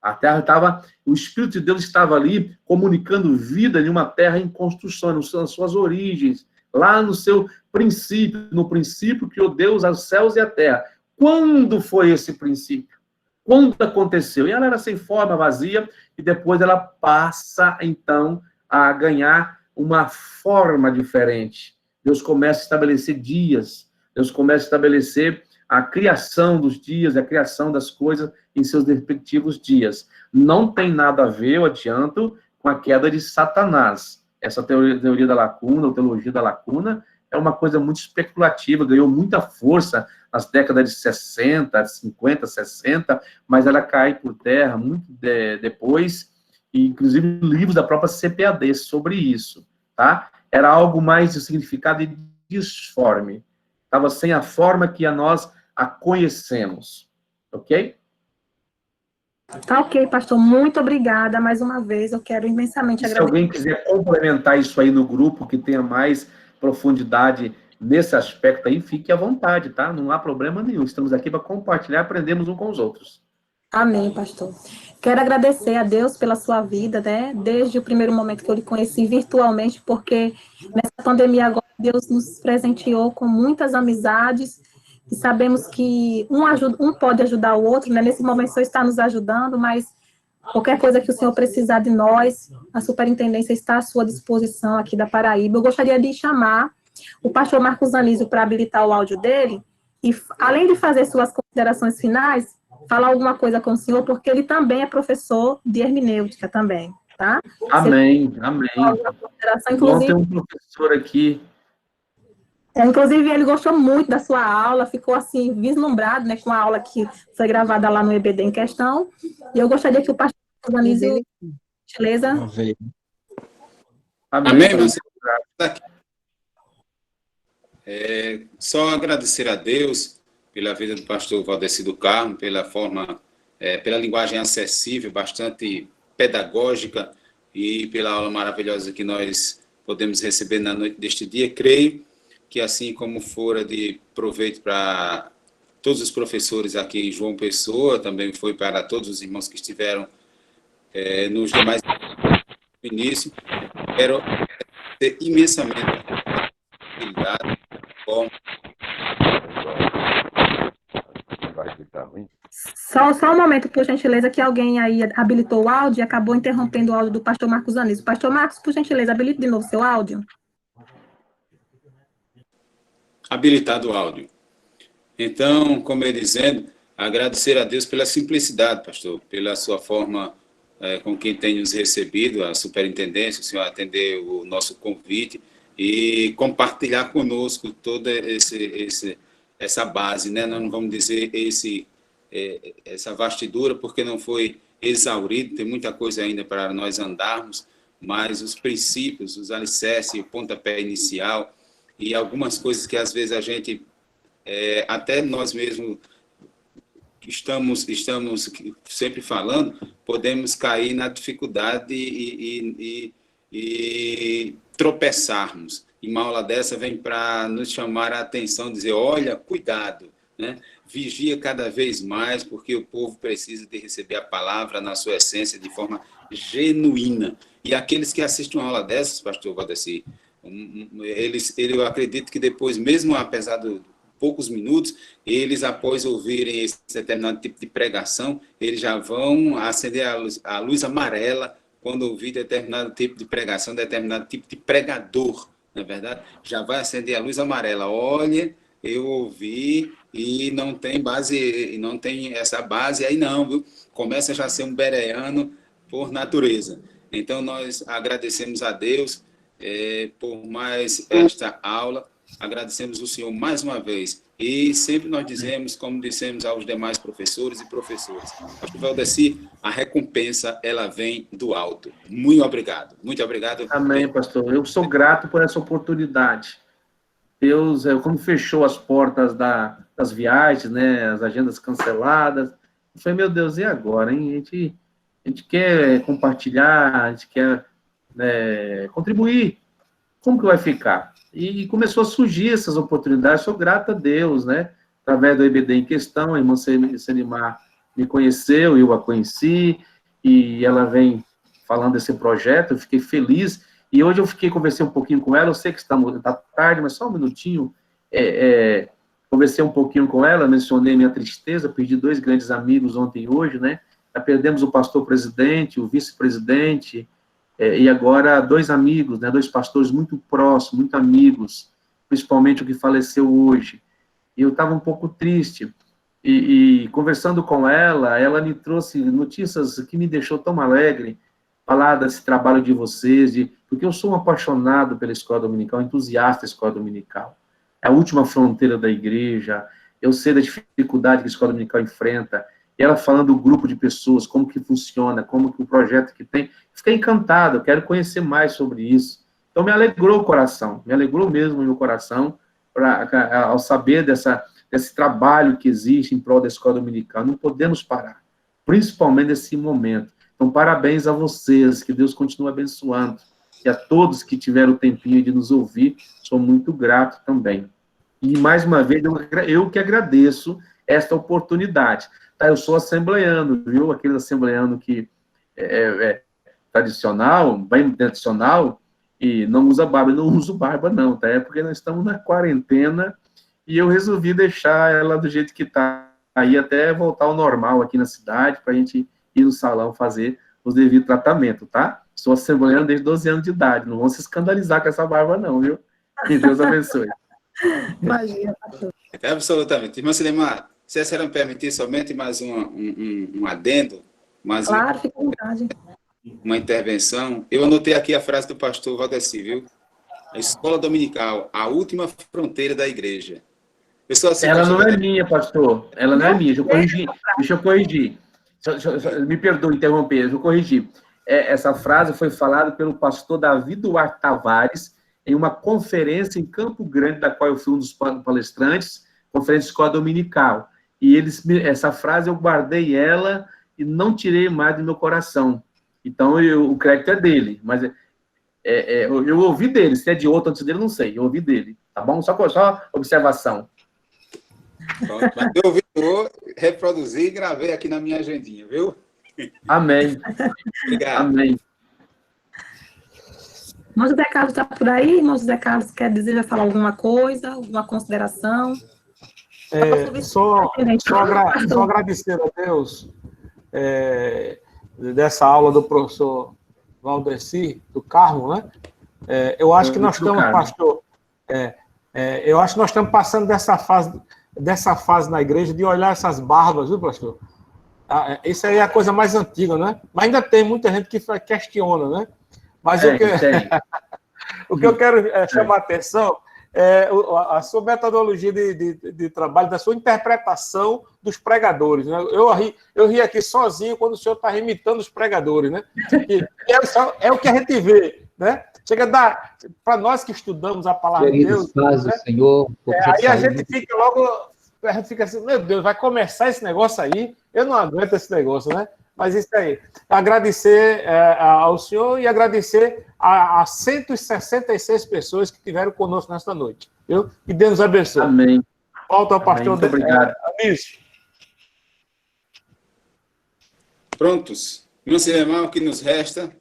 A Terra estava, o Espírito de Deus estava ali comunicando vida em uma Terra em construção, nas suas origens, lá no seu princípio, no princípio criou Deus os céus e a terra. Quando foi esse princípio? Quando aconteceu? E ela era sem forma, vazia, e depois ela passa, então, a ganhar uma forma diferente. Deus começa a estabelecer dias, Deus começa a estabelecer a criação dos dias, a criação das coisas em seus respectivos dias. Não tem nada a ver, eu adianto, com a queda de Satanás. Essa teoria da lacuna, ou teologia da lacuna, é uma coisa muito especulativa, ganhou muita força nas décadas de 60, 50, 60, mas ela cai por terra muito depois, e inclusive livros da própria CPAD sobre isso, tá? Era algo mais de significado e disforme. Estava sem a forma que nós a conhecemos, ok? Tá ok, pastor, muito obrigada mais uma vez, eu quero imensamente agradecer. Se alguém quiser complementar isso aí no grupo, que tenha mais profundidade nesse aspecto aí, fique à vontade, tá? Não há problema nenhum, estamos aqui para compartilhar, aprendemos uns com os outros. Amém, pastor. Quero agradecer a Deus pela sua vida, né? Desde o primeiro momento que eu lhe conheci virtualmente, porque nessa pandemia agora Deus nos presenteou com muitas amizades, e sabemos que um pode ajudar o outro, né? Nesse momento o Senhor está nos ajudando, mas qualquer coisa que o Senhor precisar de nós, a superintendência está à sua disposição aqui da Paraíba. Eu gostaria de chamar o pastor Marcos Anísio para habilitar o áudio dele, e além de fazer suas considerações finais, falar alguma coisa com o senhor, porque ele também é professor de hermenêutica também, tá? Amém, amém. Bom ter um professor aqui. Inclusive, ele gostou muito da sua aula, ficou assim, vislumbrado, né, com a aula que foi gravada lá no EBD em questão, e eu gostaria que o pastor Anísio, gentileza. Amém, você. Só agradecer a Deus pela vida do pastor Valdeci do Carmo, pela forma, pela linguagem acessível, bastante pedagógica, e pela aula maravilhosa que nós podemos receber na noite deste dia. Creio que, assim como fora de proveito para todos os professores aqui em João Pessoa, também foi para todos os irmãos que estiveram nos demais no início. Quero agradecer imensamente a possibilidade, Só um momento, por gentileza, que alguém aí habilitou o áudio e acabou interrompendo o áudio do pastor Marcos Anísio. Pastor Marcos, por gentileza, habilite de novo seu áudio. Habilitado o áudio. Então, como eu ia dizendo, agradecer a Deus pela simplicidade, pastor, pela sua forma com quem tem nos recebido, a superintendência, o senhor atender o nosso convite e compartilhar conosco toda essa base, né? Nós não vamos dizer essa vastidura, porque não foi exaurido, tem muita coisa ainda para nós andarmos, mas os princípios, os alicerces, o pontapé inicial e algumas coisas que às vezes a gente, até nós mesmos estamos sempre falando, podemos cair na dificuldade e tropeçarmos. E uma aula dessa vem para nos chamar a atenção, dizer, olha, cuidado, né? Vigia cada vez mais, porque o povo precisa de receber a palavra na sua essência de forma genuína. E aqueles que assistem uma aula dessas, pastor Valdeci, eu acredito que depois, mesmo apesar de poucos minutos, eles, após ouvirem esse determinado tipo de pregação, eles já vão acender a luz amarela quando ouvir determinado tipo de pregação, determinado tipo de pregador, na verdade, já vai acender a luz amarela. Olha, eu ouvi e não tem base, não tem essa base aí não, viu? Começa já a ser um bereano por natureza. Então, nós agradecemos a Deus por mais esta aula, agradecemos o Senhor mais uma vez, e sempre nós dizemos, como dissemos aos demais professores e professoras, pastor Valdeci, a recompensa, ela vem do alto. Muito obrigado. Amém, pastor. Eu sou grato por essa oportunidade. Deus, quando fechou as portas das viagens, né, as agendas canceladas, eu falei, meu Deus, e agora, hein? A gente quer compartilhar, a gente quer contribuir. Como que vai ficar? E começou a surgir essas oportunidades, sou grato a Deus, né? Através do EBD em questão, a irmã Selimar me conheceu, eu a conheci, e ela vem falando desse projeto, eu fiquei feliz, e hoje eu conversei um pouquinho com ela, eu sei que está tarde, mas só um minutinho, conversei um pouquinho com ela, mencionei minha tristeza, perdi 2 grandes amigos ontem e hoje, né? Já perdemos o pastor-presidente, o vice-presidente, e agora 2 amigos, né, 2 pastores muito próximos, muito amigos, principalmente o que faleceu hoje. E eu estava um pouco triste. E conversando com ela me trouxe notícias que me deixou tão alegre, falar desse trabalho de vocês, porque eu sou um apaixonado pela escola dominical, entusiasta da escola dominical. É a última fronteira da igreja, eu sei da dificuldade que a escola dominical enfrenta, e ela falando do grupo de pessoas, como que funciona, como que o projeto que tem. Fiquei encantado, eu quero conhecer mais sobre isso. Então, me alegrou o coração, me alegrou mesmo o meu coração, ao saber desse trabalho que existe em prol da escola dominical. Não podemos parar, principalmente nesse momento. Então, parabéns a vocês, que Deus continue abençoando. E a todos que tiveram o tempinho de nos ouvir, sou muito grato também. E, mais uma vez, eu que agradeço esta oportunidade. Tá, eu sou assembleiano, viu? Aquele assembleiano que tradicional, bem tradicional, e não usa barba. Eu não uso barba, não, tá? É porque nós estamos na quarentena e eu resolvi deixar ela do jeito que tá, aí até voltar ao normal aqui na cidade, para a gente ir no salão fazer os devidos tratamento, tá? Sou assembleano desde 12 anos de idade, não vão se escandalizar com essa barba, não, viu? Que Deus abençoe. Imagina, pastor. Absolutamente. Irmã Cinemar, se a senhora me permitir somente mais um adendo, mais Claro, fica à vontade. uma intervenção, eu anotei aqui a frase do pastor Valdeci, viu? A escola dominical, a última fronteira da igreja. Pessoal, assim, Ela pastor, não é minha, pastor. Ela não é minha. Deixa eu corrigir. Me perdoe interromper, deixa eu corrigir. Essa frase foi falada pelo pastor Davi Duarte Tavares em uma conferência em Campo Grande, da qual eu fui um dos palestrantes, conferência de escola dominical. E essa frase eu guardei ela e não tirei mais do meu coração. Então, o crédito é dele, mas eu ouvi dele. Se é de outro antes dele, não sei. Eu ouvi dele, tá bom? Só observação. Pronto, mas eu ouvi, vou reproduzir e gravei aqui na minha agendinha, viu? Amém. Obrigado. Amém. Irmão José Carlos está por aí? Irmão José Carlos deseja falar alguma coisa, alguma consideração? Só agradecer a Deus dessa aula do professor Valdeci, do Carmo, né? Eu acho que nós estamos, pastor, eu acho que nós estamos passando dessa fase na igreja de olhar essas barbas, viu, pastor? Isso aí é a coisa mais antiga, né? Mas ainda tem muita gente que questiona, né? Mas o que eu quero chamar a atenção é a sua metodologia de trabalho, da sua interpretação dos pregadores, né? Eu ri aqui sozinho quando o senhor está imitando os pregadores, né? É o que a gente vê, né? Chega a dar, para nós que estudamos a palavra de Deus, paz do Senhor, aí a gente fica assim, meu Deus, vai começar esse negócio aí, eu não aguento esse negócio, né? Mas isso aí, agradecer ao senhor e agradecer a 166 pessoas que estiveram conosco nesta noite, viu? Que Deus nos abençoe. Amém. Volta ao pastor. Muito obrigado. Isso. Prontos. Não se lembrar o que nos resta.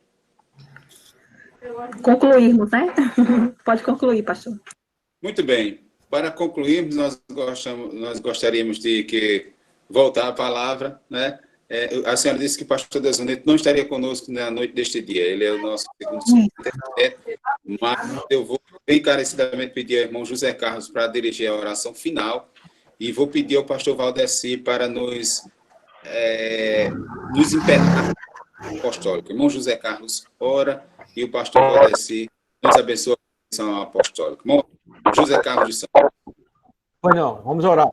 Concluirmos, né? Pode concluir, pastor. Muito bem. Para concluirmos, nós gostaríamos de voltar à palavra, né? A senhora disse que o pastor Desoneto não estaria conosco na noite deste dia. Ele é o nosso segundo secretário, mas eu vou encarecidamente pedir ao irmão José Carlos para dirigir a oração final e vou pedir ao pastor Valdeci para nos impetrar apostólico. Irmão José Carlos, ora, e o pastor Valdeci nos abençoa a missão apostólica. Irmão José Carlos de São Paulo. Pois não, vamos orar.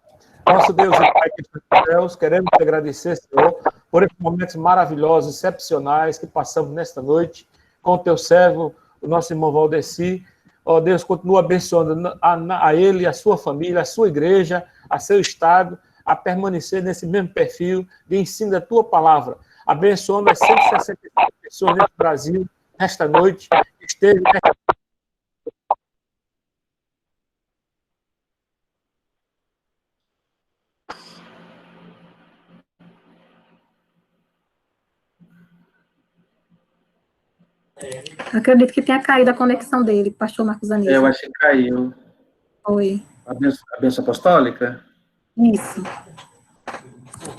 Nosso Deus e Pai que está nos céus, queremos te agradecer, Senhor, por esses momentos maravilhosos, excepcionais que passamos nesta noite com o teu servo, o nosso irmão Valdeci. Ó Deus, continua abençoando a ele, a sua família, a sua igreja, a seu estado, a permanecer nesse mesmo perfil de ensino da tua palavra, abençoando as 165 pessoas nesse Brasil, nesta noite, que esteve Acredito que tenha caído a conexão dele, pastor Marcos Anísio. Eu acho que caiu. Oi. A bênção apostólica? Isso.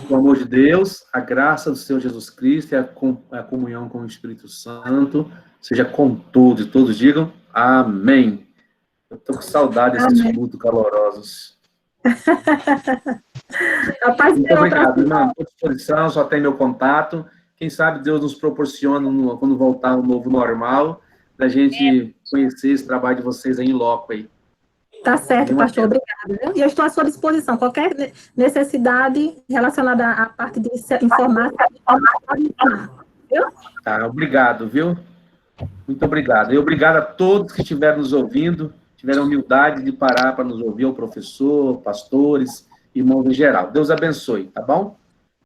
O amor de Deus, a graça do Senhor Jesus Cristo e a comunhão com o Espírito Santo seja com todos. Todos digam amém. Eu estou com saudade desses cultos calorosos. Muito obrigado, irmão. Estou à disposição, só tem meu contato. Quem sabe Deus nos proporciona, quando voltar ao novo normal, da gente conhecer esse trabalho de vocês aí em loco aí. Tá certo, pastor, obrigada. E eu estou à sua disposição. Qualquer necessidade relacionada à parte de informar, pode informar. Viu? Tá, obrigado, viu? Muito obrigado. E obrigado a todos que estiveram nos ouvindo, tiveram a humildade de parar para nos ouvir, o professor, pastores, irmãos em geral. Deus abençoe, tá bom?